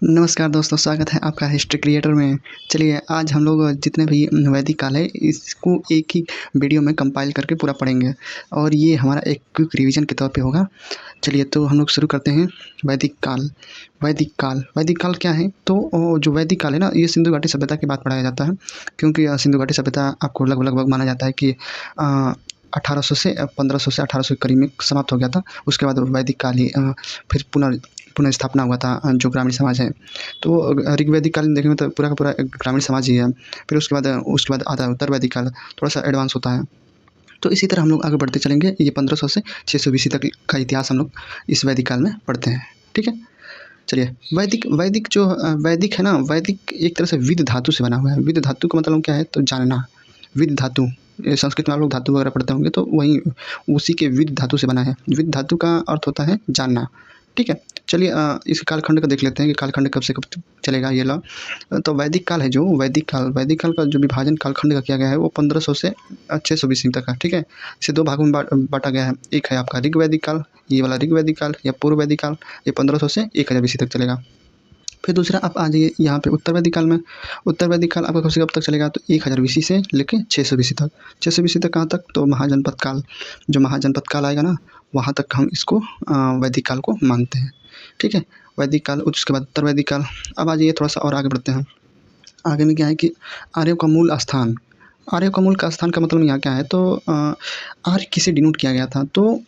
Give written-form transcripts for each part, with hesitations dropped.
नमस्कार दोस्तों, स्वागत है आपका हिस्ट्री क्रिएटर में। चलिए आज हम लोग जितने भी वैदिक काल है इसको एक ही वीडियो में कंपाइल करके पूरा पढ़ेंगे और ये हमारा एक क्विक रिवीजन के तौर पे होगा। चलिए तो हम लोग शुरू करते हैं। वैदिक काल। वैदिक काल क्या है? तो जो वैदिक काल है ना, ये सिंधु घाटी सभ्यता के बाद पढ़ाया जाता है, क्योंकि सिंधु घाटी सभ्यता आपको लगभग माना जाता है कि 1800 से 1500 से 1800 के करीब में समाप्त हो गया था। उसके बाद वैदिक काल ही फिर पुनर्स्थापना हुआ था, जो ग्रामीण समाज है। तो ऋग्वैदिक काल में देखेंगे तो पूरा का पूरा एक ग्रामीण समाज ही है। फिर उसके बाद आता है उत्तर वैदिक काल, थोड़ा सा एडवांस होता है। तो इसी तरह हम लोग आगे बढ़ते चलेंगे। ये 1500 से 600 BC तक का इतिहास हम लोग इस वैदिक काल में पढ़ते हैं। ठीक है, चलिए। वैदिक जो वैदिक है ना, वैदिक एक तरह से विद धातु से बना हुआ है। विद धातु का मतलब क्या है? तो जानना। विद धातु, संस्कृत में आप लोग धातु वगैरह पढ़ते होंगे, तो वही उसी के विद धातु से बना है। विद धातु का अर्थ होता है जानना। ठीक है, चलिए इस कालखंड का देख लेते हैं कि कालखंड कब से कब चलेगा ये ला। तो वैदिक काल है, जो वैदिक काल का जो विभाजन कालखंड का किया गया है वो 1500 से 600 BC तक है। ठीक है, इसे दो भागों में बांटा गया है। एक है आपका ऋग्वैदिक काल, ये वाला ऋग्वैदिक काल या पूर्व वैदिक काल, ये 1500 से 1000 BC तक चलेगा। फिर दूसरा आप आ जाइए यहाँ पे उत्तर वैदिक काल में। उत्तर वैदिक काल आपका कब से कब तक चलेगा? तो 1000 BC से लेके 600 BC तक। 600 BC तक कहाँ तक? तो महाजनपद काल। जो महाजनपद काल आएगा ना, वहाँ तक हम इसको वैदिक काल को मानते हैं। ठीक है, वैदिक काल। उसके बाद उत्तर वैदिक काल। अब आ जाइए थोड़ा सा और आगे बढ़ते हैं। आगे में क्या है कि आर्यों का मूल स्थान। आर्यों का मूल का स्थान का मतलब यहाँ क्या है? तो आर्य किसे डिनोट किया गया था? तो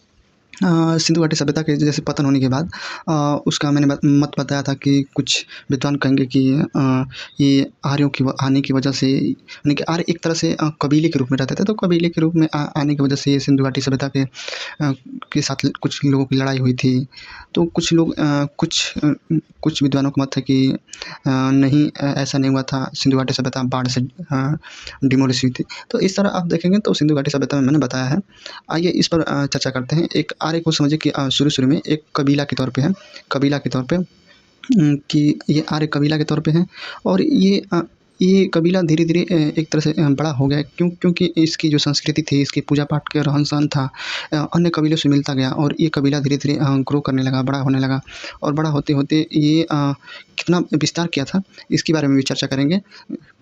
सिंधु घाटी सभ्यता के जैसे पतन होने के बाद उसका मैंने मत बताया था कि कुछ विद्वान कहेंगे कि ये आर्यों की आने की वजह से, यानी कि आर्य एक तरह से कबीले के रूप में रहते थे, तो कबीले के रूप में आने की वजह से ये सिंधु घाटी सभ्यता के साथ कुछ लोगों की लड़ाई हुई थी। तो कुछ लोग कुछ विद्वानों का मत है कि नहीं, ऐसा नहीं हुआ था। सिंधु घाटी सभ्यता बाढ़ से डिमोलिश हुई थी। तो इस तरह आप देखेंगे तो सिंधु घाटी सभ्यता में मैंने बताया है। आइए इस पर चर्चा करते हैं। एक आर्य को समझिए कि शुरू में एक कबीला के तौर पे है। कबीला के तौर पे कि ये आर्य कबीला के तौर पे है। और ये कबीला धीरे-धीरे एक तरह से बड़ा हो गया। क्योंकि इसकी जो संस्कृति थी, इसकी पूजा-पाठ का रहन-सहन था, अन्य कबीलों से मिलता गया और ये कबीला धीरे-धीरे ग्रो करने लगा, बड़ा होने लगा। और बड़ा होते-होते ये कितना विस्तार किया था, इसके बारे में भी चर्चा करेंगे।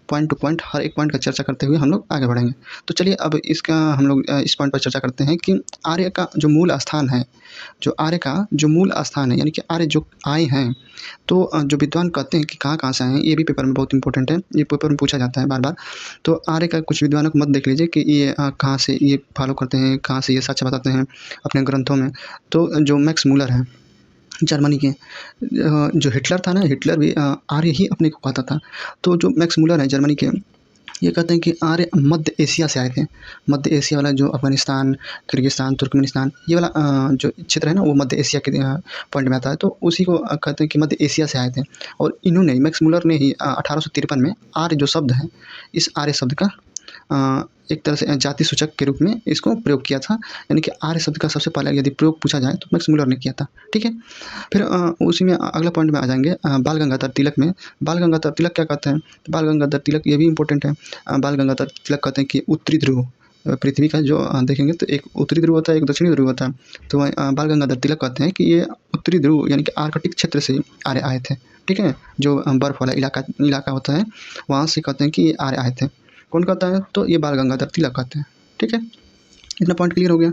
पॉइंट टू पॉइंट, हर एक पॉइंट का चर्चा करते हुए हम लोग आगे बढ़ेंगे। तो चलिए अब इसका हम लोग इस पॉइंट पर चर्चा करते हैं कि आर्य का जो मूल स्थान है, यानी कि आर्य जो आए हैं, तो जो विद्वान कहते हैं कि कहाँ-कहाँ से आए हैं, ये भी पेपर में बहुत इंपॉर्टेंट है। ये पेपर में पूछा जाता है बार-बार। तो आर्य का कुछ विद्वानों को मत देख लीजिए कि ये कहाँ से ये फॉलो करते हैं, कहाँ से ये सच बताते हैं अपने ग्रंथों में। तो जो मैक्स मूलर हैं जर्मनी के, जो हिटलर था ना, हिटलर भी आर्य ही अपने को कहता था। तो जो मैक्स मूलर हैं जर्मनी के, ये कहते हैं कि आर्य मध्य एशिया से आए थे। मध्य एशिया वाला जो अफ़गानिस्तान, किर्गिस्तान, तुर्कमेनिस्तान, ये वाला जो क्षेत्र है ना, वो मध्य एशिया के पॉइंट में आता है। तो उसी को कहते हैं कि मध्य एशिया से आए थे। और इन्होंने, मैक्स मूलर ने ही 1853 में आर्य जो शब्द है, इस आर्य शब्द का एक तरह से जाति सूचक के रूप में इसको प्रयोग किया था। यानी कि आर्य शब्द का सबसे पहले यदि प्रयोग पूछा जाए तो मैक्स मूलर ने किया था। ठीक है, फिर उसी में अगला पॉइंट में आ जाएंगे बाल गंगाधर तिलक में। बाल गंगाधर तिलक क्या कहते हैं? तो बाल गंगाधर तिलक ये भी इंपॉर्टेंट है। बाल गंगाधर तिलक कहते हैं कि उत्तरी ध्रुव पृथ्वी का जो देखेंगे तो एक उत्तरी ध्रुव होता है, एक दक्षिणी ध्रुव होता है। तो बाल गंगाधर तिलक कहते हैं कि ये उत्तरी ध्रुव यानी कि आर्कटिक क्षेत्र से आर्य आए थे। ठीक है, जो बर्फ़ वाला इलाका होता है, वहाँ से कहते हैं कि ये आर्य आए थे। कौन कहता है? तो ये बाल गंगाधर तिलक कहते हैं। ठीक है, इतना पॉइंट क्लियर हो गया।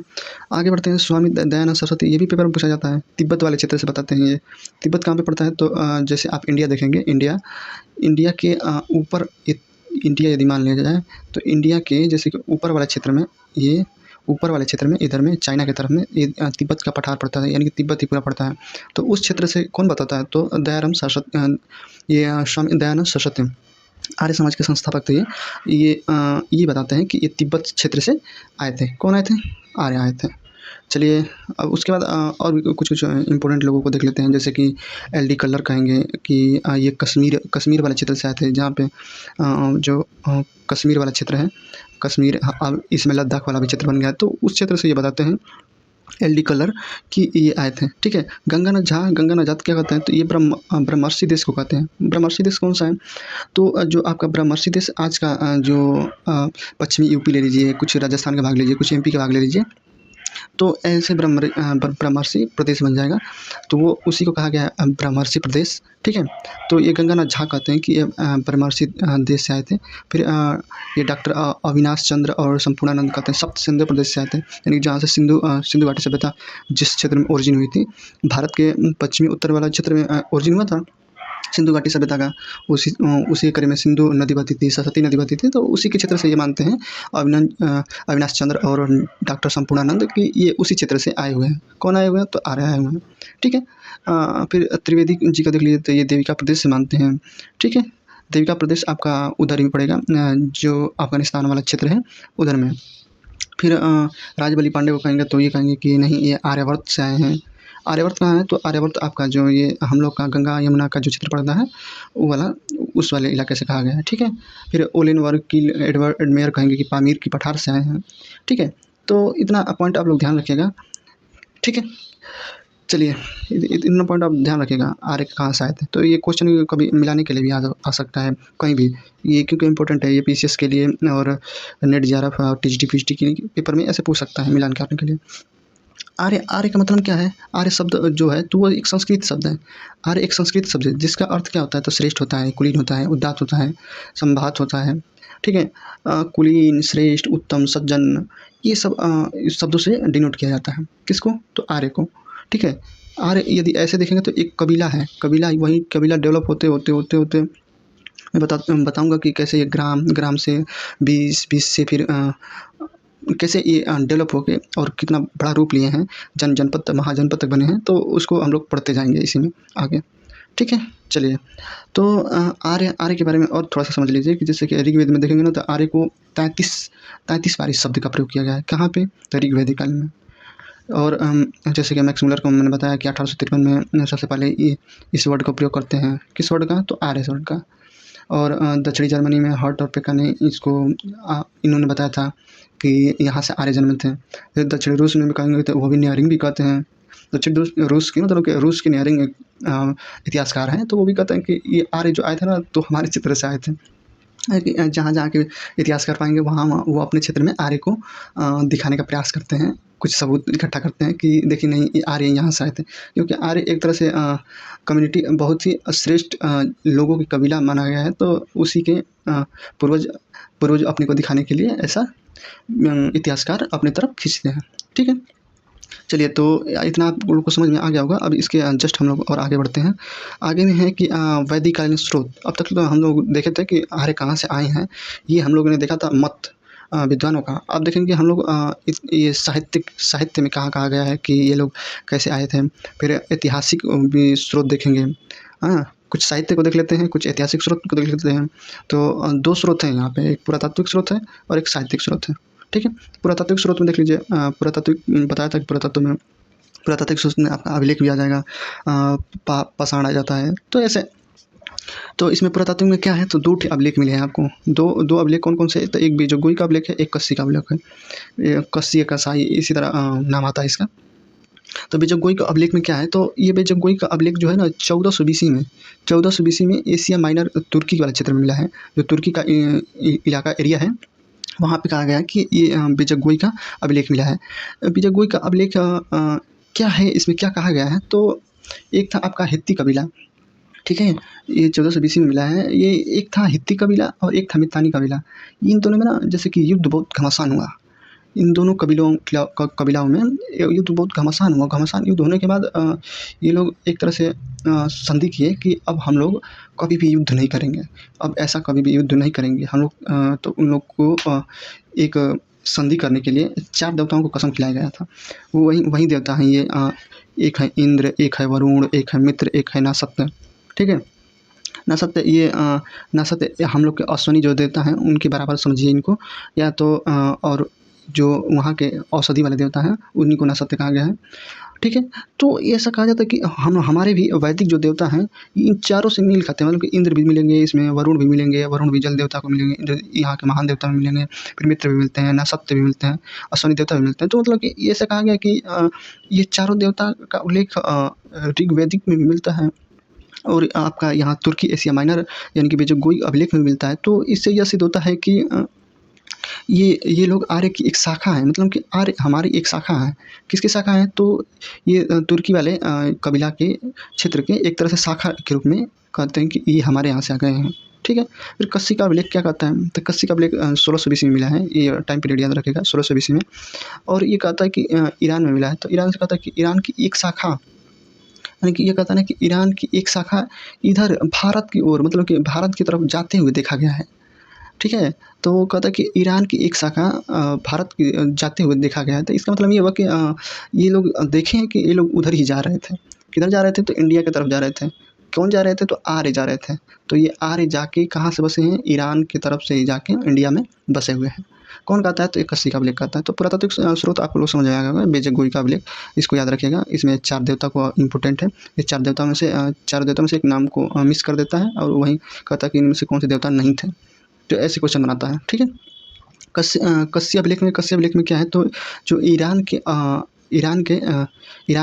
आगे बढ़ते हैं। स्वामी दयानंद सरस्वती, ये भी पेपर में पूछा जाता है। तिब्बत वाले क्षेत्र से बताते हैं ये। तिब्बत कहाँ पे पड़ता है? तो जैसे आप इंडिया देखेंगे, इंडिया के ऊपर इंडिया यदि मान लिया जाए, तो इंडिया के जैसे कि ऊपर वाले क्षेत्र में, ये ऊपर वाले क्षेत्र में इधर में चाइना की तरफ में ये तिब्बत का पठार पड़ता है, यानी कि तिब्बत ही पूरा पड़ता है। तो उस क्षेत्र से कौन बताता है? तो ये स्वामी दयानंद सरस्वती, आर्य समाज के संस्थापक थे ये बताते हैं कि ये तिब्बत क्षेत्र से आए थे। कौन आए थे? आर्य आए थे। चलिए अब उसके बाद और भी कुछ-कुछ इम्पोर्टेंट लोगों को देख लेते हैं, जैसे कि एल.डी. कल्लर कहेंगे कि ये कश्मीर वाले क्षेत्र से आए थे, जहाँ पे जो कश्मीर वाला क्षेत्र है, कश्मीर अब इसमें लद्दाख वाला भी क्षेत्र बन गया है, तो उस क्षेत्र से ये बताते हैं एल.डी. कल्लर कि ये आए थे। ठीक है, गंगानंद झा क्या कहते हैं? तो ये ब्रह्मर्षि देश को कहते हैं। ब्रह्मर्षि देश कौन सा है? तो जो आपका ब्रह्मर्षि देश आज का जो पश्चिमी यूपी ले लीजिए, कुछ राजस्थान का भाग लीजिए, कुछ एमपी का भाग ले लीजिए, तो ऐसे ब्रह्मर्षि प्रदेश बन जाएगा। तो वो उसी को कहा गया है ब्रह्मर्षि प्रदेश, ठीक है। तो ये गंगानाथ झा कहते हैं कि ये ब्रह्मर्षि देश से आए थे। फिर ये डॉक्टर अविनाश चंद्र और संपूर्णानंद कहते हैं सप्त सिंधु प्रदेश से आए थे, यानी जहाँ से सिंधु घाटी सभ्यता जिस क्षेत्र में ओरिजिन हुई थी, भारत के पश्चिमी उत्तर वाला क्षेत्र में ओरिजिन हुआ था सिंधु घाटी सभ्यता का। उसी कड़ी में सिंधु नदी बहती थी, सरस्वती नदी बहती थी, तो उसी के क्षेत्र से ये मानते हैं अविनाश चंद्र और डॉक्टर संपूर्णानंद कि ये उसी क्षेत्र से आए हुए हैं। कौन आए हुए हैं? तो आर्य आए हुए हैं, ठीक है। फिर त्रिवेदी जी का देख लीजिए, तो ये देविका प्रदेश से मानते हैं, ठीक है। देविका प्रदेश आपका उधर ही पड़ेगा, जो अफगानिस्तान वाला क्षेत्र है उधर में। फिर राजबली पांडे को कहेंगे तो ये कहेंगे कि नहीं, ये आर्यावर्त से आए हैं। आर्यावर्त कहाँ है? तो आर्यावर्त आपका जो ये हम लोग का गंगा यमुना का जो क्षेत्र पड़ता है वो वाला, उस वाले इलाके से कहा गया है, ठीक है। फिर ओलेनवर्ग की एडवर्ड एडमेयर कहेंगे कि पामीर की पठार से आए हैं, ठीक है। तो इतना पॉइंट आप लोग ध्यान रखिएगा, ठीक है। चलिए इतना पॉइंट आप ध्यान रखिएगा, आर्य कहाँ से आए थे। तो ये क्वेश्चन कभी मिलाने के लिए भी आ सकता है कहीं भी, ये क्योंकि इंपॉर्टेंट है, ये पीसीएस के लिए और नेट जेआरएफ और टीजीटी पीजीटी के पेपर में ऐसे पूछ सकता है मिलान करने के लिए। आर्य, आर्य का मतलब क्या है? आर्य शब्द जो है तो वो एक संस्कृत शब्द है। आर्य एक संस्कृत शब्द है जिसका अर्थ क्या होता है? तो श्रेष्ठ होता है, कुलीन होता है, उदात्त होता है, संभात होता है, ठीक है। कुलीन, श्रेष्ठ, उत्तम, सज्जन, ये सब इस शब्दों से डिनोट किया जाता है। किसको? तो आर्य को, ठीक है। आर्य यदि ऐसे देखेंगे तो एक कबीला है, कबीला वही कबीला डेवलप होते होते होते होते मैं बताऊंगा कि कैसे ये ग्राम से 20 से फिर कैसे ये डेवलप होके और कितना बड़ा रूप लिए हैं, जनपद महाजनपद तक बने हैं। तो उसको हम लोग पढ़ते जाएंगे इसी में आगे, ठीक है। चलिए, तो आर्य के बारे में और थोड़ा सा समझ लीजिए कि जैसे कि ऋग्वेद में देखेंगे ना, तो आर्य को 33 बार इस शब्द का प्रयोग किया गया है। कहाँ पे? तो ऋग्वेदिक काल में। और जैसे कि मैक्स मुलर को मैंने बताया कि 1853 में सबसे पहले ये इस वर्ड का प्रयोग करते हैं। किस वर्ड का? तो आर्य वर्ड का। और दक्षिणी जर्मनी में हर्ट और पेका ने इसको इन्होंने बताया था कि यहाँ से आर्य जन्मे थे। फिर दक्षिणी रूस में भी कहेंगे तो वो भी नियरिंग भी कहते हैं। दक्षिण रूस की मतलब कि रूस के नियरिंग इतिहासकार हैं, तो वो भी कहते हैं कि ये आर्य जो आए थे ना, तो हमारे क्षेत्र से आए थे। जहाँ जहाँ के इतिहास कर पाएंगे वहाँ वो अपने क्षेत्र में आर्य को दिखाने का प्रयास करते हैं, कुछ सबूत इकट्ठा करते हैं कि देखिए नहीं, ये आर्य यहाँ से आए थे। क्योंकि आर्य एक तरह से कम्युनिटी बहुत ही श्रेष्ठ लोगों की कबीला माना गया है, तो उसी के पूर्वज अपने को दिखाने के लिए ऐसा इतिहासकार अपने तरफ खींचते हैं, ठीक है। चलिए, तो इतना आप लोगों को समझ में आ गया होगा। अब इसके जस्ट हम लोग और आगे बढ़ते हैं। आगे में है कि वैदिक कालीन स्रोत। अब तक तो हम लोग देखे थे कि आर्य कहाँ से आए हैं, ये हम लोगों ने देखा था मत विद्वानों का। अब देखेंगे हम लोग ये साहित्य में कहाँ कहा गया है कि ये लोग कैसे आए थे। फिर ऐतिहासिक भी स्रोत देखेंगे, हाँ। कुछ साहित्य को देख लेते हैं, कुछ ऐतिहासिक स्रोत को देख लेते हैं। तो 2 स्रोत हैं यहाँ पे, एक पुरातात्विक स्रोत है और एक साहित्यिक स्रोत है, ठीक है। पुरातात्विक स्रोत में देख लीजिए, पुरातात्विक बताया था कि पुरातात्विक स्रोत में आपका अभिलेख भी आ जाएगा, पाषाण आ जाता है। तो ऐसे, तो इसमें पुरातात्विक में क्या है, तो 2 अभिलेख मिले हैं आपको। दो अभिलेख कौन कौन से? तो एक बीजगोई का अभिलेख है, एक कस्सी का अभिलेख है। कस्सी या कसाई इसी तरह नाम आता है इसका। तो बेजगोई का अभिलेख में क्या है, तो ये बेजगोई का अभिलेख जो है ना 1400 BC में एशिया माइनर तुर्की वाले क्षेत्र में मिला है। जो तुर्की का इलाका एरिया है, वहाँ पे कहा गया कि ये बेजगोई का अभिलेख मिला है। बेजगोई का अभिलेख क्या है, इसमें क्या कहा गया है, तो एक था आपका हित्ती कबीला, ठीक है। ये 1400 BC में मिला है। ये एक था हित्ती कबीला और एक था मितानी कबीला। इन दोनों में ना जैसे कि युद्ध बहुत घमासान हुआ। इन दोनों कबीलाओं में युद्ध बहुत घमासान हुआ। घमासान युद्ध होने के बाद ये लोग एक तरह से संधि किए कि अब हम लोग कभी भी युद्ध नहीं करेंगे। अब ऐसा कभी भी युद्ध नहीं करेंगे हम लोग। तो उन लोग को एक संधि करने के लिए 4 देवताओं को कसम खिलाया गया था। वो वही देवता हैं ये। एक है इंद्र, एक है वरुण, एक है मित्र, एक है नासत्य, ठीक है। नासत्य हम लोग के अश्वनी जो देवता हैं उनके बराबर समझिए इनको, या तो और जो वहाँ के औषधि वाले देवता हैं उन्हीं को नासत्य कहा गया है, ठीक है। तो ये ऐसा कहा जाता है कि हमारे भी वैदिक जो देवता हैं इन चारों से मेल खाते हैं। मतलब कि इंद्र भी मिलेंगे इसमें, वरुण भी मिलेंगे, वरुण भी जल देवता को मिलेंगे, जो यहाँ के महान देवता भी मिलेंगे, फिर मित्र भी मिलते हैं, नासत्य भी मिलते हैं, अश्वनी देवता भी मिलते हैं। तो मतलब कि ये ऐसा कहा गया कि ये चारों देवता का उल्लेख ऋग्वेदिक में भी मिलता है और आपका यहाँ तुर्की एशिया माइनर यानी कि बेजगोई अभिलेख में मिलता है। तो इससे यह सिद्ध होता है कि ये लोग आर्य की एक शाखा है, मतलब कि आर्य हमारी एक शाखा है। किसकी शाखा है? तो ये तुर्की वाले कबीला के क्षेत्र के एक तरह से शाखा के रूप में कहते हैं कि ये हमारे यहाँ से आ गए हैं, ठीक है। फिर कस्सी का अभिलेख क्या कहता है? तो कस्सी का अभिलेख 1600 BC में मिला है, ये टाइम पीरियड याद रखिएगा, 1600 BC में। और ये कहता है कि ईरान में मिला है, तो ईरान से कहता है कि ईरान की एक शाखा, यानी कि ये कहता है ना कि ईरान की एक शाखा इधर भारत की ओर, मतलब कि भारत की तरफ जाते हुए देखा गया है, ठीक है। तो वो कहता है कि ईरान की एक शाखा भारत की जाते हुए देखा गया है। तो इसका मतलब ये हुआ कि ये लोग देखे हैं कि ये लोग उधर ही जा रहे थे। किधर जा रहे थे? तो इंडिया की तरफ जा रहे थे। कौन जा रहे थे? तो आर्य जा रहे थे। तो ये आर्य जाके कहाँ से बसे हैं? ईरान की तरफ से ही जाके इंडिया में बसे हुए हैं। कौन कहता है? तो ये कस्सी का अभिलेख कहता है। तो पुरातात्विक स्रोत आप लोग समझ आएगा होगा, बेजक गोई का अभिलेख, इसको याद रखिएगा। इसमें 4 देवता को इम्पोर्टेंट है। ये 4 देवताओं में से 4 देवताओं में से एक नाम को मिस कर देता है और वहीं कहता है कि इनमें से कौन से देवता नहीं थे। तो ऐसे क्वेश्चन बनाता है, ठीक है। कस्सी अभिलेख में क्या है? तो जो ईरान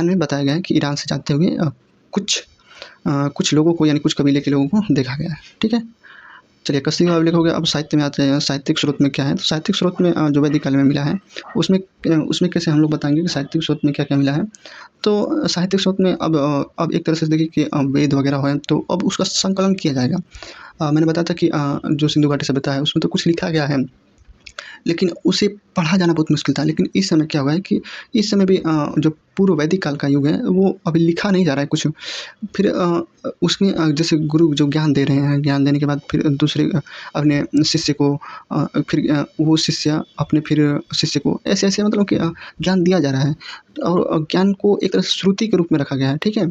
में बताया गया है कि ईरान से जाते हुए कुछ लोगों को, यानी कुछ कबीले के लोगों को देखा गया है, ठीक है। चलिए, कस्सी का अभिलेख हो गया। अब साहित्य में आते हैं। साहित्यिक स्रोत में क्या है? तो साहित्यिक स्रोत में जो वैदिक काल में मिला है, उसमें कैसे हम लोग बताएंगे कि साहित्यिक स्रोत में क्या क्या मिला है। तो साहित्यिक स्रोत में अब एक तरह से देखिए कि वेद वगैरह है, तो अब उसका संकलन किया जाएगा। मैंने बताया था कि जो सिंधु घाटी सभ्यता है उसमें तो कुछ लिखा गया है, लेकिन उसे पढ़ा जाना बहुत मुश्किल था। लेकिन इस समय क्या हुआ है कि इस समय भी जो पूर्व वैदिक काल का युग है वो अभी लिखा नहीं जा रहा है कुछ। फिर उसमें जैसे गुरु जो ज्ञान दे रहे हैं, ज्ञान देने के बाद फिर दूसरे अपने शिष्य को फिर वो शिष्य अपने फिर शिष्य को ऐसे-ऐसे, मतलब कि ज्ञान दिया जा रहा है और ज्ञान को एक तरह से श्रुति के रूप में रखा गया है, ठीक है।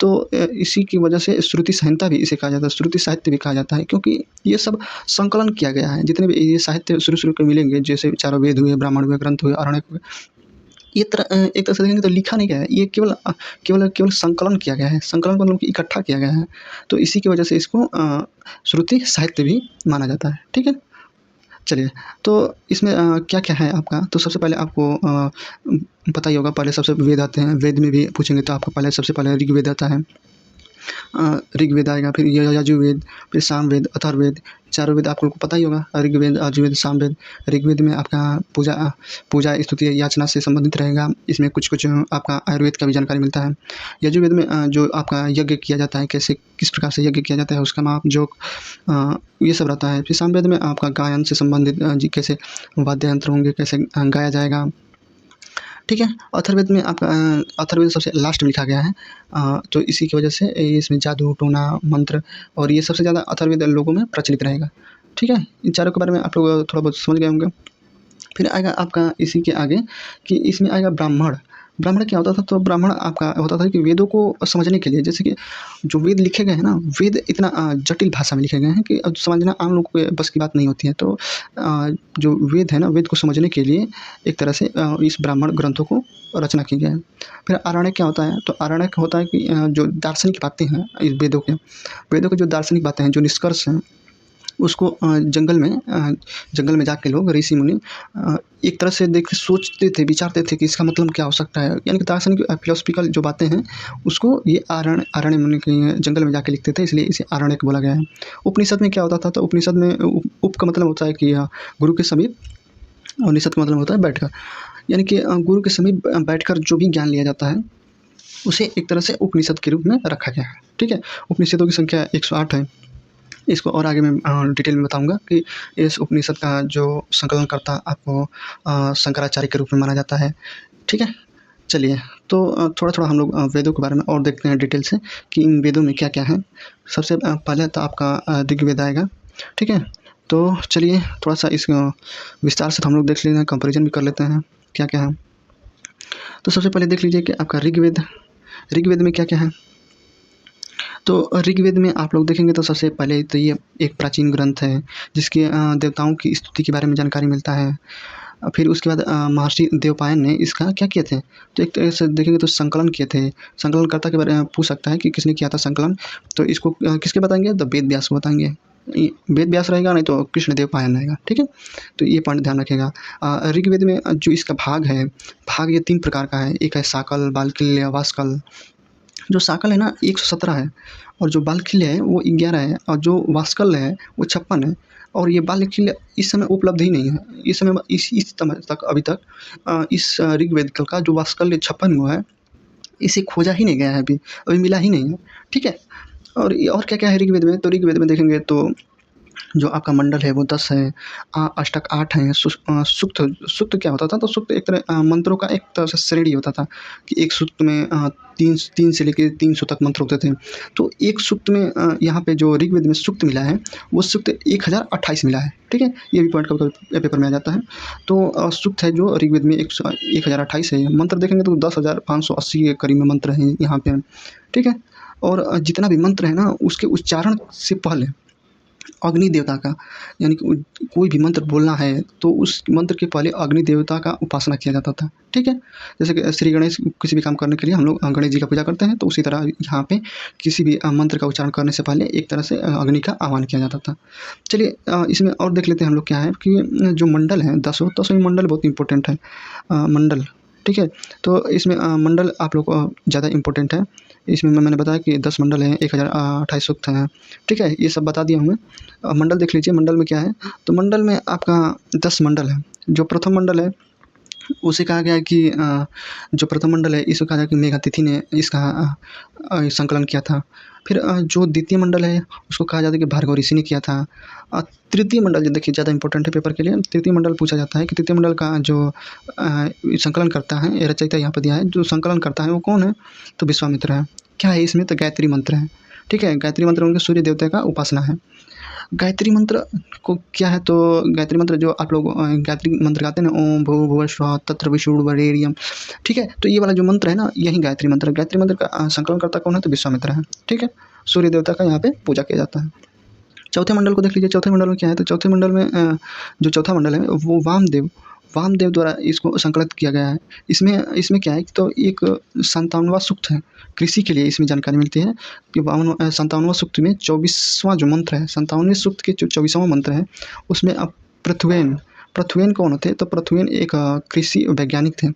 तो इसी की वजह से श्रुति संहिता भी इसे कहा जाता है, श्रुति साहित्य भी कहा जाता है, क्योंकि ये सब संकलन किया गया है। जितने भी ये साहित्य शुरू-शुरू के मिलेंगे, जैसे चारों वेद हुए, ब्राह्मण हुए, ग्रंथ हुए, आरण्यक हुए, ये एक तरह से देखेंगे तो लिखा नहीं गया है, ये केवल संकलन किया गया है। संकलन का मतलब कि इकट्ठा किया गया है। तो इसी की वजह से इसको श्रुति साहित्य भी माना जाता है, ठीक है। चलिए, तो इसमें क्या-क्या है आपका? तो सबसे पहले आपको पता ही होगा, पहले सबसे वेद आते हैं। वेद में भी पूछेंगे तो आपको पहले सबसे पहले ऋग्वेद आता है। ऋग्वेद आएगा, फिर यजुर्वेद, फिर सामवेद, अथर्ववेद, चारों वेद आप लोगों को पता ही होगा। ऋग्वेद, यजुर्वेद, सामवेद। ऋग्वेद में आपका पूजा स्तुति याचना से संबंधित रहेगा। इसमें कुछ आपका आयुर्वेद का भी जानकारी मिलता है। यजुर्वेद में जो आपका यज्ञ किया जाता है, कैसे किस प्रकार से यज्ञ किया जाता है, उसका माप जोक ये सब रहता है। फिर सामवेद में आपका गायन से संबंधित जी कैसे वाद्य यंत्र होंगे, कैसे गाया जाएगा, ठीक है। अथर्ववेद में आपका अथर्ववेद सबसे लास्ट में लिखा गया है। तो इसी की वजह से इसमें जादू टोना मंत्र और ये सबसे ज़्यादा अथर्ववेद लोगों में प्रचलित रहेगा, ठीक है। इन चारों के बारे में आप लोग थोड़ा बहुत समझ गए होंगे। फिर आएगा आपका इसी के आगे कि इसमें आएगा ब्राह्मण। ब्राह्मण क्या होता था? तो ब्राह्मण आपका होता था कि वेदों को समझने के लिए, जैसे कि जो वेद लिखे गए हैं ना, वेद इतना जटिल भाषा में लिखे गए हैं कि अब समझना आम लोगों के बस की बात नहीं होती है। तो जो वेद है ना, वेद को समझने के लिए एक तरह से इस ब्राह्मण ग्रंथों को रचना की गई है। फिर आरण्यक क्या होता है? तो आरण्यक होता है कि जो दार्शनिक बातें हैं इस वेदों के जो दार्शनिक बातें हैं, जो निष्कर्ष हैं, उसको जंगल में जाके लोग ऋषि मुनि एक तरह से देख के सोचते थे, विचारते थे कि इसका मतलब क्या हो सकता है। यानी कि दार्शनिक फिलोसफिकल जो बातें हैं उसको ये आरण्य मुनि के जंगल में जाके लिखते थे, इसलिए इसे आरण्यक बोला गया है। उपनिषद में क्या होता था? तो उपनिषद में उप का मतलब होता है कि गुरु के समीप, और निषद का मतलब होता है बैठकर। यानी कि गुरु के समीप बैठकर जो भी ज्ञान लिया जाता है उसे एक तरह से उपनिषद के रूप में रखा गया है, ठीक है। उपनिषदों की संख्या 108 है। इसको और आगे मैं डिटेल में बताऊंगा कि इस उपनिषद का जो संकलनकर्ता आपको शंकराचार्य के रूप में माना जाता है, ठीक है। चलिए, तो थोड़ा-थोड़ा हम लोग वेदों के बारे में और देखते हैं डिटेल से कि इन वेदों में क्या-क्या है। सबसे पहले तो आपका ऋग्वेद आएगा, ठीक है। तो चलिए थोड़ा-सा इस विस्तार से हम लोग देख लेते हैं, कंपैरिजन भी कर लेते हैं क्या-क्या है। तो सबसे पहले देख लीजिए कि आपका ऋग्वेद में क्या-क्या है। तो ऋग्वेद में आप लोग देखेंगे तो सबसे पहले तो ये एक प्राचीन ग्रंथ है जिसके देवताओं की स्तुति के बारे में जानकारी मिलता है। फिर उसके बाद महर्षि देवपायन ने इसका क्या किए थे? तो एक तरह से देखेंगे तो संकलन किए थे। संकलनकर्ता के बारे में पूछ सकता है कि किसने किया था संकलन? तो इसको किसके बताएँगे? तो वेद व्यास को बताएँगे। वेद व्यास रहेगा, नहीं तो कृष्णदेव पायन रहेगा, ठीक है। तो ये पॉइंट ध्यान रखिएगा। ऋग्वेद में जो इसका भाग ये 3 प्रकार का है। एक है साकल, बालकिल्य, वास्कल। जो साकल है ना 117 है और जो बालखिल्य है वो 11 है और जो वास्कल्य है वो 56 है। और ये बालखिल्य इस समय उपलब्ध ही नहीं है। इस समय इस समय तक अभी तक इस ऋग्वेद काल का जो वास्कल्य 56 हुआ है, इसे खोजा ही नहीं गया है अभी मिला ही नहीं है। ठीक है। और क्या-क्या है ऋग्वेद में? तो ऋग्वेद में देखेंगे तो जो आपका मंडल है वो 10 है, अष्टक 8 हैं, सूक्त सूक्त क्या होता था? तो सूक्त एक तरह मंत्रों का एक तरह से श्रेणी होता था कि एक सूक्त में 3 से लेके 300 तक मंत्र होते थे। तो एक सूक्त में यहाँ पे जो ऋग्वेद में सूक्त मिला है, वो सूक्त 1028 मिला है। ठीक है? ये भी पॉइंट कभी पेपर में आ जाता है। तो सूक्त है जो ऋग्वेद में 1028 है। मंत्र देखेंगे तो 10,580 के करीब में मंत्र हैं यहाँ पे। ठीक है? और जितना भी मंत्र है ना, उसके उच्चारण से पहले अग्नि देवता का, यानी कि कोई भी मंत्र बोलना है तो उस मंत्र के पहले अग्नि देवता का उपासना किया जाता था। ठीक है? जैसे कि श्री गणेश किसी भी काम करने के लिए हम लोग गणेश जी का पूजा करते हैं, तो उसी तरह यहाँ पे किसी भी मंत्र का उच्चारण करने से पहले एक तरह से अग्नि का आह्वान किया जाता था। चलिए इसमें और देख लेते हैं हम लोग क्या है कि जो मंडल है 10वें मंडल बहुत इम्पोर्टेंट है। मंडल, ठीक है? तो इसमें मंडल आप लोग को ज़्यादा इम्पोर्टेंट है। इसमें मैंने बताया कि 10 मंडल हैं, 1028 सूक्त हैं। ठीक है? ये सब बता दिया हूँ मैं। मंडल देख लीजिए, मंडल में क्या है? तो मंडल में आपका 10 मंडल है। जो प्रथम मंडल है उसे कहा गया है कि जो प्रथम मंडल है इसको कहा गया कि मेघातिथि ने इसका संकलन किया था। फिर जो द्वितीय मंडल है उसको कहा जाता है कि भार्गव ऋषि ने किया था। तृतीय मंडल जो देखिए ज़्यादा इंपॉर्टेंट है पेपर के लिए। तृतीय मंडल पूछा जाता है कि तृतीय मंडल का जो संकलन करता है, ये रचयिता यहाँ पे दिया है, जो संकलन करता है वो कौन है? तो विश्वामित्र है। क्या है इसमें? तो गायत्री मंत्र है। ठीक है? गायत्री मंत्र उनके सूर्य देवता का उपासना है। गायत्री मंत्र को क्या है? तो गायत्री मंत्र जो आप लोग गायत्री मंत्र गाते हैं ना, ओम भूर्भुवः स्वः तत्सवितुर्वरेण्यम। ठीक है? तो ये वाला जो मंत्र है ना, यही गायत्री मंत्र है। गायत्री मंत्र का संकलनकर्ता कौन है? तो विश्वामित्र है। ठीक है? सूर्य देवता का यहाँ पे पूजा किया जाता है। चौथे मंडल को देख लीजिए। चौथे मंडल में क्या है? तो चौथे मंडल में जो चौथा मंडल है वो वामदेव द्वारा इसको संकलित किया गया है। इसमें क्या है कि तो एक 57वां सूक्त है। कृषि के लिए इसमें जानकारी मिलती है कि 57वां सूक्त में 24वां जो मंत्र है, 57वें सूक्त के जो 24वां मंत्र है, उसमें अब पृथ्वेन कौन होते हैं? तो पृथ्वेन एक कृषि वैज्ञानिक थे।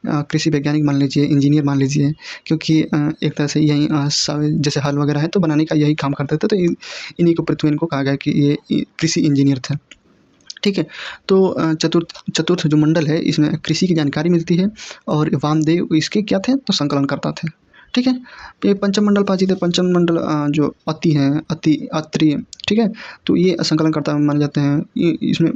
कृषि वैज्ञानिक मान लीजिए, इंजीनियर मान लीजिए, क्योंकि एक तरह से यही जैसे हल वगैरह है तो बनाने का यही काम करते थे। तो इन्हीं को पृथ्वेन को कहा गया कि ये कृषि इंजीनियर थे। ठीक है? तो चतुर्थ जो मंडल है इसमें कृषि की जानकारी मिलती है और वामदेव इसके क्या थे? तो संकलनकर्ता थे। ठीक है? ये पंचम मंडल पाजी थे। पंचम मंडल जो अत्रि, ठीक है? तो ये संकलनकर्ता माने जाते हैं। इसमें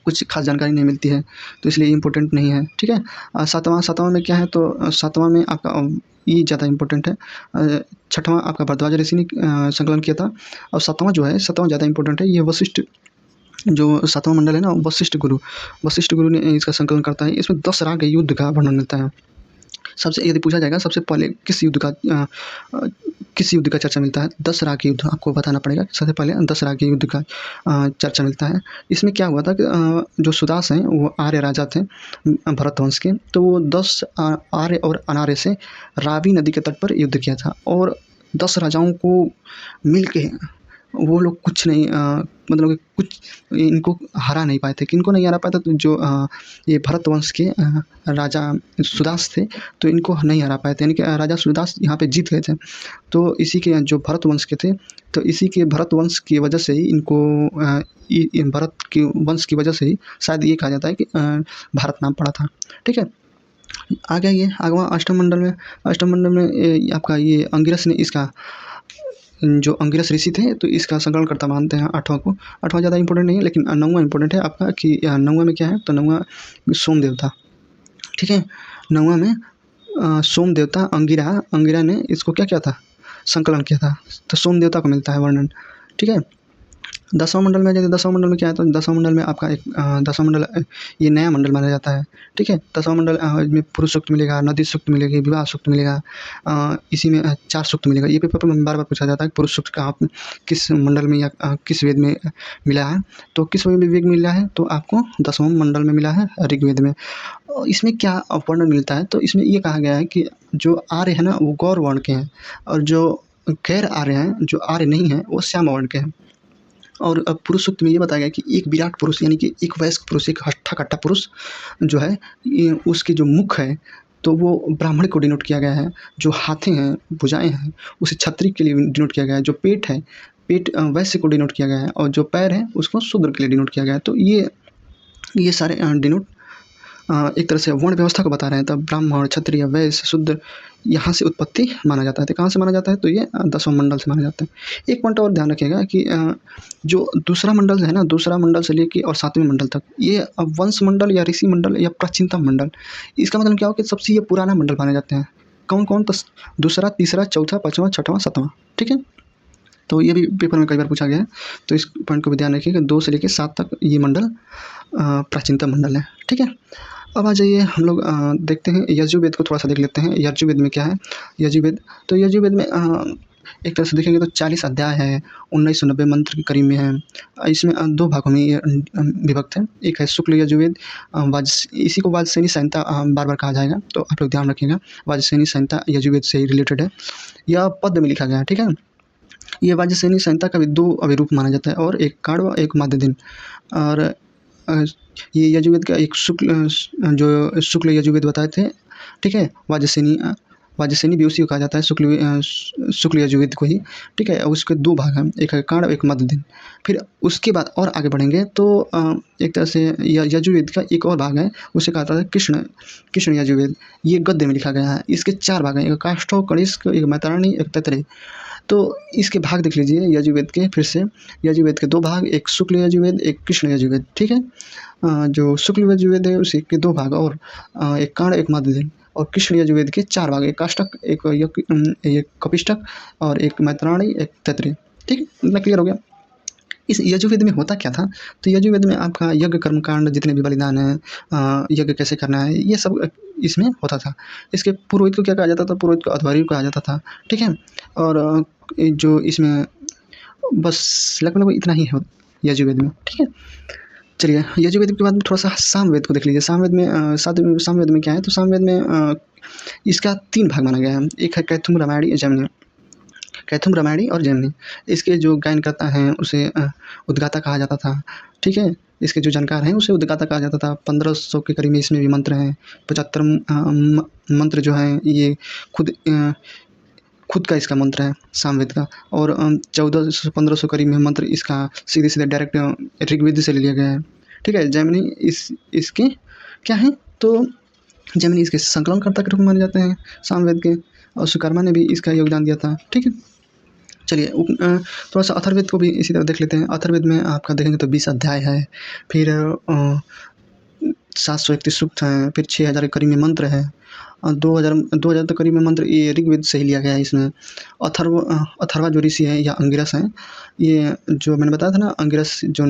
कुछ खास जानकारी नहीं मिलती है, तो इसलिए इम्पोर्टेंट नहीं है। ठीक है? सातवां में क्या है? तो सातवां में आपका ये ज़्यादा इम्पोर्टेंट है। छठवां आपका भरद्वाज ऋषि ने संकलन किया था। और सातवां ज़्यादा इम्पोर्टेंट है। ये वशिष्ठ, जो सातवां मंडल है ना, वशिष्ठ गुरु ने इसका संकलन करता है। इसमें 10 राग युद्ध का वर्णन मिलता है। सबसे यदि पूछा जाएगा सबसे पहले किस युद्ध का चर्चा मिलता है? 10 राग के युद्ध आपको बताना पड़ेगा। सबसे पहले 10 राग के युद्ध का चर्चा मिलता है। इसमें क्या हुआ था कि जो सुदास हैं वो आर्य राजा थे भरत वंश के। तो वो 10 आर्य और अनार्य से रावी नदी के तट पर युद्ध किया था और 10 राजाओं को मिल के वो लोग कुछ नहीं मतलब कि कुछ इनको हरा नहीं पाए थे। किनको नहीं हरा पाया था? तो जो ये भरत वंश के राजा सुदास थे, तो इनको नहीं हरा पाए थे। यानी कि राजा सुदास यहाँ पे जीत गए थे। तो इसी के जो भरत वंश के थे, तो इसी के भरत वंश की वजह से ही इनको भरत के वंश की वजह से ही शायद ये कहा जाता है कि भारत नाम पड़ा था। ठीक है? आगे ये अगवा अष्टम मंडल में आपका ये अंगिरस ने इसका, जो अंगिरस ऋषि थे तो इसका संकलनकर्ता मानते हैं 8वां को। 8वां ज़्यादा इंपॉर्टेंट नहीं है, लेकिन 9वां इंपॉर्टेंट है आपका कि 9वां में क्या है? तो 9वां सोम देवता। ठीक है? 9वां में सोम देवता अंगिरा ने इसको क्या किया था? संकलन किया था। तो सोम देवता को मिलता है वर्णन। ठीक है? 10वां मंडल में जैसे 10वां मंडल में क्या है? तो 10वां मंडल में आपका एक 10वां मंडल ये नया मंडल माना जाता है। ठीक है? 10वां मंडल में पुरुष सूक्त मिलेगा, नदी सूक्त मिलेगी, विवाह सूक्त मिलेगा। इसी में 4 सूक्त मिलेगा। ये पेपर में बार-बार पूछा जाता है कि पुरुष सूक्त कहाँ किस मंडल में या किस वेद में मिला है? तो किस वेद में मिला है? तो आपको 10वां मंडल में मिला है, ऋग्वेद में। इसमें क्या वर्णन मिलता है? तो इसमें ये कहा गया है कि जो आर्य है ना वो गौर वर्ण के हैं और जो गैर आर्य हैं, जो आर्य नहीं हैं, वो श्याम वर्ण के हैं। और पुरुष सूक्त में ये बताया गया कि एक विराट पुरुष, यानी कि एक वयस्क पुरुष, एक हट्टा-कट्टा पुरुष जो है, ये उसके जो मुख है तो वो ब्राह्मण को डिनोट किया गया है। जो हाथें हैं, भुजाएँ हैं, उसे क्षत्रिय के लिए डिनोट किया गया है। जो पेट है, पेट वैश्य को डिनोट किया गया है, और जो पैर है उसको शूद्र के लिए डिनोट किया गया है। तो ये सारे डिनोट एक तरह से वर्ण व्यवस्था को बता रहे हैं। तब ब्राह्मण, क्षत्रिय, वैश्य, शूद्र यहाँ से उत्पत्ति माना जाता है। तो कहाँ से माना जाता है? तो ये 10वां मंडल से माना जाता है। एक पॉइंट और ध्यान रखिएगा कि जो दूसरा मंडल है ना, दूसरा मंडल से लेके और 7वें मंडल तक, ये वंश मंडल या ऋषि मंडल या प्राचीनतम मंडल, इसका मतलब क्या हो कि सबसे ये पुराना मंडल माने जाते हैं। कौन-कौन? तो दूसरा, तीसरा, चौथा, 5वां, 6वां, 7वां, ठीक है? तो ये भी पेपर में कई बार पूछा गया है, तो इस पॉइंट को भी ध्यान रखिएगा। 2 से लेके 7 तक ये मंडल प्राचीनतम मंडल है, ठीक है? अब आ जाइए हम लोग देखते हैं यजुर्वेद को थोड़ा सा देख लेते हैं। यजुर्वेद में क्या है? यजुर्वेद, तो यजुर्वेद में एक तरह से देखेंगे तो 40 अध्याय है, 1990 मंत्र के करीब में है। इसमें 2 भागों में ये विभक्त है। एक है शुक्ल यजुर्वेद, इसी को वाजसेनी संहिता बार बार कहा जाएगा, तो आप लोग ध्यान रखिएगा। वाजसेनी संहिता यजुर्वेद से ही रिलेटेड है। यह पद में लिखा गया है, ठीक है? ये वाजसेनी संहिता का भी 2 अभिरूप माना जाता है, और एक काण्व, एक माध्य दिन। और ये यजुर्वेद का एक जो शुक्ल यजुर्वेद बताए थे, ठीक है? वाजसेनी भी उसी को कहा जाता है, शुक्ल यजुर्वेद को ही, ठीक है? उसके 2 भाग हैं, एक है काण्व, एक मध्य दिन। फिर उसके बाद और आगे बढ़ेंगे तो एक तरह से यजुर्वेद का एक और भाग है, उसे कहा जाता है कृष्ण यजुर्वेद। ये गद्य में लिखा गया है। इसके 4 भाग हैं, एक काष्ठों, कनिष्क, एक मैत्राणी, एक तैत्तिरीय। तो इसके भाग देख लीजिए यजुर्वेद के। फिर से यजुर्वेद के 2 भाग, एक शुक्ल यजुर्वेद, एक कृष्ण यजुर्वेद, ठीक है? जो शुक्ल यजुर्वेद है उसी के 2 भाग, और एक काण्व, एक मध्य दिन। और कृष्ण यजुर्वेद के 4 भाग, एक काष्ठक, एक कपिष्ठक, और एक मैत्राणी, एक तैत्तिरीय, ठीक है? इतना क्लियर हो गया। इस यजुर्वेद में होता क्या था? तो यजुर्वेद में आपका यज्ञ कर्मकांड, जितने भी बलिदान है, यज्ञ कैसे करना है, ये सब इसमें होता था। इसके पुरोहित को क्या कहा जाता था? पुरोहित को अध्वर्यु कहा जाता था, ठीक है? और जो इसमें बस लगभग इतना ही है यजुर्वेद में, ठीक है? चलिए, यजुर्वेद के बाद में थोड़ा सा सामवेद को देख लीजिए। सामवेद में क्या है? तो सामवेद में इसका 3 भाग माना गया है। एक है कैथुम, रामायणी, जैमिनी। कैथुम, रामायणी और जैमिनी। इसके जो गायनकर्ता हैं उसे उद्गाता कहा जाता था, ठीक है? इसके जो जानकार हैं उसे उद्गाता कहा जाता था। 1500 के करीब में इसमें भी मंत्र हैं। 75 मंत्र जो हैं ये खुद का इसका मंत्र है सामवेद का। और 1400-1500 करीब में मंत्र इसका सीधे डायरेक्ट ऋग्वेद से ले लिया गया है, ठीक है? जैमिनी इसके क्या है? तो जैमिनी इसके संकलनकर्ता के रूप में माने जाते हैं सामवेद के, और सुकर्मा ने भी इसका योगदान दिया था, ठीक है? चलिए थोड़ा सा अथर्ववेद को भी इसी तरह देख लेते हैं। अथर्ववेद में आपका देखेंगे तो 20 अध्याय है, फिर 731 सूक्त हैं, फिर 6000 के करीब में मंत्र है, और 2000 तक करीब में मंत्र ये ऋग्वेद से ही लिया गया है इसमें। अथर्वा जो ऋषि है या अंगिरस हैं, ये जो मैंने बताया था ना, अंगिरस जो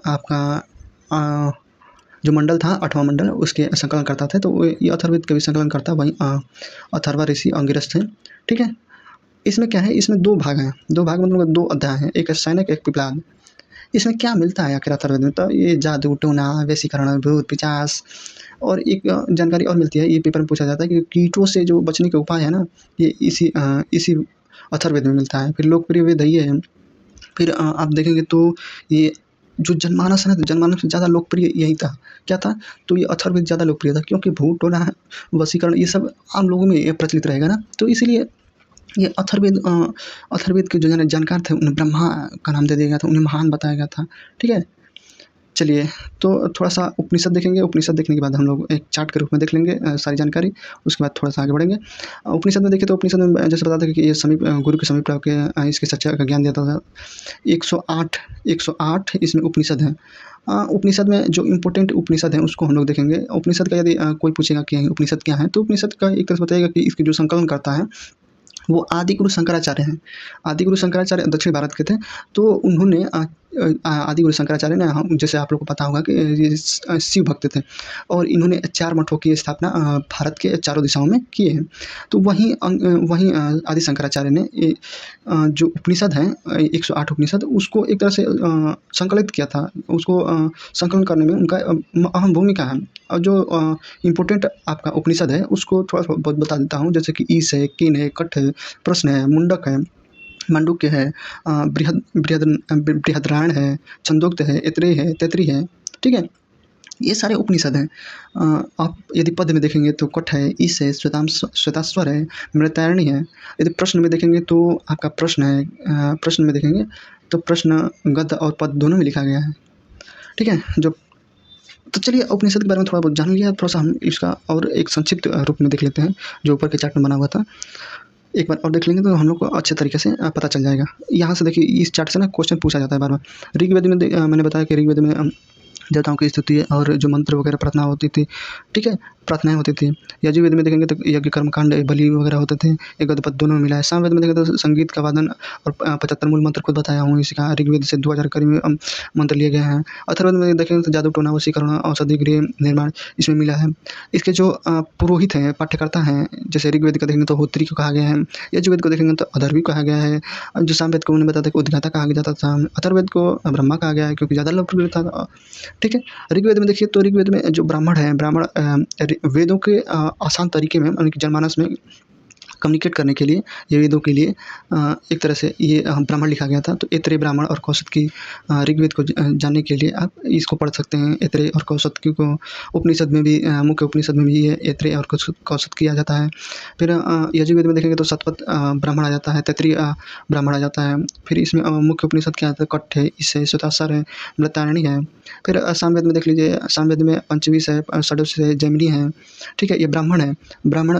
आपका जो मंडल था 8वां मंडल, उसके संकलन करता थे, तो ये अथर्ववेद के भी संकलन करता वहीं अथर्वा ऋषि अंगिरस थे, ठीक है? इसमें क्या है? इसमें 2 भाग हैं। 2 भाग मतलब 2 अध्याय हैं, एक है सैनिक, एक पिपलाद। इसमें क्या मिलता है आखिर अथर्ववेद में? तो ये जादू टोना, वशीकरण, भूत पिशाच, और एक जानकारी और मिलती है, ये पेपर में पूछा जाता है कि कीटों से जो बचने के उपाय है ना, ये इसी अथर्ववेद में मिलता है। फिर लोकप्रिय वेद है ये। फिर आप देखेंगे तो ये जो जनमानस है ना, जनमानस से ज़्यादा लोकप्रिय यही था। क्या था? तो ये अथर्ववेद ज़्यादा लोकप्रिय था, क्योंकि भूत टोना, वशीकरण, ये सब आम लोगों में प्रचलित रहेगा ना, तो इसीलिए ये अथर्ववेद के जो जानकार थे उन्हें ब्रह्मा का नाम दे दिया गया था, उन्हें महान बताया गया था, ठीक है? चलिए, तो थोड़ा सा उपनिषद देखेंगे। उपनिषद देखने के बाद हम लोग एक चार्ट के रूप में देख लेंगे सारी जानकारी, उसके बाद थोड़ा सा आगे बढ़ेंगे। उपनिषद में देखें तो उपनिषद में जैसे बताया था कि ये समीप गुरु के समीप रह के इसकी सच्चाई का ज्ञान देता था। 108 इसमें उपनिषद हैं। उपनिषद में जो इम्पोर्टेंट उपनिषद हैं उसको हम लोग देखेंगे। उपनिषद का यदि कोई पूछेगा कि उपनिषद क्या है, तो उपनिषद का एक तरह से बताइएगा कि इसके जो संकलन करता है वो आदिगुरु शंकराचार्य हैं। आदिगुरु शंकराचार्य दक्षिण भारत के थे, तो उन्होंने आदिगुरु शंकराचार्य ने, हम जैसे आप लोग को पता होगा कि ये शिव भक्त थे, और इन्होंने 4 मठों की स्थापना भारत के चारों दिशाओं में किए हैं। तो वहीं आदि शंकराचार्य ने जो उपनिषद हैं 108 उपनिषद, उसको एक तरह से संकलित किया था। उसको संकलन करने में उनका अहम भूमिका है। और जो इम्पोर्टेंट आपका उपनिषद है उसको थोड़ा सा बहुत बता देता हूँ, जैसे कि ईश है, किन है, कठ है, प्रश्न है, मुंडक है, मांडुक्य है, बृहद्रायण है, छंदोक्त है, ऐत्रेय है, तैत्तिरीय है, ठीक है? ये सारे उपनिषद हैं। आप यदि पद में देखेंगे तो कठ है, ईश है, श्वेताश्वर है, मृतारणी है। यदि प्रश्न में देखेंगे तो आपका प्रश्न है, प्रश्न में देखेंगे तो प्रश्न गद्य और पद दोनों में लिखा गया है। ठीक है, जो तो चलिए उपनिषद के बारे में थोड़ा बहुत जान लिया, थोड़ा सा हम इसका और एक संक्षिप्त रूप में देख लेते हैं जो ऊपर के चार्ट में बना हुआ था। एक बार और देख लेंगे तो हम लोग को अच्छे तरीके से पता चल जाएगा। यहाँ से देखिए इस चार्ट से ना क्वेश्चन पूछा जाता है बार बार। ऋग्वेद में मैंने बताया कि ऋग्वेद में देवताओं की स्तुति और जो मंत्र वगैरह प्रार्थना होती थी, ठीक है, प्रार्थनाएँ होती थी। यजुर्वेद में देखेंगे तो यज्ञ कर्मकांड बलि वगैरह होते थे, ये गद्य पद दोनों में मिला है। सामवेद में देखेंगे तो संगीत का वादन और 75 मूल मंत्र खुद बताया हूँ इसका। ऋग्वेद से 2000 करीब मंत्र लिए गए हैं। अथर्ववेद में देखेंगे तो जादू टोना वशीकरण औषधि गृह निर्माण इसमें मिला है। इसके जो पुरोहित हैं, पाठ्यकर्ता हैं, जैसे ऋग्वेद को देखेंगे तो होत्री को कहा गया है, यजुर्वेद को देखेंगे तो अधर्वी कहा गया है, जो सामवेद को उन्होंने बताया था कि उद्गाता कहा जाता था, अथर्ववेद को ब्रह्मा कहा गया है क्योंकि ज़्यादा लोकप्रिय था। ठीक है, ऋग्वेद में देखिए तो ऋग्वेद में जो ब्राह्मण है, ब्राह्मण वेदों के आसान तरीके में उनकी जनमानस में कम्युनिकेट करने के लिए, ये वेदों के लिए एक तरह से ये ब्राह्मण लिखा गया था। तो ऐतरेय ब्राह्मण और कौशिकी ऋग्वेद को जानने के लिए आप इसको पढ़ सकते हैं। ऐतरेय और कौशिकी को उपनिषद में भी, मुख्य उपनिषद में भी ये ऐतरेय और कौशिकी आ जाता है। फिर यजुर्वेद में देखेंगे तो शतपथ ब्राह्मण आ जाता है, तैत्तिरीय ब्राह्मण आ जाता है। फिर इसमें मुख्य उपनिषद क्या आता है, कठ है, ईश है, श्वेताश्वर है, मृतारणी है। फिर सामवेद में देख लीजिए, सामवेद में पंचविश है, षड्दश है, जैमिनी है। ठीक है, ये ब्राह्मण है। ब्राह्मण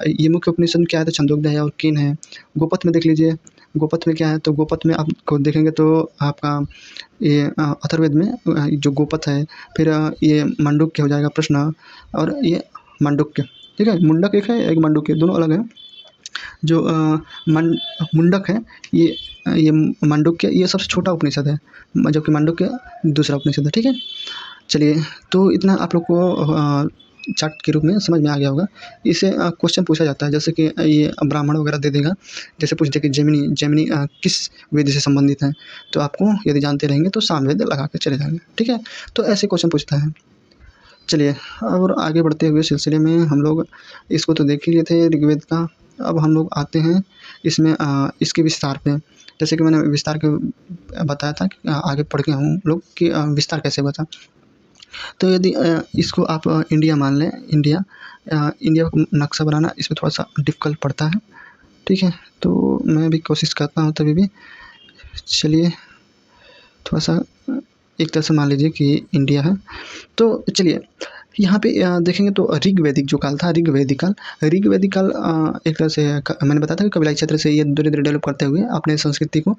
ये मुख्य उपनिषद में क्या है तो छंदोग्य है और कीन है। गोपथ में देख लीजिए, गोपथ में क्या है तो गोपथ में आपको देखेंगे तो आपका ये अथर्ववेद में जो गोपथ है। फिर ये मांडुक्य हो जाएगा प्रश्न, और ये मांडुक्य, ठीक है। मुंडक एक है, एक मांडुक्य, दोनों अलग हैं। जो मुंडक है ये मांडुक्य ये सबसे छोटा उपनिषद है, जबकि मांडुक्य दूसरा उपनिषद है। ठीक है, चलिए तो इतना आप लोग को चार्ट के रूप में समझ में आ गया होगा। इससे क्वेश्चन पूछा जाता है, जैसे कि ये ब्राह्मण वगैरह दे देगा, जैसे पूछ दे कि जेमिनी किस वेद से संबंधित है, तो आपको यदि जानते रहेंगे तो सामवेद लगा के चले जाएंगे। ठीक है, तो ऐसे क्वेश्चन पूछता है। चलिए और आगे बढ़ते हुए सिलसिले में हम लोग इसको तो देख ही लिए थे ऋग्वेद का। अब हम लोग आते हैं इसमें इसके विस्तार पे। जैसे कि मैंने विस्तार के बताया था कि आगे पढ़ के हम लोग कि विस्तार कैसे हुआ था। तो यदि इसको आप इंडिया मान लें, इंडिया को नक्शा बनाना इसमें थोड़ा सा डिफ़िकल्ट पड़ता है। ठीक है, तो मैं भी कोशिश करता हूँ तभी भी। चलिए थोड़ा सा एक तरह से मान लीजिए कि इंडिया है। तो चलिए यहाँ पे देखेंगे तो ऋग्वैदिक जो काल था, ऋग्वैदिक काल एक तरह से मैंने बताया था कि कबीलाई क्षेत्र से ये धीरे-धीरे डेवलप करते हुए अपने संस्कृति को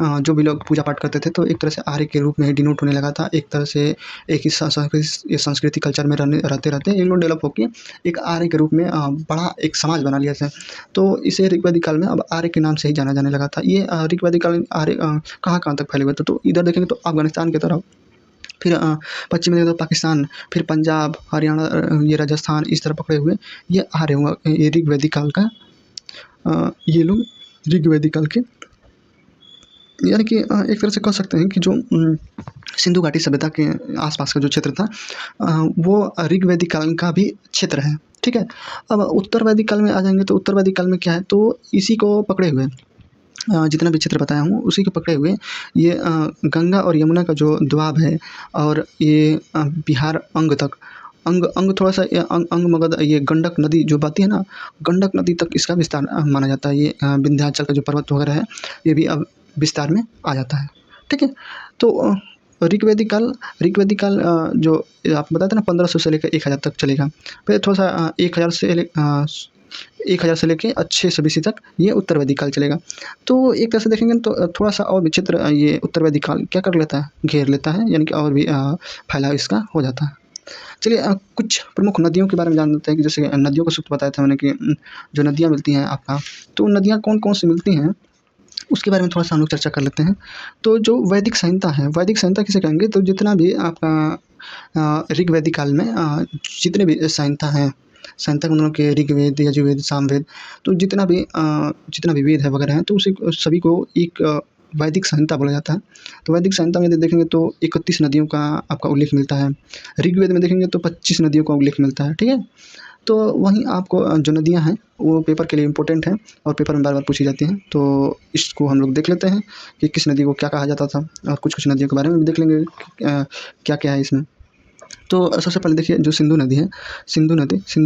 जो भी लोग पूजा पाठ करते थे तो एक तरह से आर्य के रूप में डिनोट होने लगा था। एक तरह से एक ही संस्कृति कल्चर में रहते ये लोग डेवलप होके एक आर्य के रूप में बड़ा एक समाज बना लिया था। तो इसे ऋग्वैदिक काल में अब आर्य के नाम से ही जाना जाने लगा था। ये ऋग्वैदिक काल आर्य कहाँ तक फैले हुए थे, तो इधर देखेंगे तो अफ़गानिस्तान की तरफ, फिर पश्चिम में तो पाकिस्तान, फिर पंजाब, हरियाणा, ये राजस्थान इस तरह पकड़े हुए ये आ रहे होंगे ये ऋग्वैदिक काल का। ये लोग ऋग्वैदिक काल के यानी कि एक तरह से कह सकते हैं कि जो सिंधु घाटी सभ्यता के आसपास का जो क्षेत्र था वो ऋग्वैदिक काल का भी क्षेत्र है। ठीक है, अब उत्तर वैदिक काल में आ जाएंगे तो उत्तर वैदिक काल में क्या है तो इसी को पकड़े हुए जितना भी क्षेत्र बताया हूँ उसी को पकड़े हुए ये गंगा और यमुना का जो दोआब है और ये बिहार अंग थोड़ा सा अंग मगध ये गंडक नदी जो बहती है ना, गंडक नदी तक इसका विस्तार माना जाता है। ये विंध्याचल का जो पर्वत वगैरह है ये भी अब विस्तार में आ जाता है। ठीक है, तो ऋग्वैदिक काल जो आप बताते ना 1500 से लेकर 1000 तक चलेगा। फिर थोड़ा सा 1000 से लेके 600 BC तक ये उत्तर वैदिक काल चलेगा। तो एक तरह से देखेंगे तो थोड़ा सा और विचित्र ये उत्तर वैदिक काल क्या कर लेता है, घेर लेता है, यानी कि और भी फैलाव इसका हो जाता है। चलिए कुछ प्रमुख नदियों के बारे में जान लेते हैं कि जैसे नदियों को सूत्र बताया था मैंने कि जो नदियाँ मिलती हैं आपका, तो नदियाँ कौन-कौन सी मिलती हैं उसके बारे में थोड़ा सा हम लोग चर्चा कर लेते हैं। तो जो वैदिक संहिता है, वैदिक संहिता किसे कहेंगे तो जितना भी आपका ऋग्वैदिक काल में जितने भी संहिता हैं, संहिता के मतलब के ऋग्वेद, यजुर्वेद, सामवेद, तो जितना भी वेद है वगैरह हैं तो उसी सभी को एक वैदिक संहिता बोला जाता है। तो वैदिक संहिता में यदि देखेंगे तो 31 नदियों का आपका उल्लेख मिलता है। ऋग्वेद में देखेंगे तो 25 नदियों का उल्लेख मिलता है। ठीक है, तो वहीं आपको जो नदियाँ हैं वो पेपर के लिए इम्पोर्टेंट हैं और पेपर में बार-बार पूछी जाती हैं। तो इसको हम लोग देख लेते हैं कि किस नदी को क्या कहा जाता था और कुछ-कुछ नदियों के बारे में भी देख लेंगे क्या-क्या है इसमें। तो सबसे पहले देखिए जो सिंधु नदी है, सिंधु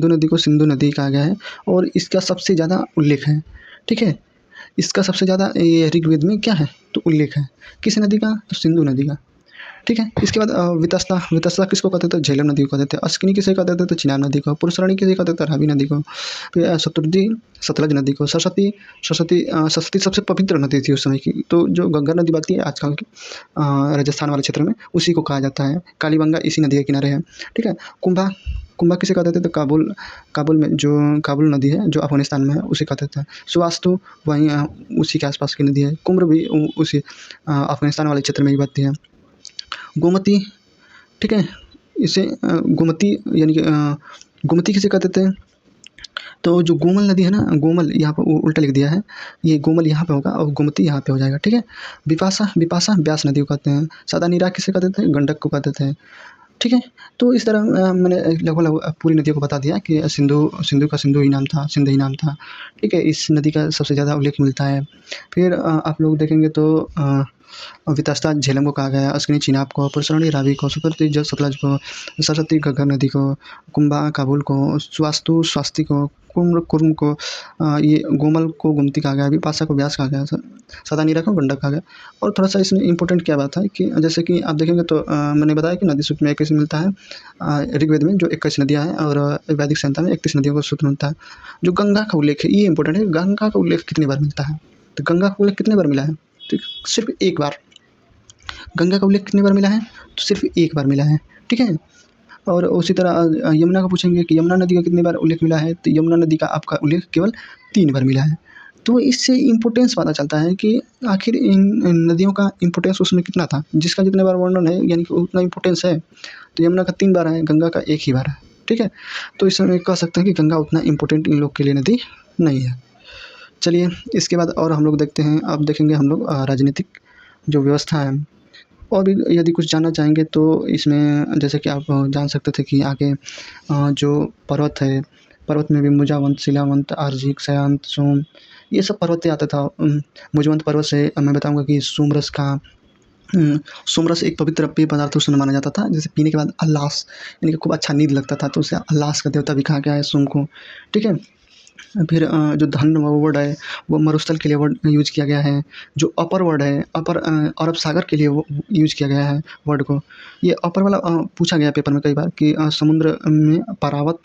नदी को सिंधु नदी कहा गया है और इसका सबसे ज़्यादा उल्लेख है, ठीक है? इसका सबसे ज़्यादा ये ऋग्वेद में क्या है तो उल्लेख है, किस नदी का तो सिंधु नदी का, ठीक है। इसके बाद वितस्ता वितस्ता किसको कहते थे झेलम नदी को कहते थे, अश्विनी किसे कहते थे तो चिनाब नदी को, पुरुषरानी किसे कहते थे रावी नदी को, फिर शतुर्थी सतलज नदी को, सरस्वती सरस्वती सबसे पवित्र नदी थी उस समय की, तो जो गंगा नदी बहती है आजकल की राजस्थान वाले क्षेत्र में उसी को कहा जाता है, कालीगंगा इसी नदी के किनारे है, ठीक है। कुंभा कुंभा किसे कहते थे तो काबुल में जो काबुल नदी है जो अफगानिस्तान में है उसे कहते थे, सुवास्तु वहीं उसी के आसपास की नदी है, कुम्र भी उसी अफगानिस्तान वाले क्षेत्र में ही बहती है। गोमती, ठीक है, इसे गोमती यानी कि गोमती किसे कहते थे तो जो गोमल नदी है ना, गोमल यहाँ पर उल्टा लिख दिया है, ये गोमल यहाँ पे होगा और गोमती यहाँ पे हो जाएगा, ठीक है। बिपाशा बिपाशा ब्यास नदी को कहते हैं, सदानीरा किसे कहते थे गंडक को कहते थे, ठीक है। तो इस तरह मैंने लगभग पूरी नदियों को बता दिया कि सिंधु का सिंधु ही नाम था, सिंध ही नाम था, ठीक है। इस नदी का सबसे ज़्यादा उल्लेख मिलता है। फिर आप लोग देखेंगे तो वितस्ता झेलम को कहा गया है, अश्विनी चिनाब को, पुरुषरानी रावी को, सतुर्थी जल सतलज को, सरस्वती घग्गर नदी को, कुंभा काबुल को, स्वास्तु स्वास्ति को, कुर्म को, ये गोमल को गोमती कहा गया है, विपाशा को व्यास कहा गया है, सदानीरा को गंडक कहा गया। और थोड़ा सा इसमें इंपॉर्टेंट क्या बात है कि जैसे कि आप देखेंगे तो मैंने बताया कि नदी सूत्र में 21 मिलता है, ऋग्वेद में जो 21 नदियाँ हैं और वैदिक संहिता में 31 नदियों का सूत्र मिलता है। जो गंगा का उल्लेख है ये इंपॉर्टेंट है, गंगा का उल्लेख कितनी बार मिलता है तो गंगा का उल्लेख कितने बार मिला है तो सिर्फ एक बार। गंगा का उल्लेख कितनी बार मिला है तो सिर्फ एक बार मिला है, ठीक है। और उसी तरह यमुना को पूछेंगे कि यमुना नदी का कितनी बार उल्लेख मिला है तो यमुना नदी का आपका उल्लेख केवल 3 बार मिला है। तो इससे इम्पोर्टेंस पता चलता है कि आखिर इन नदियों का इम्पोर्टेंस उसमें कितना था, जिसका जितने बार वर्णन है यानी कि उतना इम्पोर्टेंस है। तो यमुना का 3 बार है, गंगा का 1 ही बार है, ठीक है। तो इस समय कह सकते हैं कि गंगा उतना इम्पोर्टेंट इन लोग के लिए नदी नहीं है। चलिए इसके बाद और हम लोग देखते हैं, अब देखेंगे हम लोग राजनीतिक जो व्यवस्था है और भी यदि कुछ जानना चाहेंगे तो इसमें जैसे कि आप जान सकते थे कि आगे जो पर्वत है, पर्वत में भी मुजावंत, शिलावंत, आर्जिक, शयांत, सोम ये सब पर्वत आता था। मुजवंत पर्वत से मैं बताऊंगा कि सोमरस का सोमरस एक पवित्र पेय पदार्थ उस समय माना जाता था, जैसे पीने के बाद अल्लास यानी कि खूब अच्छा नींद लगता था, तो उसे अल्लास का देवता भी कहा गया है सोम को, ठीक है। फिर जो धन वर्ड है वो मरुस्थल के लिए वर्ड यूज किया गया है। जो अपर वर्ड है अपर अरब सागर के लिए वो यूज किया गया है वर्ड को। ये अपर वाला पूछा गया पेपर में कई बार कि समुद्र में परावत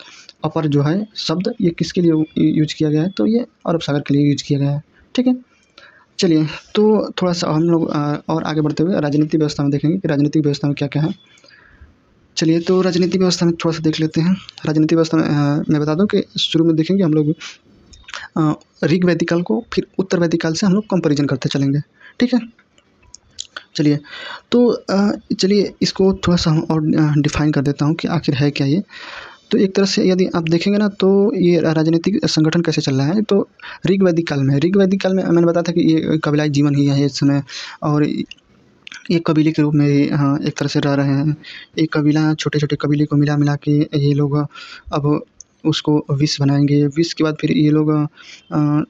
अपर जो है शब्द ये किसके लिए यूज किया गया है तो ये अरब सागर के लिए यूज किया गया है, ठीक है। चलिए तो थोड़ा सा हम लोग और आगे बढ़ते हुए राजनीतिक व्यवस्था में देखेंगे कि राजनीतिक व्यवस्था में क्या क्या है। चलिए तो राजनीतिक व्यवस्था में थोड़ा सा देख लेते हैं। राजनीतिक व्यवस्था में मैं बता दूं कि शुरू में देखेंगे हम लोग ऋग वैदिक काल को, फिर उत्तर वैदिक काल से हम लोग कंपैरिजन करते चलेंगे, ठीक है। चलिए तो चलिए इसको थोड़ा सा हम और डिफाइन कर देता हूँ कि आखिर है क्या ये। तो एक तरह से यदि आप देखेंगे ना तो ये राजनीतिक संगठन कैसे चल रहा है तो ऋग वैदिक काल में मैंने बताया था कि ये कबीलाई जीवन ही है इस समय, और एक कबीले के रूप में एक तरह से रह रहे हैं। एक कबीला छोटे छोटे कबीले को मिला मिला के ये लोग अब उसको विष बनाएंगे, विष के बाद फिर ये लोग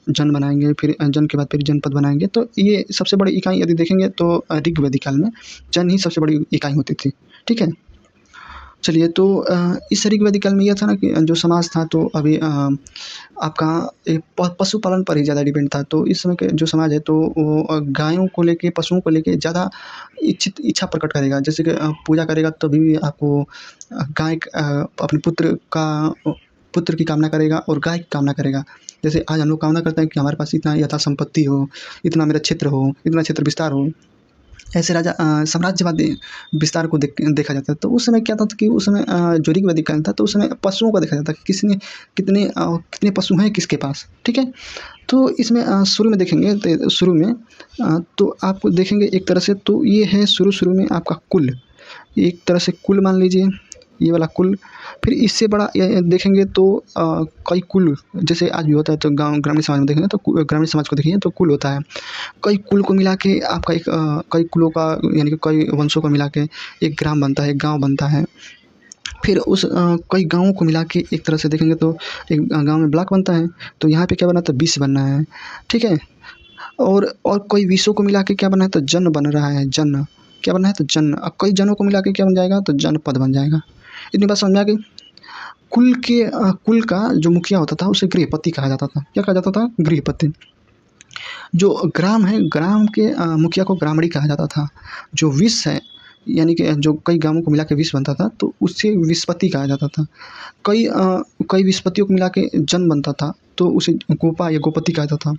जन बनाएंगे, फिर जन के बाद फिर जनपद बनाएंगे। तो ये सबसे बड़ी इकाई यदि देखेंगे तो ऋग वैदिक काल में जन ही सबसे बड़ी इकाई होती थी, ठीक है। चलिए तो इस ऋग वैदिक काल में यह था ना कि जो समाज था तो अभी आपका एक पशुपालन पर ही ज़्यादा डिपेंड था। तो इस समय के जो समाज है तो वो गायों को लेके पशुओं को लेके ज़्यादा इच्छा प्रकट करेगा। जैसे कि पूजा करेगा तभी भी आपको गाय अपने पुत्र की कामना करेगा और गाय की कामना करेगा। जैसे आज हम लोग कामना करते हैं कि हमारे पास इतना यथा संपत्ति हो, इतना मेरा क्षेत्र हो, इतना क्षेत्र विस्तार हो। ऐसे राजा साम्राज्यवादी विस्तार को देखा जाता है। तो उस समय क्या था कि उस समय जो ऋग वैदिक काल था तो उस समय पशुओं का देखा जाता है कि किसने कितने पशु हैं किसके पास, ठीक है। तो इसमें शुरू में देखेंगे तो शुरू में तो आप देखेंगे एक तरह से तो ये है शुरू में आपका कुल, एक तरह से कुल मान लीजिए ये वाला कुल। फिर इससे बड़ा देखेंगे तो कई कुल जैसे आज भी होता है तो गाँव ग्रामीण समाज में देखेंगे तो ग्रामीण समाज को देखेंगे तो कुल होता है। कई कुल को मिला के आपका एक कई कुलों का यानी कि कई वंशों को मिला के एक ग्राम बनता है, एक गाँव बनता है। फिर उस कई गाँवों को मिला के एक तरह से देखेंगे तो एक गाँव में ब्लॉक बनता है। तो यहाँ पे क्या बना तो विष बनना है, ठीक है। और कई विषों को मिला के क्या बना है तो जन बन रहा है, जन क्या बना है तो जन। अब कई जनों को मिला के क्या बन जाएगा तो जनपद बन जाएगा, इतनी बात समझ में आ गई। कुल का जो मुखिया होता था उसे गृहपति कहा जाता था। क्या कहा जाता था? गृहपति। जो ग्राम है, ग्राम के मुखिया को ग्रामणी कहा जाता था। जो विष है, यानी कि जो कई गाँवों को मिला के विष बनता था तो उसे विषपति कहा जाता था। कई विषपतियों को मिला के जन बनता था तो उसे गोपा या गोपति कहा जाता था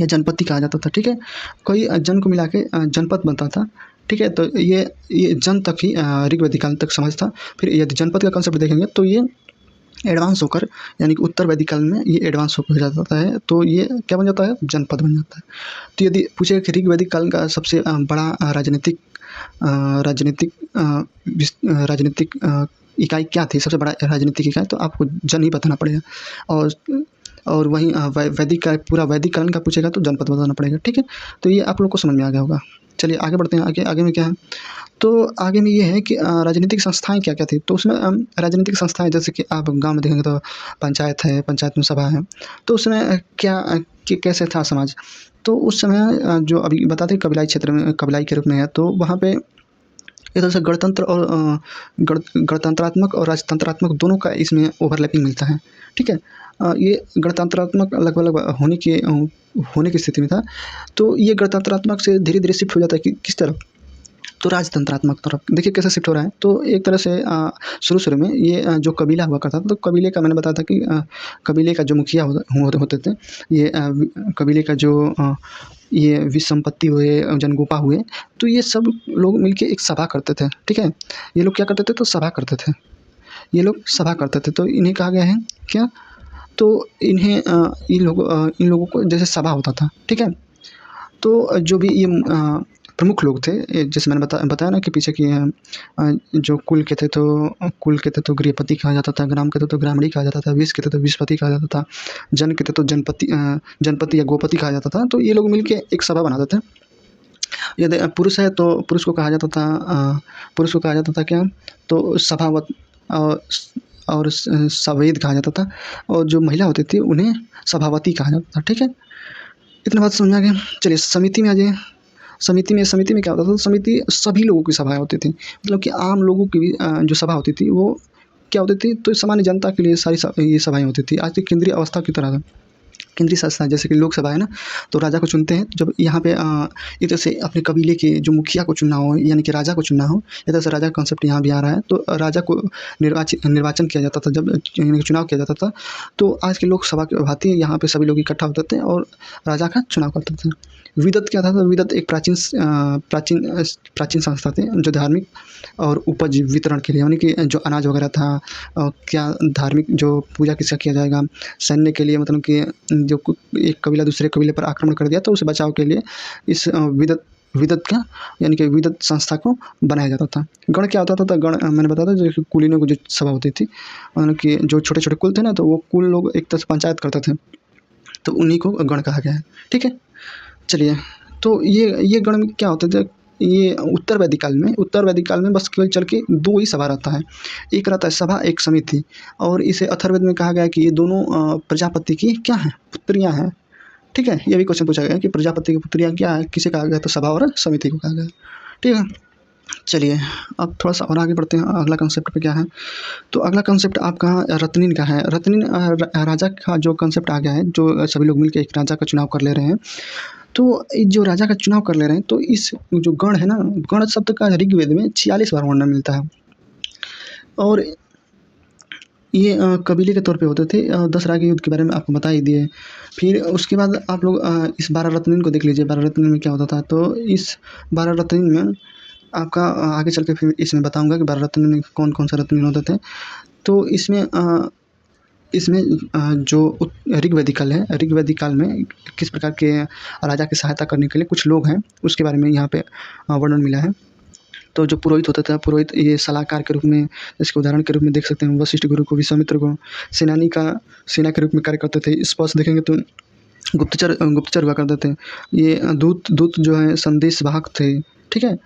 या जनपति कहा जाता था। ठीक है, कई जन को मिला के जनपद बनता था। ठीक है, तो ये जन तक ही ऋग्वैदिक काल तक समझ था। फिर यदि जनपद का कंसेप्ट देखेंगे तो ये एडवांस होकर, यानी कि उत्तर वैदिक काल में ये एडवांस होकर जाता है तो ये क्या बन जाता है? जनपद बन जाता है। तो यदि पूछेगा कि ऋग्वैदिक काल का सबसे बड़ा राजनीतिक राजनीतिक राजनीतिक इकाई क्या थी? सबसे बड़ा राजनीतिक इकाई तो आपको जन ही बताना पड़ेगा। और वहीं वैदिक का पूरा वैदिक काल का पूछेगा तो जनपद बताना पड़ेगा। ठीक है, तो ये आप लोग को समझ में आ गया होगा। चलिए आगे बढ़ते हैं। आगे में क्या है? तो आगे में ये है कि राजनीतिक संस्थाएँ क्या-क्या थी? तो उसमें राजनीतिक संस्थाएँ जैसे कि आप गाँव में देखेंगे तो पंचायत है, पंचायत में सभा है। तो उसमें कैसे था समाज? तो उस समय जो अभी बताते हैं कबीलाई क्षेत्र में, कबीलाई के रूप में है, तो वहाँ पे एक तरह से गणतंत्र और गणतंत्रात्मक और राजतंत्रात्मक दोनों का इसमें ओवरलैपिंग मिलता है। ठीक है? ये गणतंत्रात्मक लगभग होने की स्थिति में था। तो ये गणतंत्रात्मक से धीरे-धीरे शिफ्ट हो जाता है कि किस तरफ? तो राजतंत्रात्मक तरफ। देखिए कैसे शिफ्ट हो रहा है। तो एक तरह से शुरू-शुरू में ये जो कबीला हुआ करता था, तो कबीले का मैंने बताया था कि कबीले का जो मुखिया होते थे, ये कबीले का जो ये विसंपत्ति हुए, जनगोपा हुए, तो ये सब लोग मिलके एक सभा करते थे। ठीक है? ये लोग क्या करते थे? तो सभा करते थे। ये लोग सभा करते थे, तो इन्हें कहा गया है क्या? तो इन लोगों को जैसे सभा होता था। ठीक है? तो जो भी ये प्रमुख लोग थे, जैसे मैंने बताया ना कि पीछे कि जो कुल के थे तो गृहपति कहा जाता था, ग्राम के थे तो ग्रामणी कहा जाता था, विष के थे तो विषपति कहा जाता था, जन के थे तो जनपति या गोपति कहा जाता था। तो ये लोग मिलके एक सभा बनाते थे। यदि पुरुष है तो पुरुष को कहा जाता था क्या? तो सभावत और सवेद कहा जाता था, और जो महिला होती थी उन्हें सभावती कहा जाता था। ठीक है? इतना बात समझ में आ गया। चलिए समिति में आ जाइए। समिति में क्या होता था? तो समिति सभी लोगों की सभाएँ होती थी। मतलब कि आम लोगों की भी जो सभा होती थी वो क्या होती थी? तो सामान्य जनता के लिए सारी ये सभाएँ होती थी। आज की केंद्रीय अवस्था की तरह केंद्रीय संस्था जैसे कि लोकसभा है ना, तो राजा को चुनते हैं। जब यहाँ पे एक तरह से अपने कबीले के जो मुखिया को चुनना हो, यानी कि राजा को चुनना हो, एक तरह से राजा का कॉन्सेप्ट यहाँ भी आ रहा है। तो राजा को निर्वाचन किया जाता था, जब यानी कि चुनाव किया जाता था। तो आज की लोकसभा की भांति यहाँ पे सभी लोग इकट्ठा होते थे और राजा का चुनाव करते थे। विदत क्या था? तो विदत एक प्राचीन संस्था थी जो धार्मिक और उपज वितरण के लिए, यानी कि जो अनाज वगैरह था, क्या धार्मिक जो पूजा किसका किया जाएगा, सैन्य के लिए, मतलब कि जो एक कबीला दूसरे कबीले पर आक्रमण कर दिया तो उसे बचाव के लिए इस विदत का, यानी कि विदत संस्था को बनाया जाता था। गण क्या होता था? तो गण मैंने बताया था जो कुलीनों की जो सभा होती थी, मतलब कि जो छोटे-छोटे कुल थे ना, तो वो कुल लोग एक तरह से पंचायत करते थे, तो उन्हीं को गण कहा गया है। ठीक है? चलिए, तो ये गण में क्या होता था? ये उत्तर वैदिक काल में बस केवल चल के 2 ही सभा रहता है। एक रहता है सभा, एक समिति। और इसे अथर्ववेद में कहा गया है कि ये दोनों प्रजापति की क्या हैं? पुत्रियाँ हैं। ठीक है? ये भी क्वेश्चन पूछा गया है कि प्रजापति की पुत्रियाँ क्या है? किसे कहा गया? तो सभा और समिति को कहा गया है। ठीक है? चलिए अब थोड़ा-सा और आगे बढ़ते हैं। अगला कॉन्सेप्ट पे क्या है? तो अगला कॉन्सेप्ट आपका रत्निन का है। रत्निन राजा का जो कॉन्सेप्ट आ गया है, जो सभी लोग मिलके एक राजा का चुनाव कर ले रहे हैं। तो जो राजा का चुनाव कर ले रहे हैं, तो इस जो गण है ना, गण शब्द का ऋग्वेद में 46 बार वर्णन मिलता है। और ये कबीले के तौर पे होते थे। 10 राग के युद्ध के बारे में आपको बता ही दिए। फिर उसके बाद आप लोग इस 12 रत्निन को देख लीजिए। 12 रत्निन में क्या होता था? तो इस 12 रत्निन में आपका आगे चल के फिर इसमें बताऊँगा कि 12 रत्निन में कौन-कौन से रत्निन होते थे। तो इसमें जो ऋग्वैदिक काल में किस प्रकार के राजा की सहायता करने के लिए कुछ लोग हैं, उसके बारे में यहाँ पे वर्णन मिला है। तो जो पुरोहित होता था, पुरोहित ये सलाहकार के रूप में, इसके उदाहरण के रूप में देख सकते हैं वशिष्ठ गुरु को, विश्वामित्र को। सेना के रूप में कार्य करते थे। स्पष्ट देखेंगे तो गुप्तचर हुआ करते थे। ये दूत जो है संदेश वाहक थे। ठीक है?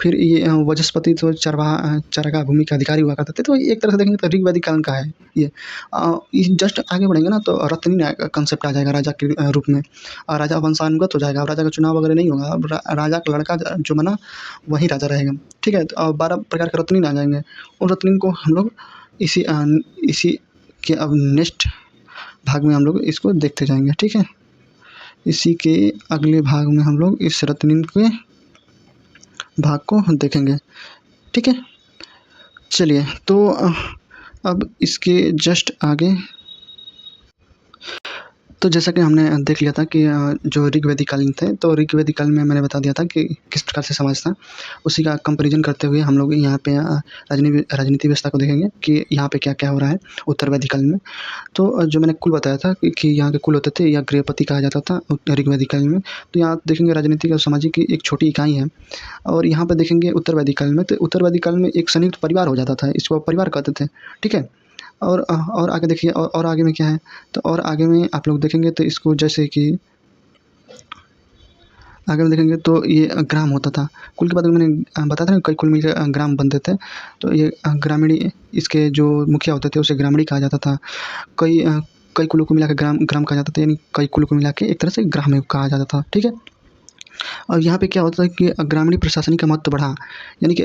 फिर ये वचस्पति तो चरवाहा भूमि के अधिकारी हुआ करते थे। तो एक तरह से देखेंगे तो ऋग्वैदिक काल का है ये। जस्ट आगे बढ़ेंगे ना तो रत्नी कंसेप्ट आ जाएगा राजा के रूप में, और राजा वंशानुगत हो जाएगा, राजा का चुनाव वगैरह नहीं होगा। अब राजा का लड़का जो बना वही राजा रहेगा, ठीक है। और 12 प्रकार के रत्नी आ जाएंगे। उन रत्नी को हम लोग इसी के अब नेक्स्ट भाग में हम लोग इसको देखते जाएंगे, ठीक है। इसी के अगले भाग में हम लोग इस रत्नी के भाग को देखेंगे, ठीक है। चलिए तो अब इसके जस्ट आगे तो जैसा कि हमने देख लिया था कि जो ऋग्वैदिक कालीन थे, तो ऋग्वैदिक काल में मैंने बता दिया था कि किस प्रकार से समाज था। उसी का कंपैरिजन करते हुए हम लोग यहाँ पे राजनीति व्यवस्था को देखेंगे कि यहाँ पे क्या-क्या हो रहा है उत्तर वैदिक काल में। तो जो मैंने कुल बताया था कि यहाँ के कुल होते थे या गृहपति कहा जाता था ऋग्वैदिक काल में। तो यहाँ देखेंगे राजनीतिक और सामाजिक की एक छोटी इकाई है। और यहाँ पे देखेंगे उत्तर वैदिक काल में, तो उत्तर वैदिक काल में एक संयुक्त परिवार हो जाता था, इसको परिवार कहते थे, ठीक है। और आगे देखिए और आगे में क्या है, तो और आगे में आप लोग देखेंगे तो इसको जैसे कि आगे में देखेंगे तो ये ग्राम होता था। कुल के बाद मैंने बताया था ना कई कुल मिलकर ग्राम बनते थे। तो ये ग्रामीणी इसके जो मुखिया होते थे उसे ग्रामीणी कहा जाता था। कई कुलों को मिला के ग्राम कहा जाता था, यानी कई कुलों को मिला के एक तरह से ग्राम कहा जाता था, ठीक है। और यहाँ पे क्या होता है कि ग्रामीण प्रशासनिक का महत्व बढ़ा, यानी कि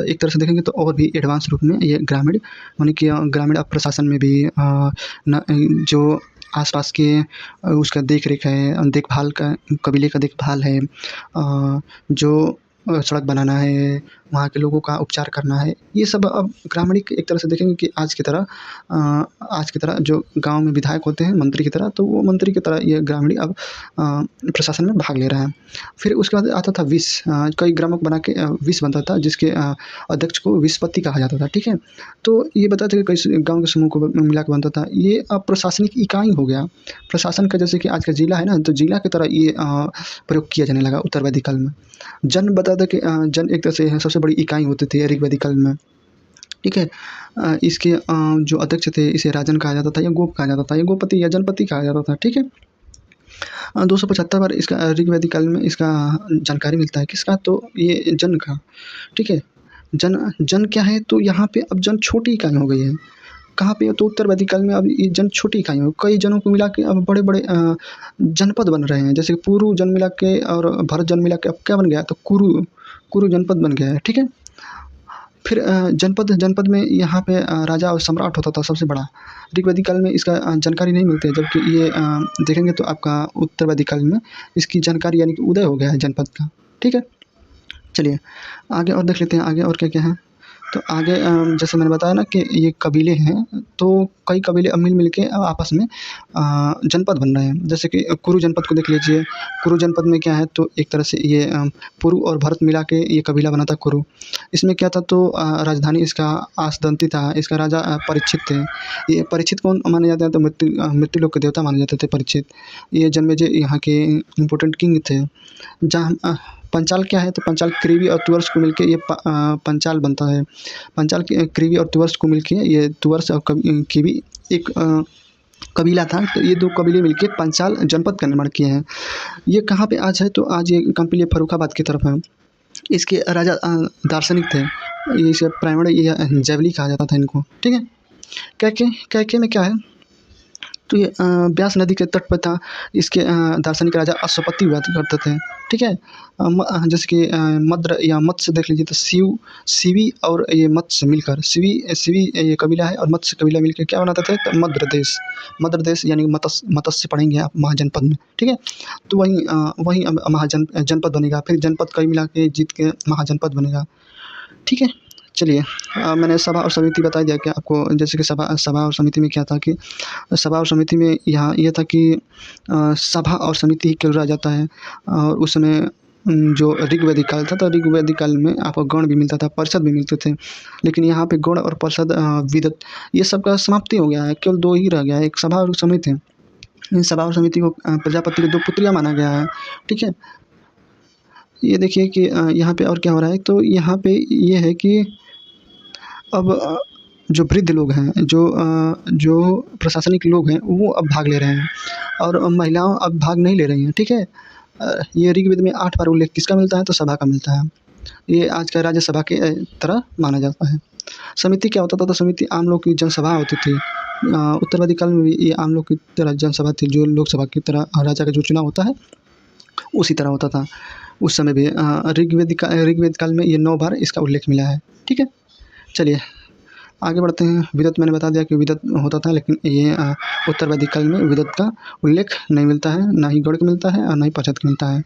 एक तरह से देखेंगे तो और भी एडवांस रूप में ये ग्रामीण यानी कि ग्रामीण प्रशासन में भी जो आसपास के उसका देख रेख है, देखभाल का कबीले का देखभाल है, जो सड़क बनाना है, वहाँ के लोगों का उपचार करना है, ये सब अब ग्रामीण एक तरह से देखेंगे कि आज की तरह जो गांव में विधायक होते हैं मंत्री की तरह, तो वो मंत्री की तरह ये ग्रामीण अब प्रशासन में भाग ले रहा है। फिर उसके बाद आता था विस, कई ग्रामों को बना के विस बनता था, जिसके अध्यक्ष को विसपति कहा जाता था, ठीक है। तो ये बताते थे कि कई गाँव के समूह को मिला के बनता था। ये अब प्रशासनिक इकाई हो गया। प्रशासन का जैसे कि आज का जिला है ना, तो जिला की तरह ये प्रयोग किया जाने लगा उत्तर वैदिक काल में। जन बताता कि जन एक तरह से सबसे बड़ी इकाई होती थी ऋग्वैदिक काल में, ठीक है। इसके जो अध्यक्ष थे इसे राजन कहा जाता था या गोप कहा जाता था, या गोपति या जनपति कहा जाता था, ठीक है। 275 बार इसका ऋग्वैदिक काल में इसका जानकारी मिलता है किसका, तो ये जन का, ठीक है। जन क्या है, तो यहाँ पे अब जन छोटी इकाई हो गई है। कहाँ पे, तो उत्तर वैदिक काल में अब ये जन छोटी इकाई हो, कई जनों को मिला के अब बड़े-बड़े जनपद बन रहे हैं। जैसे पुरु जन मिला के और भरत जन मिला के अब क्या बन गया, तो कुरु जनपद बन गया है, ठीक है। फिर जनपद में यहाँ पे राजा और सम्राट होता था सबसे बड़ा। ऋग्वैदिक काल में इसका जानकारी नहीं मिलती है, जबकि ये देखेंगे तो आपका उत्तर वैदिक काल में इसकी जानकारी यानी कि उदय हो गया है जनपद का, ठीक है। चलिए आगे और देख लेते हैं, आगे और क्या-क्या है। तो आगे जैसे मैंने बताया ना कि ये कबीले हैं, तो कई कबीले अब मिल के आपस में जनपद बन रहे हैं। जैसे कि कुरु जनपद को देख लीजिए। कुरु जनपद में क्या है, तो एक तरह से ये पुरु और भरत मिला के ये कबीला बना था कुरु। इसमें क्या था, तो राजधानी इसका आसदंती था। इसका राजा परीक्षित थे। ये परीक्षित कौन माने जाते हैं, तो मृत्यु लोक के देवता माने जाते थे परीक्षित। ये जन्मेजय यहाँ के इम्पोर्टेंट किंग थे। जहाँ पंचाल क्या है, तो पंचाल क्रीवी और तुवर्स को मिलके ये पंचाल बनता है। पंचाल क्रीवी और तुवर्स को मिलके ये तुवर्स और कीवी एक कबीला था। तो ये 2 कबीले मिलके पंचाल जनपद का निर्माण किए हैं। ये कहाँ पे आज है, तो आज ये कंपिल फर्रुखाबाद की तरफ है। इसके राजा दार्शनिक थे। ये इसे प्राइमरी या जैवली कहा जाता था इनको, ठीक है। कैके में क्या है, तो ये ब्यास नदी के तट पर था। इसके दार्शनिक राजा अश्वपति हुआ करते थे, ठीक है। जैसे कि मद्र या मत्स्य देख लीजिए, तो शिवी और ये मत्स्य मिलकर शिवी ये कबीला है और मत्स्य कबीला मिलकर क्या बनाते थे, तो मद्र देश यानी मत्स्य पढ़ेंगे आप महाजनपद में, ठीक है। तो वहीं अब जनपद बनेगा। फिर जनपद कई मिला के जीत के महाजनपद बनेगा, ठीक है। चलिए मैंने सभा और समिति बता दिया कि आपको, जैसे कि सभा और समिति में क्या था कि सभा और समिति में यहाँ ये था कि सभा और समिति ही केवल रह जाता है। और उस समय जो ऋग्वैदिक काल था, तो ऋग्वैदिक काल में आपको गण भी मिलता था, परिषद भी मिलते थे। लेकिन यहाँ पे गण और परिषद विदत ये सब का समाप्ति हो गया है, केवल 2 ही रह गया है, एक सभा और समिति। इन सभा और समिति को प्रजापति की 2 पुत्रियाँ माना गया है, ठीक है। ये देखिए कि यहाँ पे और क्या हो रहा है, तो यहाँ पे ये है कि अब जो वृद्ध लोग हैं, जो प्रशासनिक लोग हैं, वो अब भाग ले रहे हैं और महिलाओं अब भाग नहीं ले रही हैं, ठीक है। ये ऋग्वेद में 8 बार उल्लेख किसका मिलता है, तो सभा का मिलता है। ये आज का राज्यसभा के तरह माना जाता है। समिति क्या होता था? तो समिति आम लोग की जनसभा होती थी। उत्तरवादी काल में भी ये आम लोग की तरह जनसभा थी, जो लोकसभा की तरह राजा का जो चुनाव होता है उसी तरह होता था। उस समय भी ऋग्वेद काल में ये 9 बार इसका उल्लेख मिला है। ठीक है, चलिए आगे बढ़ते हैं। विदत मैंने बता दिया कि विदत होता था, लेकिन ये उत्तरवैदिक काल में विदत का उल्लेख नहीं मिलता है, ना ही गौड़ मिलता है और ना ही पाश्चात्य मिलता है।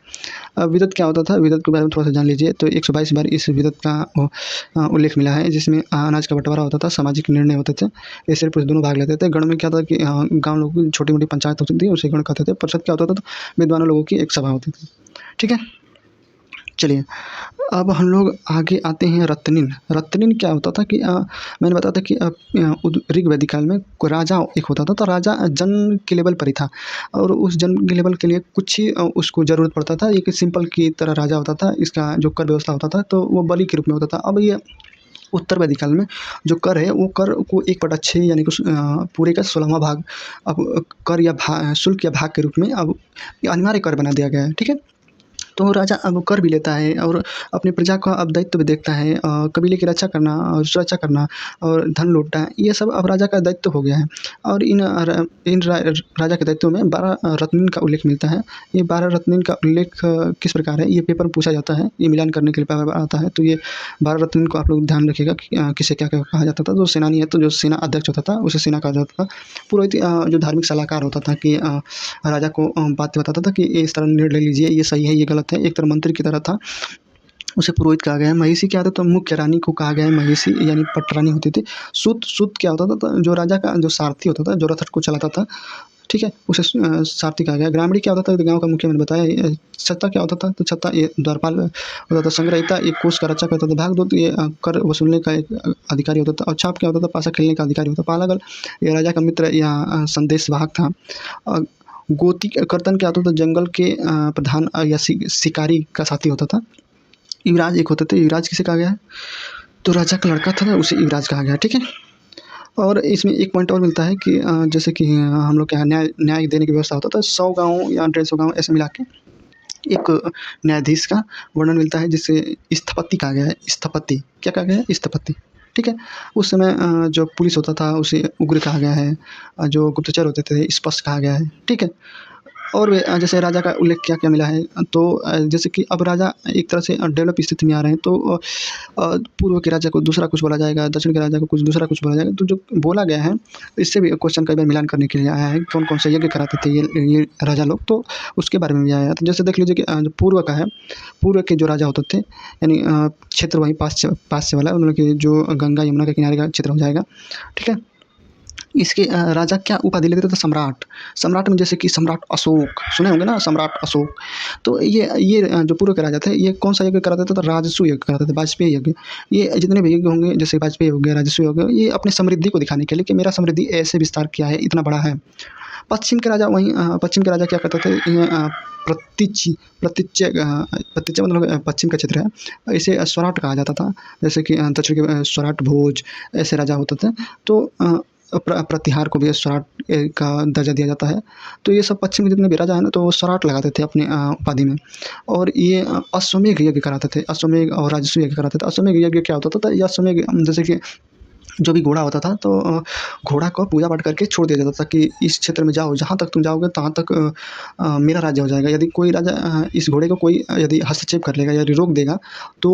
अब विदत क्या होता था, विदत के बारे में थोड़ा सा जान लीजिए। तो 122 बार इस विदत का उल्लेख मिला है, जिसमें अनाज का बंटवारा होता था, सामाजिक निर्णय होते थे, स्त्री पुरुष दोनों भाग लेते थे। गण में क्या था कि गाँव लोगों की छोटी मोटी पंचायत होती थी, उसे गण कहते थे। परिषद क्या होता था? तो विद्वानों लोगों की एक सभा होती थी। ठीक है, चलिए अब हम लोग आगे आते हैं रत्निन। रत्निन क्या होता था कि मैंने बताया था कि ऋग्वैदिक काल में कोई राजा एक होता था, तो राजा जन के लेवल पर ही था, और उस जन के लेवल के लिए कुछ ही उसको ज़रूरत पड़ता था। एक सिंपल की तरह राजा होता था, इसका जो कर व्यवस्था होता था तो वो बलि के रूप में होता था। अब ये उत्तरवैदिक काल में जो कर है, वो कर को 1/6 यानी कि पूरे का 16वां भाग अब कर या शुल्क या भाग के रूप में अब अनिवार्य कर बना दिया गया है। ठीक है, तो राजा अब कर भी लेता है और अपनी प्रजा का अब दायित्व भी देखता है। कबीले की रक्षा करना और सुरक्षा करना और धन लूटना, ये सब अब राजा का दायित्व हो गया है। और इन राजा के दायित्व में 12 रत्निन का उल्लेख मिलता है। ये 12 रत्निन का उल्लेख किस प्रकार है, ये पेपर में पूछा जाता है, ये मिलान करने के लिए पेपर आता है। तो ये 12 रत्निन को आप लोग ध्यान रखिएगा कि किसे क्या क्या कहा जाता था। जो सेनानी है तो जो सेना अध्यक्ष होता था उसे सेना कहा जाता था। पुरोहित जो धार्मिक सलाहकार होता था कि राजा को बातें बताता था कि इस तरह निर्णय लीजिए, ये सही है, ये गलत है, एक तरह मंत्री की तरह था, उसे पुरोहित कहा गया है। महिषी क्या था? तो मुख्य रानी को कहा गया है महिषी, यानी पटरानी होती थी। सूत क्या होता था? तो जो राजा का जो सारथी होता था, जो रथ को चलाता था, ठीक है, उसे सारथी कहा गया। ग्रामीण क्या होता था? तो गाँव का मुखिया मैंने बताया। छत्ता क्या होता था? तो छत्ता ये द्वारपाल होता था। संग्रहिता एक कोष का रक्षा करता था। भागदूत ये कर वसूलने का एक अधिकारी होता था। और छाप क्या होता था? पासा खेलने का अधिकारी होता था। पालागल ये राजा का मित्र या संदेशवाहक था। गोती कर्तन क्या होता था? जंगल के प्रधान या शिकारी का साथी होता था। युवराज एक होते थे। युवराज किसे कहा गया है? तो राजा का लड़का था ना, उसे युवराज कहा गया है। ठीक है, और इसमें एक पॉइंट और मिलता है कि जैसे कि हम लोग के यहाँ न्याय देने की व्यवस्था होता था। 100 गाँव या 150 गाँव ऐसे मिला के एक न्यायाधीश का वर्णन मिलता है, जिसे स्थपति कहा गया है। स्थपति क्या कहा गया है? स्थपति। ठीक है, उस समय जो पुलिस होता था उसे उग्र कहा गया है। जो गुप्तचर होते थे स्पष्ट कहा गया है। ठीक है, और वे जैसे राजा का उल्लेख क्या-क्या मिला है, तो जैसे कि अब राजा एक तरह से डेवलप स्थिति में आ रहे हैं, तो पूर्व के राजा को दूसरा कुछ बोला जाएगा, दक्षिण के राजा को कुछ दूसरा कुछ बोला जाएगा। तो जो बोला गया है, इससे भी क्वेश्चन कई बार मिलान करने के लिए आया है, कौन-कौन से यज्ञ कराते थे ये राजा लोग, तो उसके बारे में भी आया है। तो जैसे देख लीजिए कि जो पूर्व का है, पूर्व के जो राजा होते थे, यानी क्षेत्र वहीं पास से वाला, मतलब कि जो गंगा यमुना के किनारे का क्षेत्र हो जाएगा। ठीक है, इसके राजा क्या उपाधि लेते थे? तो सम्राट। सम्राट में जैसे कि सम्राट अशोक सुने होंगे ना, सम्राट अशोक। तो ये जो पूर्व के राजा थे, ये कौन सा यज्ञ कराते थे? तो राजसूय यज्ञ कराते थे, वाजपेयी यज्ञ। ये जितने भी यज्ञ होंगे, जैसे वाजपेयी हो गया, राजसूय हो गया, ये अपनी समृद्धि को दिखाने के लिए कि मेरा समृद्धि ऐसे विस्तार किया है, इतना बड़ा है। पश्चिम के राजा पश्चिम के राजा क्या करते थे? ये प्रतिच्य मतलब पश्चिम का क्षेत्र है, इसे स्वराट कहा जाता था। जैसे कि दक्षिण के स्वराट भोज ऐसे राजा होते थे। तो प्रतिहार को भी स्वराट का दर्जा दिया जाता है। तो ये सब पश्चिम के जितने भी राजा हैं ना, तो वो स्वराट लगाते थे अपने उपाधि में। और ये अश्वमेध यज्ञ कराते थे। अश्वमेध और राजसूय यज्ञ कराते थे। अश्वमेध यज्ञ क्या होता था? ये अश्वमेध जैसे कि जो भी घोड़ा होता था, तो घोड़ा को पूजा पाठ करके छोड़ दिया जाता था कि इस क्षेत्र में जाओ, जहाँ तक तुम जाओगे तहाँ तक मेरा राज्य हो जाएगा। यदि कोई राजा इस घोड़े को कोई यदि हस्तक्षेप कर लेगा, यदि रोक देगा, तो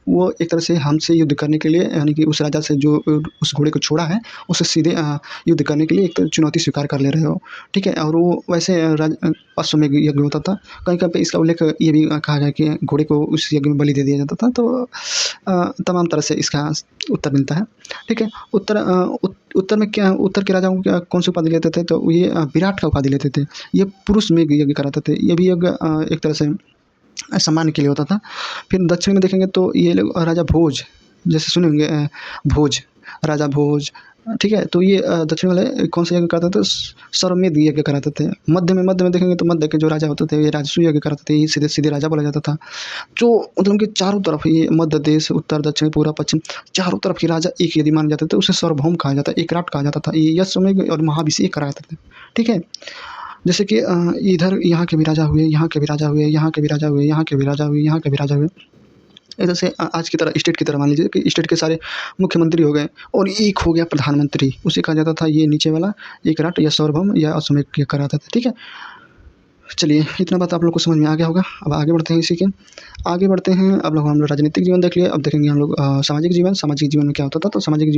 वो एक तरह से हमसे युद्ध करने के लिए, यानी कि उस राजा से जो उस घोड़े को छोड़ा है, उससे सीधे युद्ध करने के लिए एक चुनौती स्वीकार कर ले रहे हो। ठीक है, और वो वैसे अश्वमेध यज्ञ होता था। कहीं-कहीं पे इसका उल्लेख ये भी कहा गया कि घोड़े को उस यज्ञ में बलि दे दिया जाता था। तो तमाम तरह से इसका उत्तर मिलता है। ठीक है, उत्तर में क्या, उत्तर के राजाओं को क्या कौन सी उपाधि लेते थे? तो ये विराट का उपाधि लेते थे। ये पुरुष में यज्ञ कराते थे। ये भी यज्ञ एक तरह से सम्मान के लिए होता था। फिर दक्षिण में देखेंगे तो ये लोग राजा भोज, जैसे सुने होंगे भोज, राजा भोज। ठीक है, तो ये दक्षिण वाले कौन सा यज्ञ कराते थे? सर्वमेध यज्ञ कराते थे। मध्य में देखेंगे तो मध्य के जो राजा होते थे, ये राजसूय यज्ञ कराते थे। ये सीधे राजा बोला जाता था। जो मतलब कि चारों तरफ ये मध्य देश, उत्तर, दक्षिण, पूर्व, पश्चिम, चारों तरफ के राजा एक यदि माने जाते थे, उसे सार्वभौम कहा जाता, एकराट कहा जाता था। ये अश्वमेध और महाभिषेक कराते थे। ठीक है, जैसे कि इधर यहाँ के भी राजा हुए, यहाँ के भी राजा हुए, यहाँ के भी राजा हुए, यहाँ के भी राजा हुए, यहाँ के भी राजा हुए। जैसे आज की तरह स्टेट की तरह मान लीजिए कि स्टेट के सारे मुख्यमंत्री हो गए और एक हो गया प्रधानमंत्री, उसे कहा जाता था ये नीचे वाला एक रट या सार्वभौम या असमय कराता था, ठीक है। चलिए इतना बात आप लोग को समझ में आ गया होगा। अब आगे बढ़ते हैं इसी के आगे बढ़ते हैं। अब लोग हम लोग राजनीतिक जीवन देख लिए, अब देखेंगे हम लोग सामाजिक जीवन में क्या होता था। तो सामाजिक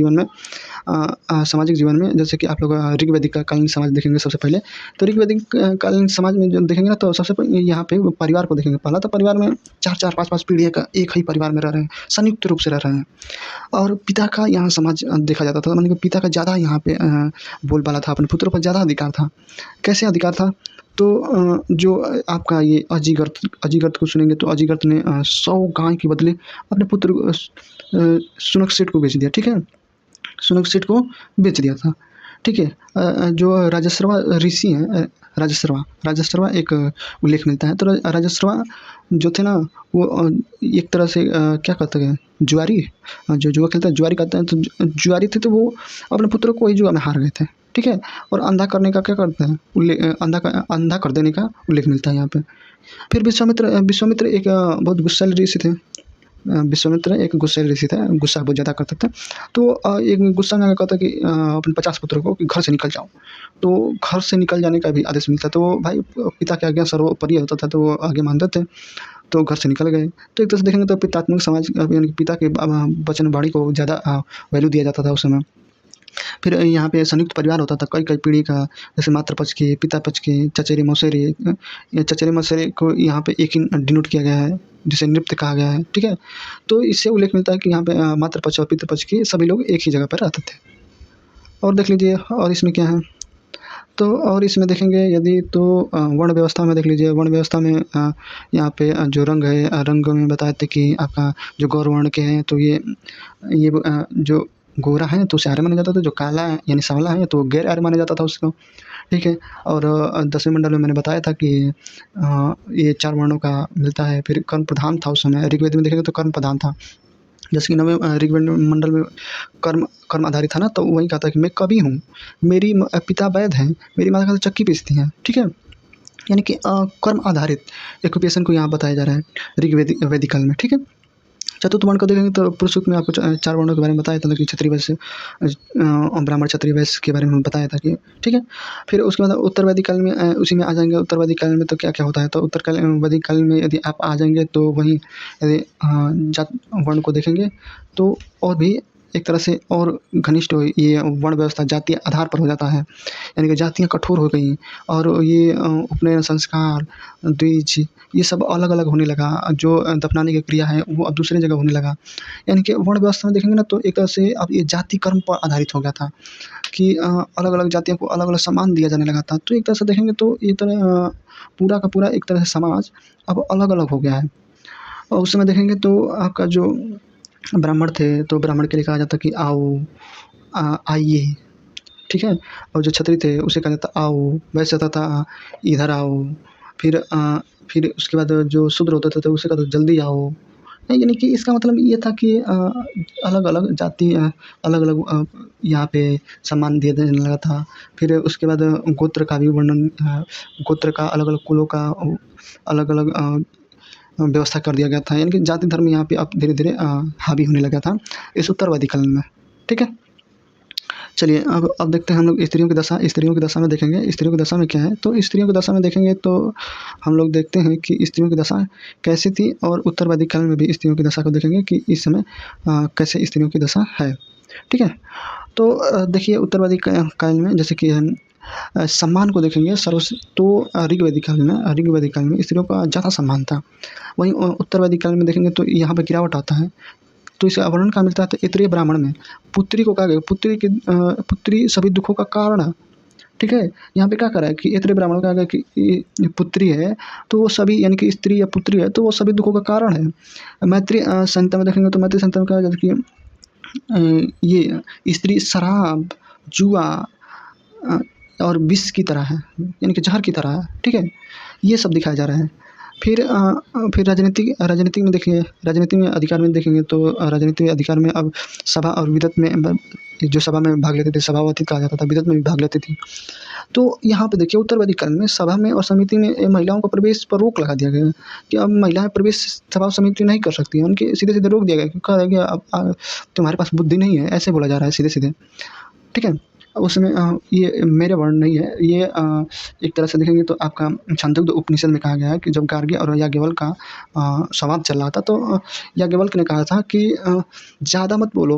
जीवन में जैसे कि आप लोग ऋग्वैदिक कालीन समाज देखेंगे सबसे पहले। तो ऋग्वैदिक कालीन समाज में जो देखेंगे ना, तो सबसे पहले यहाँ पे परिवार को देखेंगे। पहला तो परिवार में 4-4, 5-5 पीढ़ियाँ का एक ही परिवार में रह रहे हैं, संयुक्त रूप से रह रहे हैं। और पिता का यहाँ समाज देखा जाता था, मतलब पिता का ज़्यादा यहाँ पे बोलबाला था, अपने पुत्रों पर ज़्यादा अधिकार था। कैसे अधिकार था? तो जो आपका ये अजीगर्त को सुनेंगे तो अजीगर्त ने 100 गाय के बदले अपने पुत्र सुनक्षेट को बेच दिया, ठीक है। सुनक्षेट को बेच दिया था, ठीक है। जो राजश्रवा ऋषि हैं, राजश्रवा एक उल्लेख मिलता है। तो राजश्रवा जो थे ना, वो एक तरह से क्या कहते हैं, जुआरी, जो जुआ खेलता है जुआरी कहते हैं। तो जुआरी थे, तो वो अपने पुत्रों को ही जुआ में हार गए थे, ठीक है। और अंधा करने का क्या करते हैं, अंधा कर देने का उल्लेख मिलता है यहाँ पे। फिर विश्वामित्र एक बहुत गुस्सैल ऋषि थे। विश्वामित्र एक गुस्सैल ऋषि थे, गुस्सा बहुत ज़्यादा करते थे। तो एक गुस्सा में कहता कि अपने 50 पुत्रों को कि घर से निकल जाओ। तो घर से निकल जाने का भी आदेश मिलता। तो भाई पिता की आज्ञा सर्वोपरि होता था, तो वो आगे मानते थे, तो घर से निकल गए। तो एक तरह से देखेंगे तो पितात्मक समाज यानी कि पिता के वचन वाणी को ज़्यादा वैल्यू दिया जाता था उस समय। फिर यहाँ पे संयुक्त परिवार होता था, कई कई पीढ़ी का, जैसे मातृ पक्ष के, पिता पक्ष के, चचेरे मौसेरे। ये चचेरे मौसेरे को यहाँ पे एक ही डिनोट किया गया है, जिसे नृत्य कहा गया है, ठीक है। तो इससे उल्लेख मिलता है कि यहाँ पे मातृ पक्ष और पितृ पक्ष के सभी लोग एक ही जगह पर रहते थे। और देख लीजिए और इसमें क्या है, तो और इसमें देखेंगे यदि तो वर्ण व्यवस्था में देख लीजिए। वर्ण व्यवस्था में यहाँ पे जो रंग है, रंग में बताए थे कि आपका जो गौर वर्ण के हैं, तो ये जो गोरा है तो उसे आर्य माना जाता था, जो काला है यानी सांवला है तो गैर आर्य माना जाता था उसको, ठीक है। और 10वें मंडल में मैंने बताया था कि ये 4 वर्णों का मिलता है। फिर कर्म प्रधान था उस समय, ऋग्वेद में देखेंगे तो कर्म प्रधान था। जैसे कि 9वें ऋग्वेद मंडल में कर्म कर्म आधारित था ना, तो वही कहा था कि मैं कवि हूँ, मेरी पिता वैद्य हैं, मेरी माता का चक्की पीसती हैं, ठीक है। यानी कि कर्म आधारित ऑक्यूपेशन को यहाँ बताया जा रहा है वैदिक काल में, ठीक है। चतुर्थ वर्ण को देखेंगे तो पुरुष सूक्त में आपको 4 वर्णों के बारे में बताया था कि क्षत्रिय वैश्य, ब्राह्मण क्षत्रिय वैश्य के बारे में बताया था कि, ठीक है। फिर उसके बाद उत्तर वैदिक काल में उसी में आ जाएंगे। उत्तर वैदिक काल में तो क्या क्या होता है, तो वैदिक काल में यदि आप आ जाएंगे तो वहीं यदि जात वर्ण को देखेंगे तो और भी एक तरह से और घनिष्ठ ये वर्ण व्यवस्था जातीय आधार पर हो जाता है, यानी कि जातियाँ कठोर हो गई और ये उपनयन संस्कार, द्विज, ये सब अलग अलग होने लगा। जो दफनाने की क्रिया है वो अब दूसरी जगह होने लगा। यानी कि वर्ण व्यवस्था में देखेंगे ना, तो एक तरह से अब ये जाति कर्म पर आधारित हो गया था कि अलग अलग जातियों को अलग अलग सम्मान दिया जाने लगा था। तो एक तरह से देखेंगे तो ये तरह पूरा का पूरा एक तरह से समाज अब अलग अलग हो गया है। और उस समय देखेंगे तो आपका जो ब्राह्मण थे, तो ब्राह्मण के लिए कहा जाता कि आओ, आइए, ठीक है। और जो क्षत्रिय थे उसे कहा जाता आओ, वैश्य था इधर आओ। फिर फिर उसके बाद जो शूद्र होते थे तो उसे कहते जल्दी आओ। यानी कि इसका मतलब ये था कि अलग अलग जाति अलग अलग यहाँ पे सम्मान दिया जाने लगा था। फिर उसके बाद गोत्र का भी वर्णन, गोत्र का अलग अलग कुलों का अलग अलग व्यवस्था कर दिया गया था। यानी कि जाति धर्म यहाँ पे अब धीरे धीरे हावी होने लगा था इस उत्तरवादी काल में, ठीक है। चलिए अब देखते हैं हम लोग स्त्रियों की दशा। स्त्रियों की दशा में देखेंगे स्त्रियों की दशा में क्या है। तो स्त्रियों की दशा में देखेंगे तो हम लोग देखते हैं कि स्त्रियों की दशा कैसी थी, और उत्तरवादी काल में भी स्त्रियों की दशा को देखेंगे कि इस समय कैसे स्त्रियों की दशा है, ठीक है। तो देखिए उत्तरवादी काल में जैसे कि सम्मान को देखेंगे तो ऋग्वैदिक काल में स्त्रियों का ज़्यादा सम्मान था। वहीं उत्तरवादी काल में देखेंगे तो यहाँ पे गिरावट आता है। तो इसे वर्णन कहाँ मिलता है, तो ऐतरेय ब्राह्मण में पुत्री को कहा गया, पुत्री सभी दुखों का कारण है, ठीक है। यहाँ पे क्या करा है कि ऐतरेय ब्राह्मण को कहा गया कि ये पुत्री है तो वो सभी, यानी कि स्त्री या पुत्री है तो वो सभी दुखों का कारण है। मैत्रेय संहिता में देखेंगे तो मैत्रेय संहिता में कहा जाता है कि ये स्त्री शराब, जुआ और विष की तरह है, यानी कि जहर की तरह है, ठीक है। ये सब दिखाया जा रहा है। फिर राजनीति में देखिए, राजनीति में अधिकार में देखेंगे तो राजनीति अधिकार में अब सभा और विदत में जो सभा में भाग लेते थे, सभापति कहा जाता था, विदत में भी भाग लेती थी। तो यहाँ पे देखिए उत्तरवादी काल में सभा में और समिति में महिलाओं को प्रवेश पर रोक लगा दिया गया कि अब महिलाएं प्रवेश सभा और समिति नहीं कर सकती हैं। उनके सीधे-सीधे रोक दिया गया कि कहा गया अब तुम्हारे पास बुद्धि नहीं है, ऐसे बोला जा रहा है सीधे-सीधे, ठीक है? उसमें ये मेरे वर्ण नहीं है, ये एक तरह से देखेंगे तो आपका छांदोग्य उपनिषद में कहा गया है कि जब गार्गी और याज्ञवल का संवाद चल रहा था तो याज्ञवल्क्य ने कहा था कि ज़्यादा मत बोलो।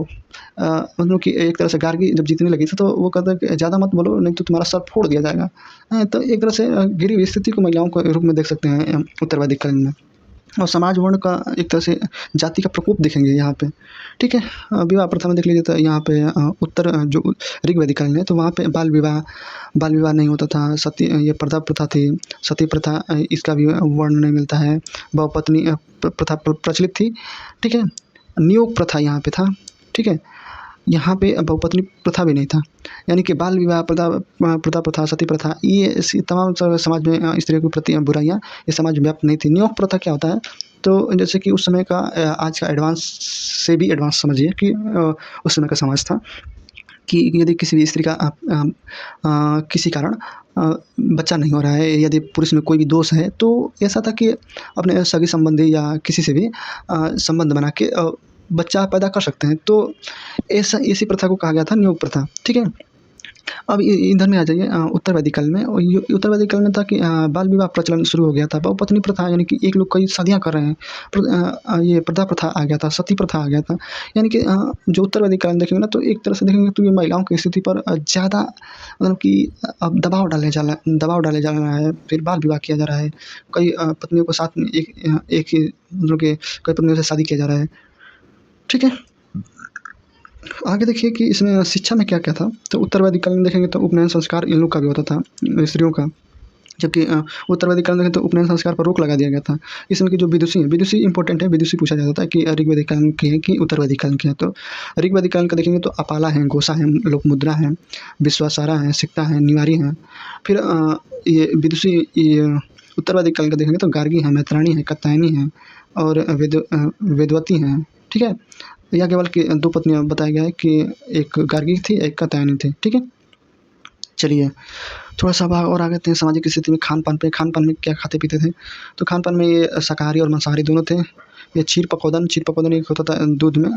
मतलब कि एक तरह से गार्गी जब जीतने लगी थी तो वो कहता है कि ज़्यादा मत बोलो नहीं तो तुम्हारा सर फोड़ दिया जाएगा। तो एक तरह से गिरी हुई स्थिति को महिलाओं के रूप में देख सकते हैं उत्तरवादी काल में। और समाज वर्ण का एक तरह से जाति का प्रकोप देखेंगे यहाँ पे, ठीक है? विवाह प्रथा में देख लीजिए तो यहाँ पे उत्तर जो ऋग्वैदिक काल में तो वहाँ पे बाल विवाह नहीं होता था। सती ये प्रथा प्रथा थी, सती प्रथा इसका भी वर्ण नहीं मिलता है। बहुपत्नी प्रथा प्रचलित थी, ठीक है? नियोग प्रथा यहाँ पे था, ठीक है? यहाँ पे बहुपत्नी प्रथा भी नहीं था, यानी कि बाल विवाह प्रथा, सती प्रथा, ये तमाम समाज में स्त्रियों के प्रति बुराइयाँ ये समाज में व्याप्त नहीं थी। नियोग प्रथा क्या होता है? तो जैसे कि उस समय का आज का एडवांस से भी एडवांस समझिए कि उस समय का समाज था कि यदि किसी भी स्त्री का किसी कारण बच्चा नहीं हो रहा है, यदि पुरुष में कोई भी दोष है, तो ऐसा था कि अपने सगे संबंधी या किसी से भी संबंध बना के बच्चा पैदा कर सकते हैं। तो ऐसा इसी प्रथा को कहा गया था नियोग प्रथा, ठीक है? अब इधर में आ जाइए उत्तरवैदिक काल में। और ये उत्तरवैदिक काल में था कि बाल विवाह प्रचलन शुरू हो गया था। बहुपत्नी प्रथा यानी कि एक लोग कई शादियाँ कर रहे हैं। ये प्रथा प्रथा आ गया था, सती प्रथा आ गया था। यानी कि जो उत्तरवैदिक काल में देखेंगे ना तो एक तरह से देखेंगे तो ये महिलाओं की स्थिति पर ज़्यादा मतलब कि अब दबाव डाले जा रहा है। फिर बाल विवाह किया जा रहा है। कई पत्नियों को साथ में एक ही मतलब कि कई पत्नियों से शादी किया जा रहा है, ठीक है? आगे देखिए कि इसमें शिक्षा में क्या-क्या था। तो उत्तरवैदिक काल में देखेंगे तो उपनयन संस्कार इन लोग का भी होता था, स्त्रियों का। जबकि उत्तरवैदिक काल में देखें तो उपनयन संस्कार पर रोक लगा दिया गया था। इसमें की जो विदुषी हैं, विदुषी इम्पोर्टेंट है, विदुषी पूछा जाता था कि ऋग्वैदिक काल की है कि उत्तरवैदिक काल की है। तो ऋग्वैदिक काल का देखेंगे तो अपाला है, घोषा है, लोकमुद्रा है, विश्वासारा है, सिक्ता है, निवारी है। फिर ये विदुषी ये उत्तरवैदिक काल का देखेंगे तो गार्गी है, मैत्राणी है, कात्यायनी है और वेदवती हैं, ठीक है? याज्ञवल्क्य की 2 पत्नियाँ बताया गया है कि एक गार्गी थी, एक कात्यायनी थी, ठीक है? चलिए थोड़ा-सा अब और आ गए थे सामाजिक स्थिति में खान-पान पे। खान-पान में क्या खाते-पीते थे? तो खान-पान में ये शाकाहारी और मांसाहारी दोनों थे। ये क्षीर पकौदन एक होता था दूध में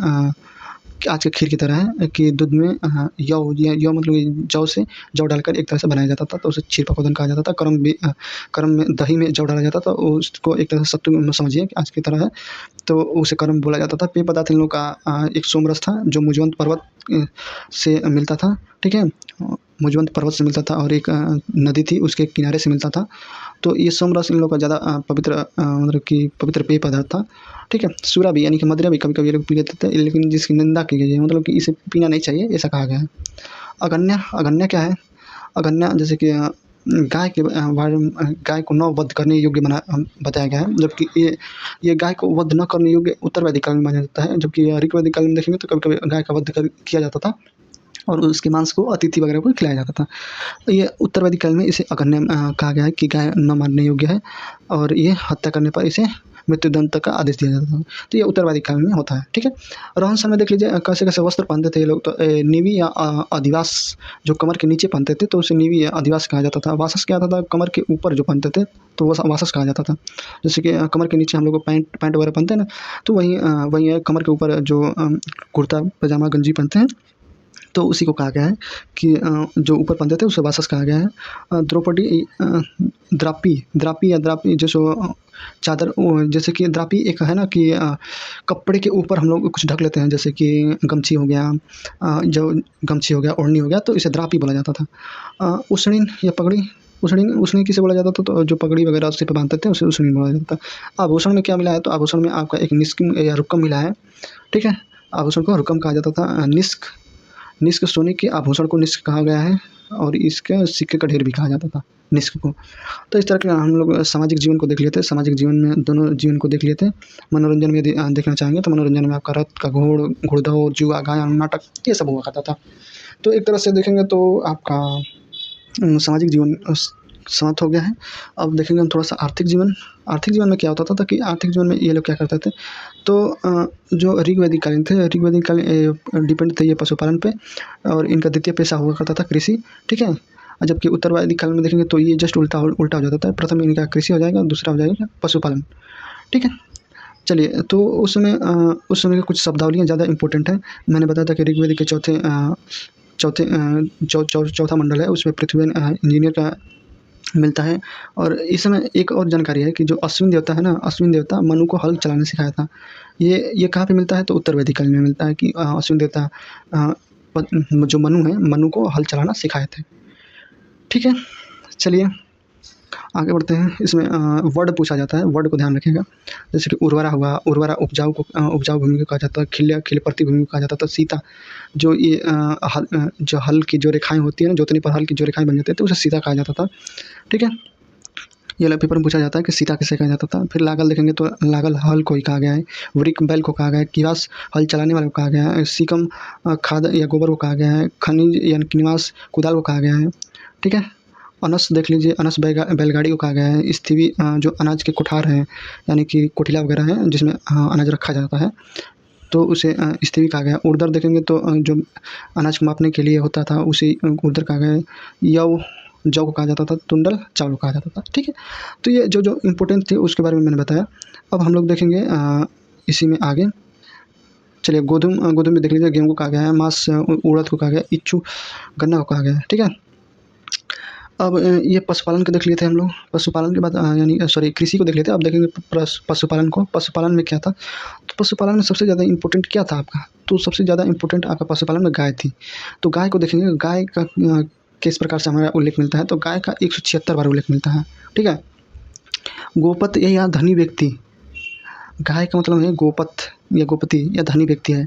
आज के खीर की तरह है कि दूध में यौ मतलब कि जौ डालकर एक तरह से बनाया जाता था, तो उसे क्षीर पकौदन कहा जाता था। कर्म में दही में जौ डाला जाता था, उसको एक तरह से सत्तू में समझिए कि आज की तरह है, तो उसे कर्म बोला जाता था। पेय पदार्थ इन लोगों का एक सोमरस था जो मुजवंत पर्वत से मिलता था, ठीक है? मुजवंत पर्वत से मिलता था और एक नदी थी उसके किनारे से मिलता था। तो ये सोमरस इन लोगों का ज़्यादा पवित्र मतलब कि पवित्र पेय पदार्थ था, ठीक है? सूरा भी यानी कि मदिरा भी कभी-कभी ये लोग पी लेते थे, लेकिन जिसकी निंदा की गई है, मतलब कि इसे पीना नहीं चाहिए, ऐसा कहा गया है। अगन्या क्या है? अगन्या जैसे कि गाय के बारे में गाय को न वध करने योग्य बताया गया है, जबकि ये गाय को वध न करने योग्य उत्तरवैदिक काल में माना जाता है, जबकि ऋग्वैदिक काल में देखेंगे तो कभी-कभी गाय का वध किया जाता था और उसके मांस को अतिथि वगैरह को खिलाया जाता था। तो ये उत्तरवैदिक काल में इसे अगन्य कहा गया है कि गाय न मारने योग्य है और ये हत्या करने पर इसे मृत्युदंड तक का आदेश दिया जाता था। तो ये उत्तरवैदिक काल में होता है, ठीक है? रहन-सहन में देख लीजिए कैसे-कैसे वस्त्र पहनते थे ये लोग। तो नीवी या अधिवास जो कमर के नीचे पहनते थे तो उसे नीवी या अधिवास कहा जाता था। वासस क्या होता था? कमर के ऊपर जो पहनते थे तो वो वासस कहा जाता था। जैसे कि कमर के नीचे हम लोग को पैंट वगैरह पहनते हैं ना, तो वही है कमर के ऊपर जो कुर्ता, पजामा, गंजी पहनते हैं, तो उसी को कहा गया है कि जो ऊपर पहनते थे उसे वासस कहा गया है। द्रौपदी द्रापी जैसो चादर जैसे कि द्रापी एक है ना कि कपड़े के ऊपर हम लोग कुछ ढक लेते हैं, जैसे कि गमछी हो गया, ओढ़नी हो गया, तो इसे द्रापी बोला जाता था। उसनीन या पगड़ी, उसनीन किसे बोला जाता था? तो जो पगड़ी वगैरह सिर पे बांधते थे उसे उसनीन बोला जाता था। आभूषण में क्या मिला है? तो आभूषण में आपका एक निष्क या रुकम मिला है, ठीक है? आभूषण को रुकम कहा जाता था। निष्क सोने के आभूषण को निष्क कहा गया है और इसके सिक्के का ढेर भी कहा जाता था निष्क को। तो इस तरह के हम लोग सामाजिक जीवन को देख लेते हैं। सामाजिक जीवन में दोनों जीवन को देख लेते हैं। मनोरंजन में यदि देखना चाहेंगे तो मनोरंजन में आपका रथ का घोड़दौड़, जुआ, गायन, नाटक ये सब हुआ करता था। तो एक तरह से देखेंगे तो आपका सामाजिक जीवन समाप्त हो गया है। अब देखेंगे हम थोड़ा-सा आर्थिक जीवन में क्या होता था कि आर्थिक जीवन में ये लोग क्या करते थे, तो जो ऋग्वैदिक कालीन थे, ऋग्वैदिक कालीन डिपेंड थे ये पशुपालन पे, और इनका द्वितीय पेशा हुआ करता था कृषि, ठीक है? जबकि उत्तर वैदिक काल में देखेंगे तो ये जस्ट उल्टा हो जाता था। प्रथम इनका कृषि हो जाएगा, दूसरा हो जाएगा पशुपालन, ठीक है? चलिए, तो उस समय की कुछ शब्दावलियाँ ज़्यादा इम्पोर्टेंट हैं। मैंने बताया था कि ऋग्वेद के चौथा मंडल है, उसमें पृथ्वी इंजीनियर का मिलता है। और इस समय एक और जानकारी है कि जो अश्विन देवता है ना, अश्विन देवता मनु को हल चलाना सिखाया था। ये कहाँ पे मिलता है, तो उत्तर वैदिक काल में मिलता है कि अश्विन देवता जो मनु है, मनु को हल चलाना सिखाए थे, ठीक है? चलिए आगे बढ़ते हैं। इसमें वर्ड पूछा जाता है, वर्ड को ध्यान रखिएगा। जैसे कि उर्वरा हुआ, उर्वरा उपजाऊ भूमि को कहा जाता है। खिल पड़ती भूमि को कहा जाता था। सीता जो ये जो हल की जो रेखाएँ होती हैं ना, जोतने पर हल की जो रेखाएँ बन जाती है, तो उसे सीता कहा जाता था, ठीक है? ये वाला पेपर में पूछा जाता है कि सीता किसे कहा जाता था। फिर लागल देखेंगे तो लागल हल को ही कहा गया है। वृक बैल को कहा गया है। किवास हल चलाने वाले को कहा गया है। सीकम खाद या गोबर को कहा गया है। खनिज यानी कि निवास कुदाल को कहा गया है, ठीक है? अनस देख लीजिए, अनस बैलगाड़ी को कहा गया है। स्थिवी जो अनाज के कोठार हैं, यानी कि कोठिला वगैरह है जिसमें अनाज रखा जाता है, तो उसे स्थिवी कहा गया है। उड़दर देखेंगे तो जो अनाज को मापने के लिए होता था, उसे उड़दर कहा गया है। जौ को कहा जाता था। तुंडल चावल को कहा जाता था, ठीक है? तो ये जो इम्पोर्टेंट थे उसके बारे में मैंने बताया। अब हम लोग देखेंगे इसी में आगे। चलिए, गोधूम में देख लीजिए, गेहूँ को कहा गया है। मास उड़द को कहा गया है। इच्छु गन्ना को कहा गया है, ठीक है? अब ये पशुपालन को देख लिए थे हम लोग। पशुपालन के बाद यानी सॉरी कृषि को देख लेते हैं। अब देखेंगे पशुपालन को। पशुपालन में क्या था, तो पशुपालन में सबसे ज़्यादा इम्पोर्टेंट क्या था आपका, तो सबसे ज़्यादा इम्पोर्टेंट आपका पशुपालन में गाय थी। तो गाय को देखेंगे, गाय का किस प्रकार से हमारा उल्लेख मिलता है, तो गाय का 176 बार उल्लेख मिलता है, ठीक है? गोपत या धनी व्यक्ति, गाय का मतलब है गोपत या गोपति या धनी व्यक्ति है,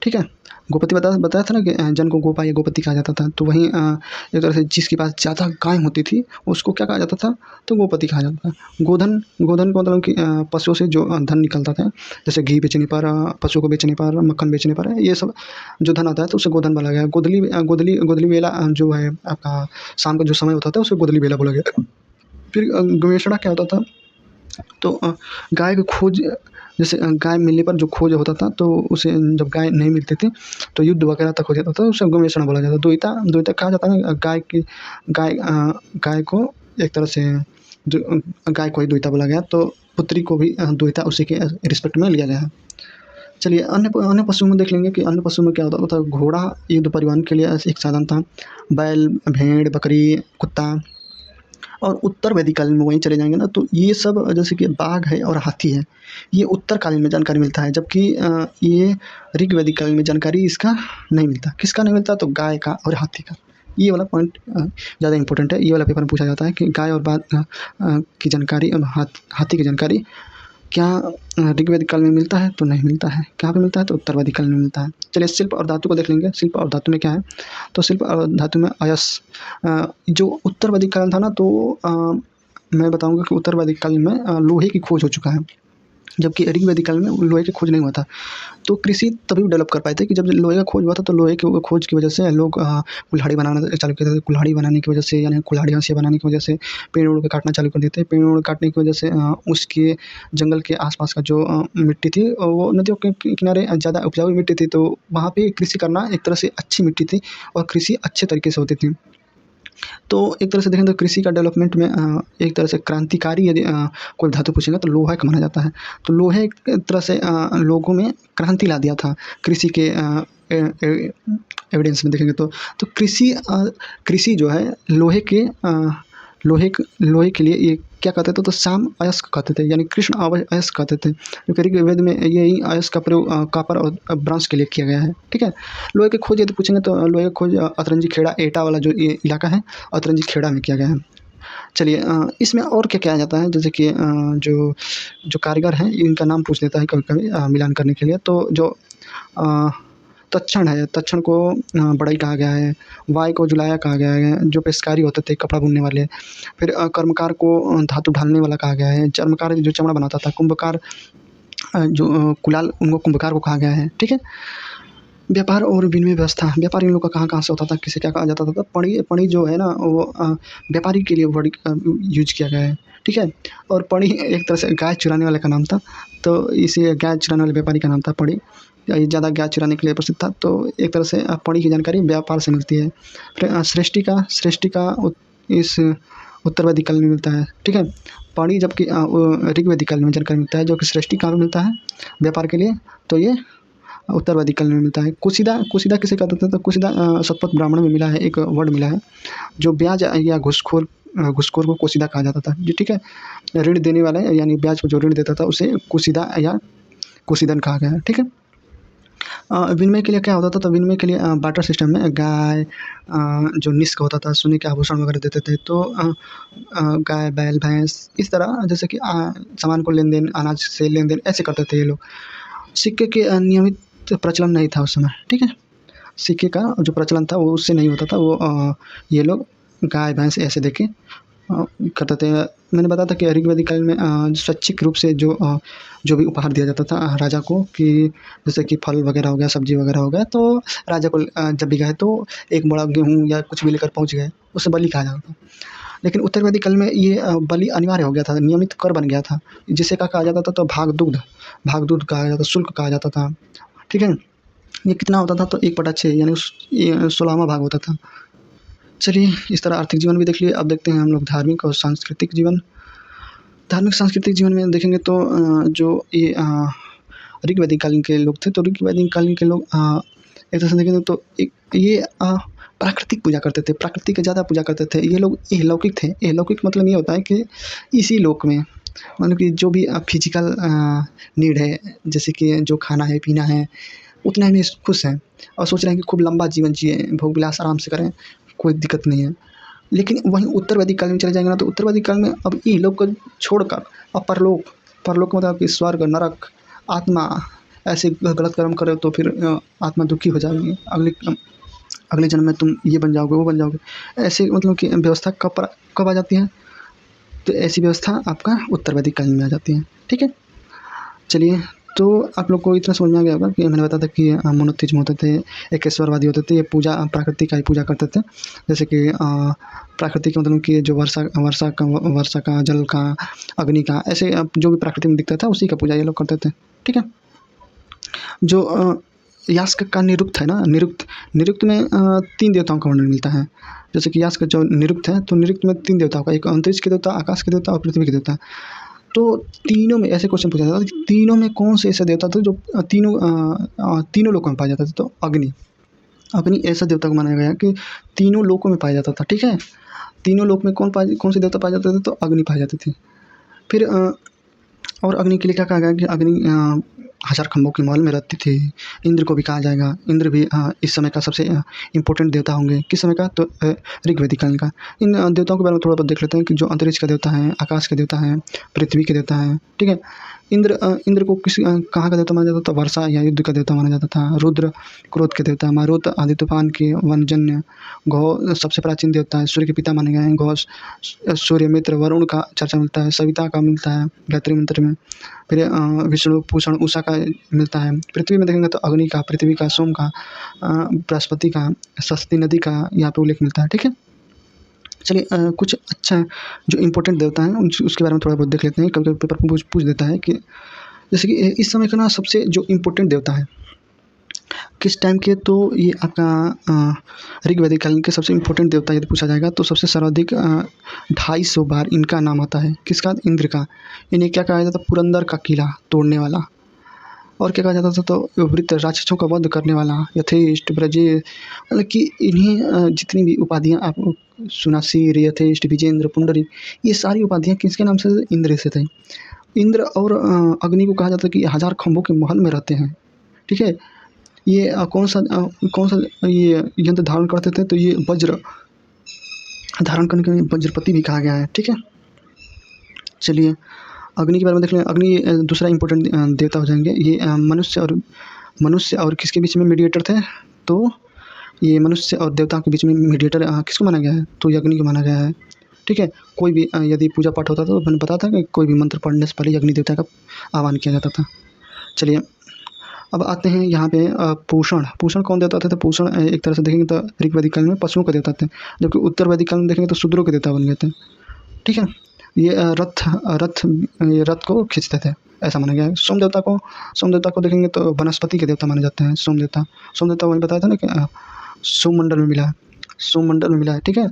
ठीक है? गोपति बताया था ना कि जन को गोपा या गोपति कहा जाता था। तो वहीं एक तरह से जिसके पास ज़्यादा गाय होती थी उसको क्या कहा जाता था, तो गोपति कहा जाता था। गोधन का मतलब कि पशुओं से जो धन निकलता था, जैसे घी बेचने पर, पशु को बेचने पर, मक्खन बेचने पर, ये सब जो धन आता है तो उसे गोधन बोला गया। गोधली वेला जो है आपका शाम का जो समय होता था उसे गोधली वेला बोला गया। फिर गवेषणा क्या होता था, तो गाय की खोज, जैसे गाय मिलने पर जो खोज होता था, तो उसे जब गाय नहीं मिलती थी तो युद्ध वगैरह तक हो जाता था, उसे गवेषणा बोला जाता है। द्वैता कहा जाता है गाय को एक तरह से जो गाय को ही द्वैता बोला गया, तो पुत्री को भी द्वैता उसी के रिस्पेक्ट में लिया गया है। चलिए, अन्य पशुओं में देख लेंगे कि अन्य पशुओं में क्या होता था। घोड़ा युद्ध परिवहन के लिए एक साधन था। बैल, भेड़, बकरी, कुत्ता। और उत्तर वैदिक कालीन में वहीं चले जाएंगे ना, तो ये सब जैसे कि बाघ है और हाथी है, ये उत्तर कालीन में जानकारी मिलता है। जबकि ये ऋग वैदिक कालीन में जानकारी इसका नहीं मिलता। किसका नहीं मिलता, तो गाय का और हाथी का। ये वाला पॉइंट ज़्यादा इंपॉर्टेंट है। ये वाला पेपर में पूछा जाता है कि गाय और बाघ की जानकारी और हाथी की जानकारी क्या ऋग्वेदिक काल में मिलता है, तो नहीं मिलता है। कहाँ पे मिलता है, तो उत्तर वैदिक काल में मिलता है। चलिए, शिल्प और धातु को देख लेंगे। शिल्प और धातु में क्या है, तो शिल्प और धातु में अयस, जो उत्तर वैदिक काल था ना, तो मैं बताऊंगा कि उत्तर वैदिक काल में लोहे की खोज हो चुका है, जबकि ऋग्वेदिक काल में लोहे की खोज नहीं हुआ था। तो कृषि तभी डेवलप कर पाए थे कि जब लोहे का खोज हुआ था, तो लोहे की खोज की वजह से लोग कुल्हाड़ी बनाना चालू किए थे। कुल्हाड़ी बनाने की वजह से, यानी कुल्हाड़ी हंसिया बनाने की वजह से पेड़ उड़ के काटना चालू कर दिए थे। पेड़ उड़ काटने की वजह से उसके जंगल के आसपास का जो मिट्टी थी, वो नदियों के किनारे ज़्यादा उपजाऊ मिट्टी थी, तो वहाँ पे कृषि करना एक तरह से अच्छी मिट्टी थी और कृषि अच्छे तरीके से होती थी। तो एक तरह से देखें तो कृषि का डेवलपमेंट में एक तरह से क्रांतिकारी यदि कोई धातु पूछेगा तो लोहा का माना जाता है। तो लोहे एक तरह से लोगों में क्रांति ला दिया था कृषि के एविडेंस में देखेंगे तो कृषि जो है लोहे के लिए ये क्या कहते थे, तो शाम अयस्क कहते थे, यानी कृष्ण अयस्क कहते थे। क्योंकि ऋग्वेद में यही अयस्क का प्रयोग कॉपर और ब्रॉन्ज के लिए किया गया है, ठीक है? लोहे की खोज यदि पूछेंगे तो लोहे की खोज अतरंजी खेड़ा एटा वाला जो ये इलाका है, अतरंजी खेड़ा में किया गया है। चलिए, इसमें और क्या किया जाता है, जैसे कि जो कारीगर हैं इनका नाम पूछ लेता है कभी-कभी मिलान करने के लिए। तो जो तक्षण है, तक्षण को बढ़ई कहा गया है। वाई को जुलाया कहा गया है, जो पेशकारी होते थे, कपड़ा बुनने वाले। फिर कर्मकार को धातु ढालने वाला कहा गया है। चर्मकार जो चमड़ा बनाता था। कुंभकार जो कुलाल, उनको कुंभकार को कहा गया है, ठीक है? व्यापार और विनिमय व्यवस्था, व्यापार इन लोगों का कहाँ-कहाँ से होता था, किसे क्या कहा जाता था? तो पणी जो है ना वो व्यापारी के लिए वर्ड यूज़ किया गया है, ठीक है? और पणी एक तरह से गाय चुराने वाले का नाम था, तो इसे गाय चुराने वाले व्यापारी का नाम था पणी। ये ज़्यादा गाय चुराने के लिए प्रसिद्ध था, तो एक तरह से पणी की जानकारी व्यापार से मिलती है। फिर सृष्टि का इस उत्तरवैदिक काल में मिलता है, ठीक है? पणी जबकि ऋग्वैदिक काल में जानकारी मिलता है, जो कि सृष्टि काल में मिलता है व्यापार के लिए, तो ये उत्तरवादी काल में मिलता है। कुसीदा किसे कहते थे? तो कुसीदा शतपथ ब्राह्मण में मिला है, एक वर्ड मिला है जो ब्याज या घूसखोर को कुसीदा कहा जाता था जी, ठीक है? ऋण देने वाला यानी ब्याज पर जो ऋण देता था उसे कुसीदा या कुसीदन कहा गया है, ठीक है? विनिमय के लिए क्या होता था? तो विनिमय के लिए बार्टर सिस्टम में गाय जो निष्क होता था, सोने के आभूषण वगैरह देते थे, तो गाय, बैल, भैंस इस तरह जैसे कि सामान को लेन-देन, अनाज से लेन-देन ऐसे करते थे ये लोग। सिक्के के नियमित प्रचलन नहीं था उस समय, ठीक है? सिक्के का जो प्रचलन था वो उससे नहीं होता था, वो ये लोग गाय भैंस ऐसे देके करते थे। मैंने बताया था कि ऋग्वैदिक काल में स्वैच्छिक रूप से जो भी उपहार दिया जाता था राजा को, कि जैसे कि फल वगैरह हो गया, सब्जी वगैरह हो गया, तो राजा को जब भी गए तो एक बोरा गेहूँ या कुछ भी लेकर पहुँच गए, उसे बलि कहा जाता था। लेकिन उत्तर वैदिक काल में ये बलि अनिवार्य हो गया था, नियमित कर बन गया था, जिसे क्या कहा जाता था? तो भाग दूध कहा जाता, शुल्क कहा जाता था, ठीक है? ये कितना होता था? तो 1/6 यानी ये 16वां भाग होता था। चलिए, इस तरह आर्थिक जीवन भी देख लिए, अब देखते हैं हम लोग धार्मिक और सांस्कृतिक जीवन। धार्मिक सांस्कृतिक जीवन में देखेंगे तो जो ये ऋग्वैदिक कालीन के लोग थे, तो ऋग्वैदिक कालीन के लोग एक तरह से देखेंगे तो एक ये प्राकृतिक पूजा करते थे, प्रकृति की ज़्यादा पूजा करते थे। ये लोग इहलौकिक थे। इहलौकिक मतलब ये होता है कि इसी लोक में मतलब कि जो भी फिजिकल नीड है, जैसे कि जो खाना है, पीना है, उतने में खुश हैं और सोच रहे हैं कि खूब लंबा जीवन जिए, भोग विलास आराम से करें, कोई दिक्कत नहीं है। लेकिन वहीं उत्तर वैदिक काल में चले जाएँगे ना, तो उत्तर वैदिक काल में अब इहलोक को छोड़कर अब परलोक मतलब कि स्वर्ग, नरक, आत्मा ऐसे गलत कर्म करे तो फिर आत्मा दुखी हो जाएगी। अगले जन्म में तुम ये बन जाओगे, वो बन जाओगे। ऐसे मतलब कि व्यवस्था कब आ जाती है? तो ऐसी व्यवस्था आपका उत्तर वैदिक काल में आ जाती है, ठीक है? चलिए, तो आप लोग को इतना समझ में आ गया होगा कि मैंने बताया था कि मोनोथिज़्म होते थे, एकेश्वरवादी होते थे, ये पूजा प्रकृति का ही पूजा करते थे। जैसे कि प्रकृति के मतलब कि जो वर्षा का, जल का, अग्नि का, ऐसे जो भी प्रकृति में दिखता था उसी का पूजा ये लोग करते थे, ठीक है? जो यास्क का निरुक्त है ना, निरुक्त में 3 देवताओं का वर्णन मिलता है। जैसे कि यास्क जो निरुक्त है, तो निरुक्त में 3 देवताओं का, एक अंतरिक्ष के देवता, आकाश के देवता और पृथ्वी के देवता। तो तीनों में ऐसे क्वेश्चन पूछा जाता था कि तीनों में कौन से ऐसे देवता थे जो तीनों लोकों में पाए जाते थे? तो अग्नि ऐसा देवता को माना गया कि तीनों लोकों में पाया जाता था, ठीक है? तीनों लोक में कौन से देवता पाए जाते थे? तो अग्नि पाए जाते थे। फिर और अग्नि के लिए क्या कहा गया कि अग्नि 1000 खंभों के महल में रहती थी। इंद्र को भी कहा जाएगा, इंद्र भी इस समय का सबसे इम्पोर्टेंट देवता होंगे। किस समय का? तो ऋग्वैदिक काल का। इन देवताओं के बारे में थोड़ा बहुत देख लेते हैं कि जो अंतरिक्ष का देवता है, आकाश के देवता हैं, पृथ्वी के देवता हैं, ठीक है? इंद्र को कहाँ का देवता माना जाता था? वर्षा या युद्ध का देवता माना जाता था। रुद्र क्रोध के देवता, मारुत आदि तूफान के, वनजन्य, घोष सबसे प्राचीन देवता है, सूर्य के पिता माने गए हैं घोष। सूर्य, मित्र, वरुण का चर्चा मिलता है, सविता का मिलता है गायत्री मंत्र में। फिर विष्णु, पूषण, उषा का मिलता है। पृथ्वी में देखेंगे तो अग्नि का, पृथ्वी का, सोम का, बृहस्पति का, सरस्वती नदी का यहाँ पे उल्लेख मिलता है, ठीक है? चलिए, कुछ अच्छा जो इम्पोर्टेंट देवता हैं उसके बारे में थोड़ा बहुत देख लेते हैं। कभी-कभी पेपर में पूछ देता है कि जैसे कि इस समय का ना सबसे जो इम्पोर्टेंट देवता है किस टाइम के? तो ये आपका ऋग्वैदिक काल के सबसे इम्पोर्टेंट देवता यदि पूछा जाएगा तो सबसे सर्वाधिक 250 बार इनका नाम आता है। किसका? इंद्र का। इन्हें क्या कहा जाता था? पुरंदर का किला तोड़ने वाला। और क्या कहा जाता था? तो वृत्त राक्षसों का वध करने वाला, यथेष्ट, ब्रजेश, मतलब कि इन्हीं जितनी भी उपाधियाँ आप सुनासीर, यथेष्ट, विजेंद्र, पुंडरीक, ये सारी उपाधियाँ किसके नाम से? इंद्र से थे। इंद्र और अग्नि को कहा जाता है कि 1000 खंभों के महल में रहते हैं, ठीक है? ये कौन सा ये यंत्र धारण करते थे? तो ये वज्र धारण करने के लिए वज्रपति भी कहा गया है, ठीक है? चलिए, अग्नि के बारे में देख लें। अग्नि दूसरा इम्पोर्टेंट देवता हो जाएंगे। ये मनुष्य और किसके बीच में मीडिएटर थे? तो ये मनुष्य और देवताओं के बीच में मीडिएटर किसको माना गया है? तो ये अग्नि को माना गया है, ठीक है? कोई भी यदि पूजा पाठ होता था तो मैंने बताया था कि कोई भी मंत्र पढ़ने से पहले अग्नि देवता का आह्वान किया जाता था। चलिए, अब आते हैं यहाँ पे पोषण। पोषण कौन देवता थे? तो पोषण एक तरह से देखेंगे तो ऋग वैदिक काल में पशुओं के देवता थे, जबकि उत्तर वैदिक काल में देखेंगे तो शूद्रों के देवता बन गए थे। ठीक है, ये रथ को खींचते थे, ऐसा माना गया है। सोम देवता को देखेंगे तो वनस्पति के देवता माने जाते हैं। सोम देवता मैंने बताया था ना कि सोममंडल में मिला है, सोममंडल में मिला है। ठीक है,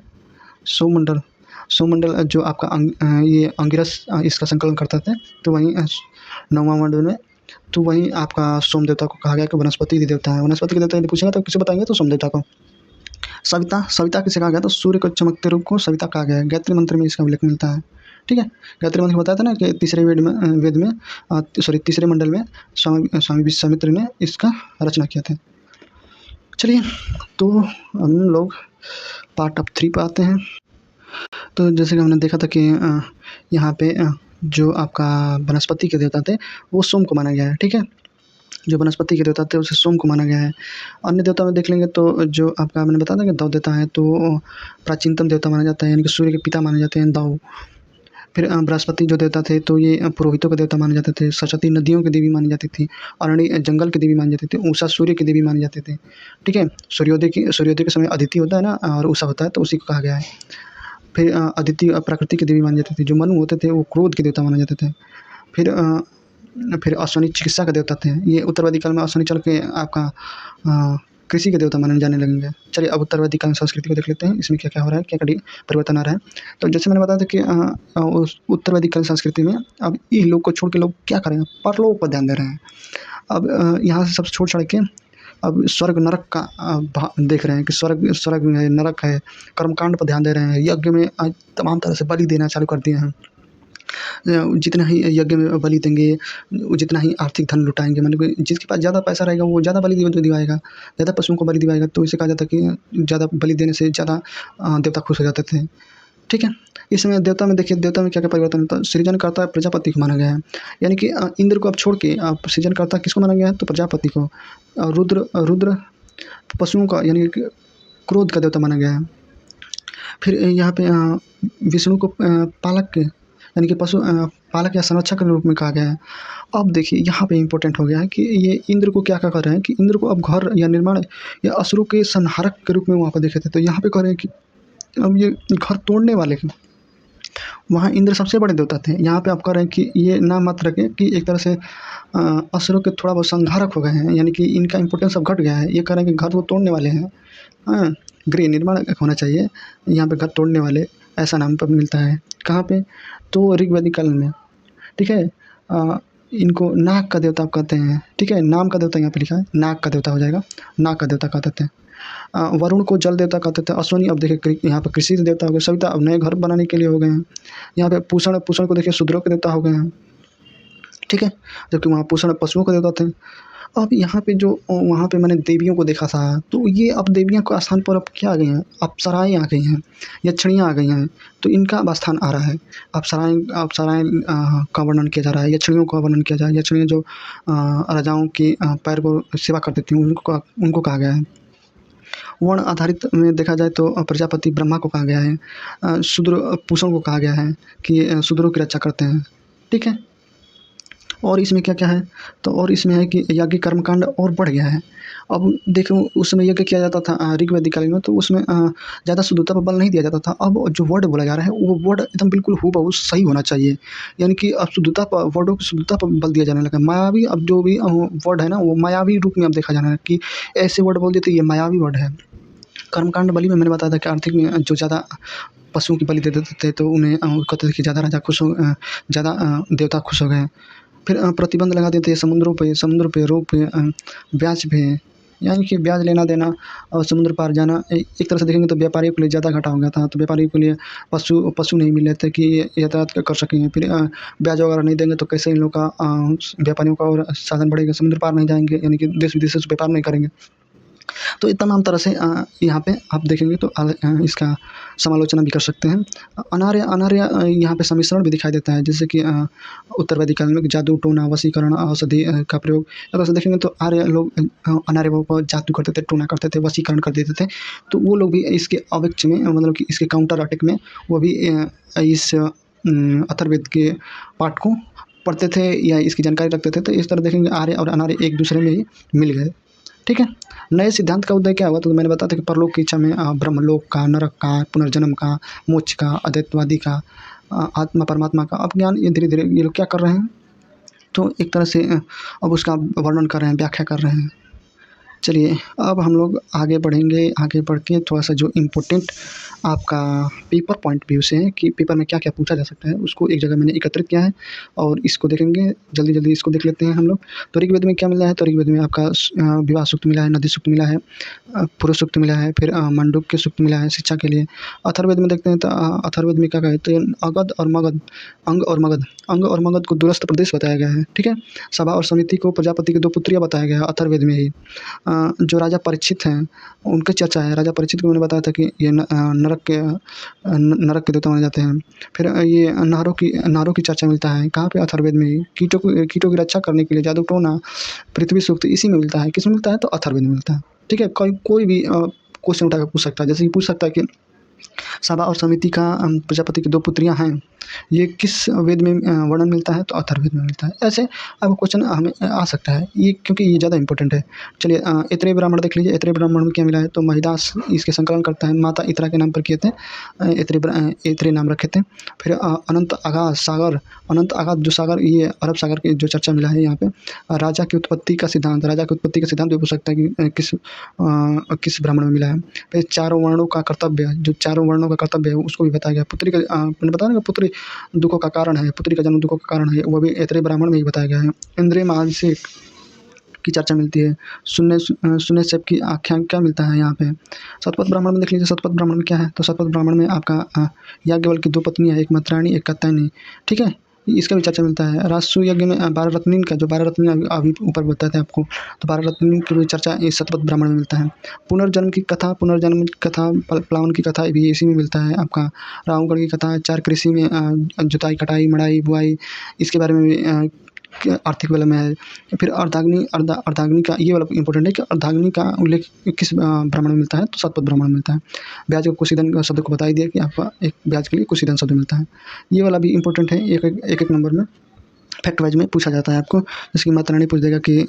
सोममंडल जो आपका ये अंगिरस इसका संकलन करते थे, तो वहीं 9वां मंडल में, तो वहीं आपका सोम देवता को कहा गया कि वनस्पति के देवता है। वनस्पति के देवता यदि पूछेंगे तो किसे बताएंगे? तो सोम देवता को। सविता किसे कहा गया? तो सूर्य को चमकते रूप को सविता कहा गया है। गायत्री मंत्र में इसका उल्लेख मिलता है। ठीक है, गायत्री मंत्र में बताया था ना कि तीसरे मंडल में स्वामी विश्वामित्र ने इसका रचना किया था। चलिए, तो हम लोग पार्ट ऑफ 3 पे आते हैं। तो जैसे कि हमने देखा था कि यहाँ पे जो आपका वनस्पति के देवता थे वो सोम को माना गया है। ठीक है, जो वनस्पति के देवता थे उसे सोम को माना गया है। अन्य देवता में देख लेंगे तो जो आपका मैंने बताया था कि दाऊ देवता है, तो प्राचीनतम देवता माना जाता है, यानी कि सूर्य के पिता माने जाते हैं दाऊ। फिर बृहस्पति जो देवता थे तो ये पुरोहितों के देवता माने जाते थे। सरस्वती नदियों की देवी मानी जाती थी। अरणी जंगल की देवी मानी जाती थी। उषा सूर्य की देवी माने जाते थे। ठीक है, सूर्योदय के समय अदिति होता है ना, और उषा होता है, तो उसी को कहा गया है। फिर अदिति प्रकृति की देवी मानी जाती थी। जो मनु होते थे वो क्रोध के देवता माने जाते थे। फिर अश्वनी चिकित्सा के देवता थे। ये उत्तरवादी काल में अश्वनी चल के आपका कृषि के देवता माने जाने लगेंगे। चलिए, अब उत्तरवादी काल संस्कृति को देख लेते हैं, इसमें क्या क्या हो रहा है, क्या क्या परिवर्तन आ रहा है। तो जैसे मैंने बताया था कि उस उत्तरवादी काल संस्कृति में अब इस लोग को छोड़ के लोग क्या करें? परलोक पर ध्यान दे रहे हैं। अब यहाँ से सब छोड़ छाड़ के अब स्वर्ग नरक का देख रहे हैं कि स्वर्ग है, नरक है। कर्मकांड पर ध्यान दे रहे हैं। यज्ञ में तमाम तरह से बलि देना चालू कर दिए हैं। जितना ही यज्ञ में बलि देंगे, जितना ही आर्थिक धन लुटाएंगे, मतलब कि जिसके पास ज़्यादा पैसा रहेगा वो ज़्यादा बलि दिवाएगा, ज़्यादा पशुओं को बलि दिवाएगा। तो इसे कहा जाता है कि ज़्यादा बलि देने से ज़्यादा देवता खुश हो जाते थे। ठीक है, इसमें देवता में देखिए, देवता में क्या क्या परिवर्तन होता है। सृजनकर्ता प्रजापति को माना गया है, यानी कि इंद्र को अब छोड़ के आप सृजनकर्ता किसको माना गया है? तो प्रजापति को। रुद्र पशुओं का यानी कि क्रोध का देवता माना गया है। फिर यहाँ पे विष्णु को पालक के यानी कि पालक या संरक्षक के रूप में कहा गया है। अब देखिए, यहाँ पे इम्पोर्टेंट हो गया है कि ये इंद्र को क्या क्या कर रहे हैं कि इंद्र को अब घर या निर्माण या असुरों के संहारक के रूप में वहाँ पर देखे थे। तो यहाँ पे कह रहे हैं कि अब ये घर तोड़ने वाले के वहाँ इंद्र सबसे बड़े देवता थे। यहाँ पे आप कह रहे हैं कि ये नाम मत रखें कि एक तरह से असुरों के थोड़ा बहुत संहारक हो गए हैं, यानी कि इनका इंपॉर्टेंस अब घट गया है। ये कह रहे हैं कि घर वो तोड़ने वाले हैं। हाँ, गृह निर्माण होना चाहिए, यहाँ पे घर तोड़ने वाले ऐसा नाम पर मिलता है। कहाँ पे? तो ऋग्वैदिक काल में। ठीक है, इनको नाग का देवता कहते हैं। ठीक है, नाम का देवता यहाँ पे लिखा है, नाग का देवता हो जाएगा, नाग का देवता कहते थे। वरुण को जल देवता कहते थे। अश्वनी अब देखिए यहाँ पे कृषि देवता हो गए। सविता अब नए घर बनाने के लिए हो गए हैं। यहाँ पे पूषण को देखिए शूद्रों के देवता हो गए हैं। ठीक है, जबकि वहाँ पूषण पशुओं के देवता थे। अब यहाँ पे जो वहाँ पे मैंने देवियों को देखा था, तो ये अब देवियों के स्थान पर अब क्या आ गई हैं? अप्सराएँ आ गई हैं, यक्षिणियाँ आ गई हैं। तो इनका अब स्थान आ रहा है। अप्सराएँ का वर्णन किया जा रहा है, यक्षिणियों का वर्णन किया जा रहा है। यक्षिणियाँ जो राजाओं की पैर को सेवा करती थी, उनको कहा गया है। वर्ण आधारित में देखा जाए तो प्रजापति ब्रह्मा को कहा गया है। शूद्र पूषण को कहा गया है कि शूद्रों की रक्षा करते हैं। ठीक है, और इसमें क्या क्या है? तो और इसमें है कि यज्ञ कर्मकांड और बढ़ गया है। अब देखो, उस समय यज्ञ किया जाता था ऋग्वैदिक काल में, तो उसमें ज़्यादा शुद्धता पर बल नहीं दिया जाता था। अब जो वर्ड बोला जा रहा है वो वर्ड एकदम बिल्कुल हूबहू सही होना चाहिए, यानी कि अब शुद्धता पर, वर्डों की शुद्धता पर बल दिया जाने लगा। मायावी अब जो भी वर्ड है ना, वो मायावी रूप में अब देखा जाना है कि ऐसे वर्ड बोल देते ये मायावी वर्ड है। कर्मकांड बलि में मैंने बताया था कि आर्थिक में जो ज़्यादा पशुओं की बलि दे देते थे तो उन्हें कहते थे कि ज़्यादा राजा खुश हो, ज़्यादा देवता खुश हो गए। फिर प्रतिबंध लगा देते हैं समुद्र पे रोक पे, ब्याज पे, यानी कि ब्याज लेना देना और समुद्र पार जाना। एक तरह से देखेंगे तो व्यापारियों के लिए ज़्यादा घाटा हो गया था। तो व्यापारियों के लिए पशु नहीं मिले थे कि यातायात कर सकें। फिर ब्याज वगैरह नहीं देंगे तो कैसे इन लोग का व्यापारियों का और साधन बढ़ेगा, समुद्र पार नहीं जाएंगे, यानी कि देश विदेश से व्यापार नहीं करेंगे। तो ये तमाम तरह से यहाँ पे आप देखेंगे तो इसका समालोचना भी कर सकते हैं। अनार्य यहाँ पे सम्मिश्रण भी दिखाई देता है, जैसे कि उत्तर वैदिक काल में जादू टोना वशीकरण औषधि का प्रयोग। अगर से देखेंगे तो आर्य लोग अनार्य पर जादू करते थे, टोना करते थे, वशीकरण कर देते थे। तो वो लोग भी इसके अवेक्ष में, मतलब कि इसके काउंटर अटैक में वो भी इस अथर्ववेद के पाठ को पढ़ते थे या इसकी जानकारी रखते थे, तो इस तरह देखेंगे आर्य और अनार्य एक दूसरे में ही मिल गए। ठीक है। नए सिद्धांत का उदय क्या हुआ, तो मैंने बताया था कि परलोक की इच्छा में ब्रह्मलोक का, नरक का, पुनर्जन्म का, मोक्ष का, अद्वैतवादी का, आत्मा परमात्मा का अपज्ञान, ये धीरे धीरे ये लोग क्या कर रहे हैं, तो एक तरह से अब उसका वर्णन कर रहे हैं, व्याख्या कर रहे हैं। चलिए अब हम लोग आगे बढ़ेंगे। आगे बढ़ के थोड़ा सा जो इम्पोर्टेंट आपका पेपर पॉइंट व्यू से है कि पेपर में क्या क्या पूछा जा सकता है, उसको एक जगह मैंने एकत्रित किया है और इसको देखेंगे। जल्दी जल्दी इसको देख लेते हैं हम लोग। तो ऋग्वेद में क्या मिला है, तो ऋग्वेद में आपका विवाह सूक्त मिला है, नदी सूक्त मिला है, पुरुष सूक्त मिला है, फिर मंडूक्य सूक्त मिला है शिक्षा के लिए। अथर्ववेद में देखते हैं तो अथर्ववेद में क्या कहा है, तो अगध और मगध, अंग और मगध को दूरस्थ प्रदेश बताया गया है। ठीक है। सभा और समिति को प्रजापति की 2 पुत्रियाँ बताया गया है अथर्ववेद में ही। जो राजा परीक्षित हैं उनकी चर्चा है। राजा परीक्षित को मैंने बताया था कि ये नरक के देवता माने जाते हैं। फिर ये नहरों की चर्चा मिलता है कहाँ पे, अथर्ववेद में ही। कीटों की रक्षा करने के लिए जादू टोना, पृथ्वी सूक्त इसी में मिलता है। किसमें मिलता है, तो अथर्ववेद में मिलता है। ठीक है। कोई भी क्वेश्चन उठाकर पूछ सकता है, जैसे कि पूछ सकता है कि सभा और समिति का प्रजापति की 2 पुत्रियाँ हैं, ये किस वेद में वर्णन मिलता है, तो अथर्ववेद में मिलता है। ऐसे अब क्वेश्चन हमें आ सकता है ये, क्योंकि ये ज़्यादा इंपॉर्टेंट है। चलिए ऐत्रेय ब्राह्मण देख लीजिए। ऐत्रेय ब्राह्मण में क्या मिला है, तो महिदास इसके संकलन करता है, माता इत्रा के नाम पर किए थे, ऐत्रेय नाम रखे थे। फिर अनंत अगाध सागर, अनंत अगाध जो सागर, ये अरब सागर की जो चर्चा मिला है यहाँ पे। राजा की उत्पत्ति का सिद्धांत भी पूछ सकता है कि किस ब्राह्मण में मिला है। फिर चारों वर्णों का कर्तव्य, जो चारों वर्णों का कर्तव्य है उसको भी बताया गया। पुत्री का मैंने बताया ना, पुत्री दुखों का कारण है, पुत्री का जन्म दुखों का कारण है, वो भी ऐत्रेय ब्राह्मण में ही बताया गया है। इंद्रिय महाभिषेक की चर्चा मिलती है। शून्य सेब की आख्यान क्या मिलता है यहाँ पे। शतपथ ब्राह्मण में देख लीजिए। शतपथ ब्राह्मण में क्या है, तो शतपथ ब्राह्मण में आपका याज्ञवल्क्य की 2 पत्नियाँ हैं, एक मंत्राणी एक कात्यायनी। ठीक है। इसका भी चर्चा मिलता है। राजसूय यज्ञ में 12 रत्नीन का, जो 12 रत्नीन अभी ऊपर बताए थे आपको, तो 12 रत्नीन की भी चर्चा इस शतपथ ब्राह्मण में मिलता है। पुनर्जन्म की कथा, प्लावन की कथा भी इसी में मिलता है आपका। रावणगढ़ की कथा, 4 कृषि में जुताई कटाई मड़ाई बुआई, इसके बारे में भी आर्थिक वाला में है। फिर अर्धाग्नि का ये वाला इंपॉर्टेंट है कि अर्धाग्नि का उल्लेख किस ब्राह्मण में मिलता है, तो शतपथ ब्राह्मण में मिलता है। ब्याज को कुशीदन शब्द को बता ही दिया कि आपका एक ब्याज के लिए कुशीदन शब्द मिलता है। ये वाला भी इंपॉर्टेंट है, एक नंबर में फैक्ट वाइज में पूछा जाता है आपको। जैसे कि माता रानी पूछ देगा कि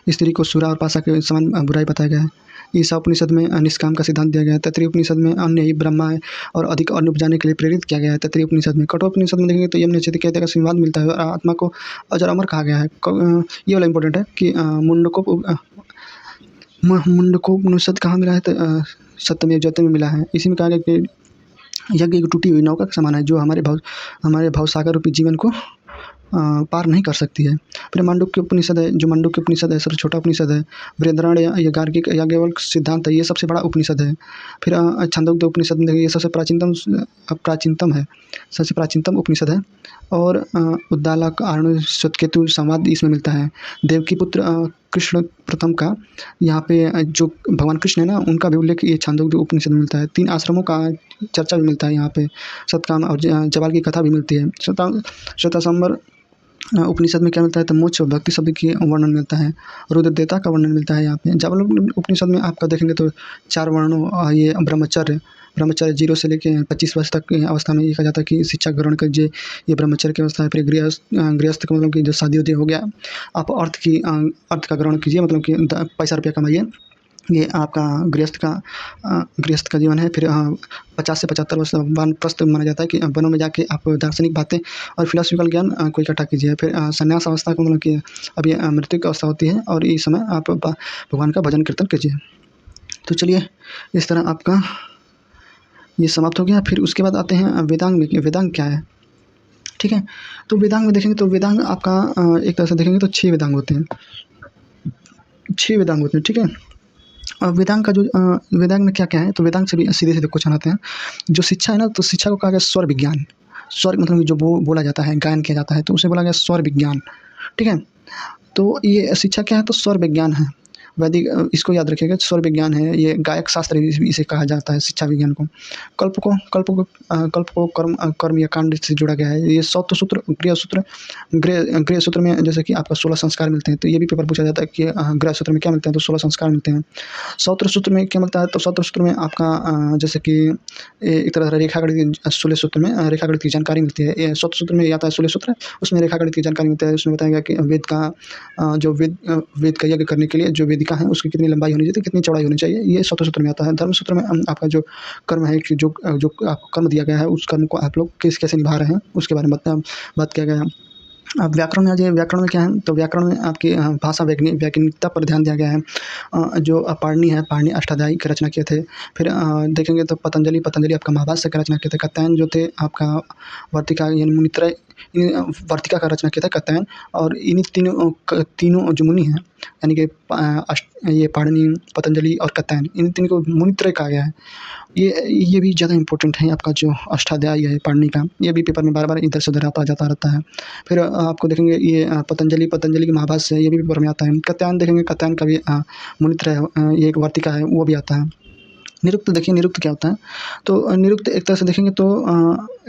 स्त्री को सूरा और पासा के समान बुराई बताया गया है। ईसा उपनिषद में निष्काम का सिद्धांत दिया गया है। तैत्तिरीय उपनिषद में अन्न ही ब्रह्मा है और अधिक अन्न उपजाने के लिए प्रेरित किया गया है। तैत्तिरीय उपनिषद में कठोपनिषद में देखेंगे तो यम नचिकेता का संवाद मिलता है और आत्मा को अजर अमर कहा गया है। ये वाला इंपॉर्टेंट है कि मुंडकोपनिषद कहाँ मिला है, तो सत्यमेव जयते में मिला है। इसी में कहा गया कि यज्ञ एक टूटी हुई नौका के समान है, जो हमारे भवसागर रूपी जीवन को पार नहीं कर सकती है। फिर मांडुक्य उपनिषद है, जो मांडुक्य उपनिषद है सबसे छोटा उपनिषद है। बृहदारण्य या गार्गिक याज्ञवल्क्य सिद्धांत है, ये सबसे बड़ा उपनिषद है। फिर छांदोग्य उपनिषद में ये सबसे प्राचीनतम है, सबसे प्राचीनतम उपनिषद है। और उद्दालक आरण्य श्वेतकेतु संवाद इसमें मिलता है। देवकी पुत्र कृष्ण प्रथम का यहाँ पे जो भगवान कृष्ण है ना, उनका भी उल्लेख ये छांदोग्य उपनिषद में मिलता है। 3 आश्रमों का चर्चा भी मिलता है यहाँ पे। सतकाम और जवाल की कथा भी मिलती है। श्वेताश्वतर उपनिषद में क्या मिलता है, तो मोक्ष और भक्ति शब्द की वर्णन मिलता है। रुद्रदेवता का वर्णन मिलता है यहाँ पे। जावल उपनिषद में आपका देखेंगे तो 4 वर्णों, ये ब्रह्मचर्य 0 से लेके 25 वर्ष तक की अवस्था में ये कहा जाता है कि शिक्षा ग्रहण कीजिए, ये ब्रह्मचर्य की अवस्था है। फिर गृहस्थ का मतलब कि जो शादी उदी हो गया, आप अर्थ का ग्रहण कीजिए, मतलब कि पैसा रुपया कमाइए, ये आपका गृहस्थ का जीवन है। फिर 50 से 75 वर्ष वानप्रस्थ माना जाता है कि वनों में जाके आप दार्शनिक बातें और फिलोसफिकल ज्ञान को इकट्ठा कीजिए। फिर संन्यास अवस्था को मतलब कि अभी मृत्यु की अवस्था होती है और इस समय आप भगवान का भजन कीर्तन कीजिए। तो चलिए इस तरह आपका ये समाप्त हो गया। फिर उसके बाद आते हैं वेदांग में कि वेदांग क्या है। ठीक है। तो वेदांग में देखेंगे तो वेदांग आपका एक तरह से देखेंगे तो 6 वेदांग होते हैं। 6 वेदांग होते हैं। ठीक है। और वेदांग का जो वेदांग में क्या क्या है, तो वेदांग से भी सीधे सीधे क्वेश्चन आते हैं। जो शिक्षा है ना, तो शिक्षा को कहा गया स्वर विज्ञान। स्वर मतलब जो बोला जाता है, गायन किया जाता है, तो उसे बोला गया स्वर विज्ञान। ठीक है। तो ये शिक्षा क्या है, तो स्वर विज्ञान है। वैदिक इसको याद रखिएगा, स्वर विज्ञान है, ये गायक शास्त्र इसे कहा जाता है, शिक्षा विज्ञान को। कल्प को कर्म या कांड से जोड़ा गया है। ये सौत्र सूत्र, गृह सूत्र, गृह सूत्र में जैसे कि आपका 16 संस्कार मिलते हैं, तो ये भी पेपर पूछा जाता है कि गृह सूत्र में क्या मिलते हैं, तो 16 संस्कार मिलते हैं। सौत्र सूत्र में क्या मिलता है, तो सौत्र सूत्र में आपका जैसे कि एक तरह रेखागणित, 16 सूत्र में रेखागणित की जानकारी मिलती है। ये सौत्र सूत्र में आता है 16 सूत्र, उसमें रेखागणित की जानकारी मिलती है। उसमें बताया गया कि वेद का यज्ञ करने के लिए जो वेदिका है उसकी कितनी लंबाई होनी चाहिए, कितनी चौड़ाई होनी चाहिए, ये सौत्र सूत्र में आता है। धर्म सूत्र में आपका जो कर्म है कि जो आपको कर्म दिया गया है, उस कर्म को आप लोग कैसे निभा रहे हैं उसके बारे में बात किया गया है। अब व्याकरण में आ जाइए। व्याकरण में क्या है, तो व्याकरण में आपकी भाषा वैज्ञानिकता पर ध्यान दिया गया है। जो पाणिनि है, पाणिनि अष्टाध्यायी की रचना किए थे। फिर देखेंगे तो पतंजलि आपका महाभाष्य की रचना किए थे। कात्यायन जो थे आपका वर्तिका यानी मुनित्रय वर्तिका का रचना किया था कात्यायन। और इन्हीं तीनों जो मुनि हैं यानी कि ये पाणिनि, पतंजलि और कात्यायन, इन तीन को मुनित्रय कहा गया है। ये भी ज़्यादा इंपॉर्टेंट है। आपका जो अष्टाध्यायी है पाणिनि का, ये भी पेपर में बार-बार इधर से उधर आता जाता रहता है। फिर आपको देखेंगे ये पतंजलि की महाभाष्य है, ये भी पेपर में आता है। कात्यायन देखेंगे, कात्यायन का भी मुनित्रय ये एक वार्तिका है, वो भी आता है। निरुक्त देखिए, निरुक्त क्या होता है, तो निरुक्त एक तरह से देखेंगे तो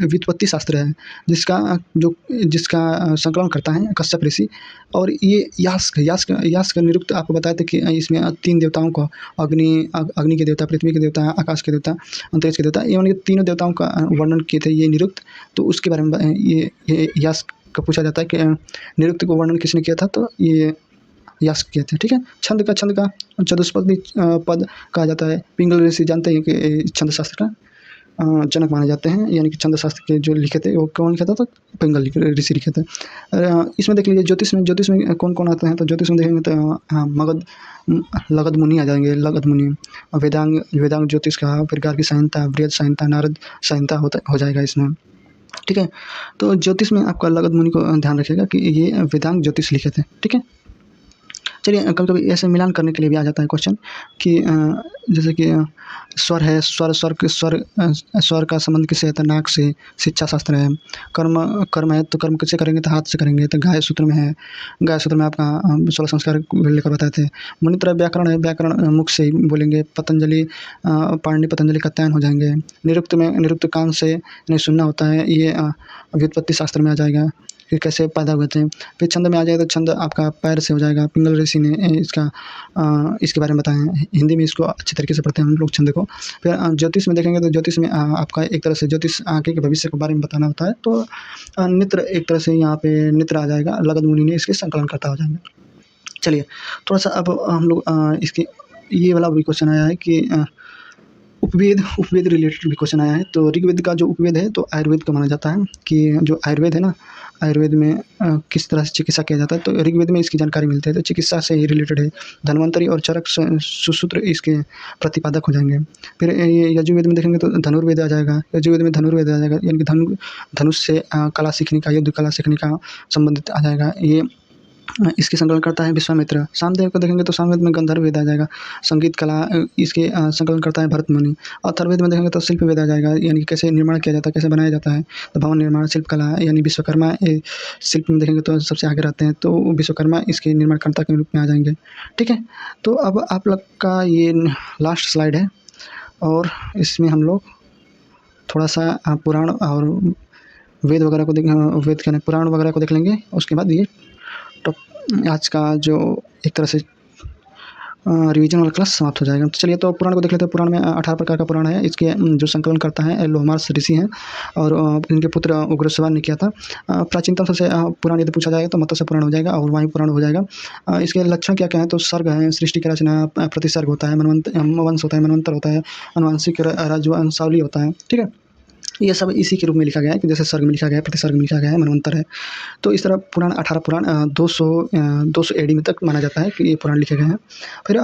व्युत्पत्ति शास्त्र है, जिसका संकलन करता है कश्यप ऋषि। और ये यास्क का निरुक्त आपको बताए थे कि इसमें 3 देवताओं को, अग्नि के देवता, पृथ्वी के देवता, आकाश के देवता, अंतरिक्ष के देवता, ये तीनों देवताओं का वर्णन किए थे ये निरुक्त। तो उसके बारे में ये यास्क का पूछा जाता है कि निरुक्त को वर्णन किसने किया था, तो ये यास्क किए थे। ठीक है। छंद का चतुष्पदी पद कहा जाता है। पिंगल ऋषि जानते हैं कि छंद शास्त्र का जनक माने जाते हैं, यानी कि छंद शास्त्र के जो लिखे थे वो कौन लिखा था, तो पिंगल ऋषि लिखे थे। इसमें देख लीजिए ज्योतिष में कौन आते हैं, तो ज्योतिष में देखेंगे तो लगध मुनि आ जाएंगे। लगध मुनि, वेदांग ज्योतिष का, फिर गार्गी संहिता, बृहद संहिता, नारद संहिता हो जाएगा इसमें। ठीक है। तो ज्योतिष में आपका लगध मुनि को ध्यान रखिएगा कि ये वेदांग ज्योतिष लिखे थे। ठीक है। चलिए, कभी-कभी ऐसे मिलान करने के लिए भी आ जाता है क्वेश्चन कि जैसे कि स्वर है, स्वर का संबंध किससे है, तो नाक से, शिक्षा शास्त्र है। कर्म है, तो कर्म किससे करेंगे, तो हाथ से करेंगे, तो गाय सूत्र में है। गाय सूत्र में आपका 16 संस्कार लेकर बताए थे। मुनित्र व्याकरण है, व्याकरण मुख से ही बोलेंगे। पतंजलि, पाणिनि, पतंजलि कात्यायन हो जाएंगे। निरुक्त कान से नहीं सुनना होता है, ये व्युत्पत्ति शास्त्र में आ जाएगा कि कैसे पैदा हुए थे। फिर छंद में आ जाएगा, तो छंद आपका पैर से हो जाएगा। पिंगल ऋषि ने इसके बारे में बताया है। हिंदी में इसको अच्छी तरीके से पढ़ते हैं हम लोग छंद को। फिर ज्योतिष में देखेंगे तो ज्योतिष में आपका एक तरह से ज्योतिष आगे के भविष्य के बारे में बताना होता है। तो नित्र एक तरह से यहाँ पे नित्र आ जाएगा। लगध मुनि ने इसके संकलनकर्ता हो जाएंगे। चलिए, थोड़ा सा अब हम लोग इसकी ये वाला भी क्वेश्चन आया है कि उपवेद रिलेटेड भी क्वेश्चन आया है। तो ऋग्वेद का जो उपवेद है, तो आयुर्वेद को माना जाता है कि जो आयुर्वेद है ना, आयुर्वेद में किस तरह से चिकित्सा किया जाता है, तो ऋग्वेद में इसकी जानकारी मिलती है। तो चिकित्सा से ही रिलेटेड है। धन्वंतरि और चरक सुश्रुत इसके प्रतिपादक हो जाएंगे। फिर ये यजुर्वेद में देखेंगे तो धनुर्वेद आ जाएगा। यजुर्वेद में धनुर्वेद आ जाएगा, यानी कि धनुष से कला सीखने का, युद्ध कला सीखने का संबंधित आ जाएगा। ये इसके संकलन करता है विश्वामित्र। सामवेद को देखेंगे तो सामवेद में गंधर्व वेद आ जाएगा। संगीत कला इसके संकलन करता है भरत मुनि। अथर्ववेद में देखेंगे तो शिल्प वेद आ जाएगा, यानी कि कैसे निर्माण किया जाता है, कैसे बनाया जाता है, तो भवन निर्माण, शिल्प कला, यानी विश्वकर्मा शिल्प में देखेंगे तो सबसे आगे रहते हैं, तो विश्वकर्मा इसके निर्माणकर्ता के रूप में आ जाएंगे। ठीक है। तो अब आप लोग का ये लास्ट स्लाइड है, और इसमें हम लोग थोड़ा सा पुराण और वेद वगैरह को वेद के पुराण वगैरह को देख लेंगे। उसके बाद ये आज का जो एक तरह से रिवीजन वाला क्लास समाप्त हो जाएगा। तो चलिए, तो पुराण को देख लेते हैं। पुराण में 18 प्रकार का पुराण है। इसके जो संकलन करता है लोहमार्स ऋषि हैं, और इनके पुत्र उग्रश्रवा ने किया था। प्राचीनतम सबसे पुराण यदि पूछा जाएगा तो मत्स्य पुराण हो जाएगा, और वायु पुराण हो जाएगा। इसके लक्षण क्या क्या है, तो सर्ग है, सृष्टि की रचना, प्रतिसर्ग होता है, वंश होता है, मनवंतर होता है, अनुवांशिक राजवंशावली होता है। ठीक है। ये सब इसी के रूप में लिखा गया है कि जैसे सर्ग में लिखा गया है, प्रतिसर्ग में लिखा गया है, मनवंतर है। तो इस तरह पुराण 18 पुराण 200 एडी में तक माना जाता है कि ये पुराण लिखे गए हैं। फिर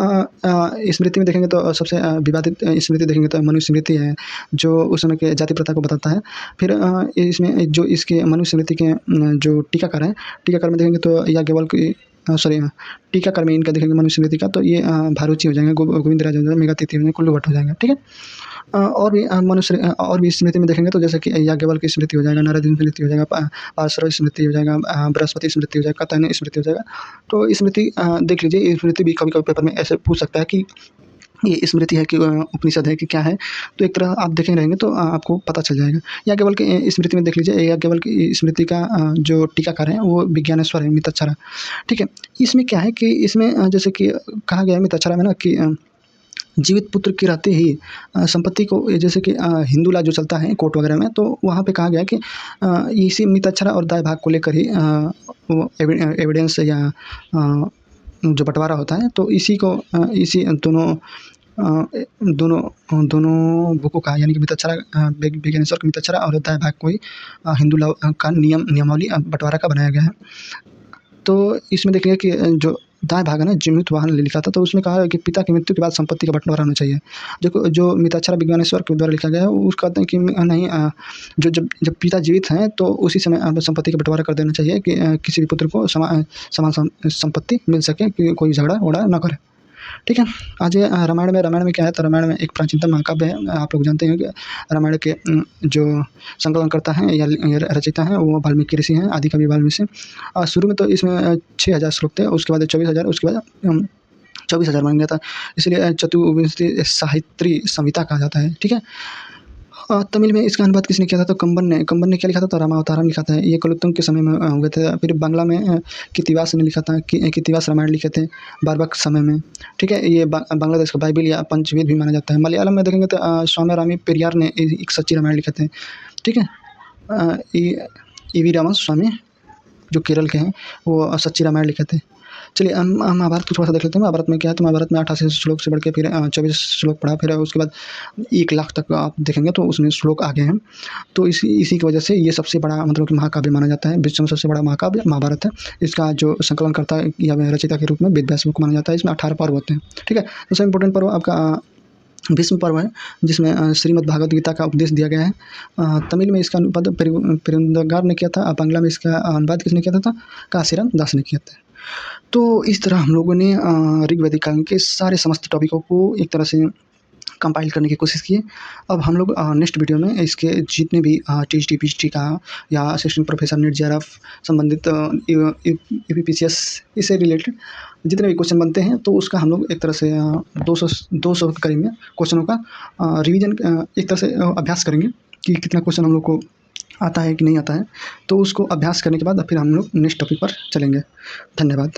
स्मृति में देखेंगे तो सबसे विवादित स्मृति देखेंगे तो मनु स्मृति है, जो उस समय के जाति प्रथा को बताता है। फिर इसमें जो इसके मनु स्मृति के जो टीकाकार हैं, टीकाकार में देखेंगे तो याज्ञवल्क्य सॉरी टीकाकरण में इनका देखेंगे मनुस्मृति का, तो ये भारूची हो जाएंगे, गोविंद राज हो जाएंगे, मेघातिथि हो जाएंगे, कुल्लू भट्ट हो जाएंगे। ठीक है। और भी और भी स्मृति में देखेंगे तो जैसे कि याज्ञवल्क्य की स्मृति हो जाएगा, नारद स्मृति हो जाएगा, पार्श्व स्मृति हो जाएगा, बृहस्पति स्मृति हो जाएगा, कात्यायन स्मृति हो जाएगा। तो स्मृति देख लीजिए, ये स्मृति भी कभी कभी पेपर में ऐसे पूछ सकता है कि ये स्मृति है कि उपनिषद है कि क्या है। तो एक तरह आप देखे रहेंगे तो आपको पता चल जाएगा। याज्ञवल्क्य स्मृति में देख लीजिए, याज्ञवल्क्य स्मृति का जो टीकाकार है वो विज्ञानेश्वर है, मितच्छरा। ठीक है। इसमें क्या है कि इसमें जैसे कि कहा गया है मितच्छरा में ना कि जीवित पुत्र के रहते ही संपत्ति को, जैसे कि हिंदू लॉ जो चलता है कोर्ट वगैरह में, तो वहाँ पे कहा गया है कि इसी मितच्छरा और दाय भाग को लेकर ही वो एविडेंस या जो बंटवारा होता है, तो इसी को इसी दोनों बुकों का, यानी कि मितच्छरा, विज्ञानेश्वर का मितच्छरा और दाय भाग को ही हिंदू लॉ का नियमावली बंटवारा का बनाया गया है। तो इसमें देखेंगे कि जो दाएँ भाग है ना, जीवित वाहन लिखा था, तो उसमें कहा है कि पिता की मृत्यु के बाद संपत्ति का बंटवारा होना चाहिए। जो मितच्छरा विज्ञानेश्वर के द्वारा लिखा गया है, वो कहते हैं कि नहीं, जो जब पिता जीवित हैं तो उसी समय संपत्ति का बंटवारा कर देना चाहिए कि किसी भी पुत्र को समान संपत्ति मिल सके, कि कोई झगड़ा-वगड़ा ना करे। ठीक है। आज ये रामायण में क्या है, तो रामायण में एक प्राचीनतम महाकाव्य है। आप लोग जानते हैं कि रामायण के जो संकलनकर्ता हैं या रचयिता हैं वो वाल्मीकि ऋषि हैं, आदिकवि वाल्मीकि। शुरू में तो इसमें 6000 श्लोक थे, उसके बाद 24,000, उसके बाद 24,000 बन गया था, इसलिए चतुर्विंशति साहित्री संहिता कहा जाता है। ठीक है। तमिल में इसका अनुवाद किसने किया था, तो कंबन ने क्या लिखा था, तो रामावतारम लिखा था। ये कलुत्तम के समय में हुए थे। फिर बांग्ला में कृत्तिवास ने लिखा था, कृत्तिवास रामायण लिखे थे बार्बक समय में। ठीक है। ये बांग्लादेश का बाइबिल या पंचवेद भी माना जाता है। मलयालम में देखेंगे तो स्वामी पेरियार ने एक सच्ची रामायण लिखे थे। ठीक है। ईवी रामा स्वामी जो केरल के हैं, वो सच्ची रामायण लिखे थे। चलिए हम महाभारत को थोड़ा सा देख लेते हैं। महाभारत में क्या है, तो महाभारत में 88 श्लोक से बढ़ के फिर 24 श्लोक पढ़ा, फिर उसके बाद 1 लाख तक आप देखेंगे तो उसमें श्लोक आ गए हैं। तो इसी की वजह से ये सबसे बड़ा मतलब कि महाकाव्य माना जाता है। विश्व में सबसे बड़ा महाकाव्य महाभारत है। इसका जो संकलनकर्ता या रचयिता के रूप में वेद व्यास को माना जाता है। इसमें 18 पर्व होते हैं। ठीक है। सबसे इम्पोर्टेंट पर्व आपका भीष्म पर्व है, जिसमें श्रीमद् भागवत गीता का उपदेश दिया गया है। तमिल में इसका अनुवाद पेरुंदगार ने किया था, बांग्ला में इसका अनुवाद किसने किया था, काशीराम दास ने किया था। तो इस तरह हम लोगों ने ऋग्वैदिक काल के सारे समस्त टॉपिकों को एक तरह से कंपाइल करने की कोशिश की है। अब हम लोग नेक्स्ट वीडियो में इसके जितने भी टीएचटी पीएचटी का या असिस्टेंट प्रोफेसर नेट जेआरएफ संबंधित यूपीपीसीएस इससे रिलेटेड जितने भी क्वेश्चन बनते हैं, तो उसका हम लोग एक तरह से 200 के करीब में क्वेश्चनों का रिवीजन एक तरह से अभ्यास करेंगे कि कितना क्वेश्चन हम लोग को आता है कि नहीं आता है। तो उसको अभ्यास करने के बाद फिर हम लोग नेक्स्ट टॉपिक पर चलेंगे। धन्यवाद।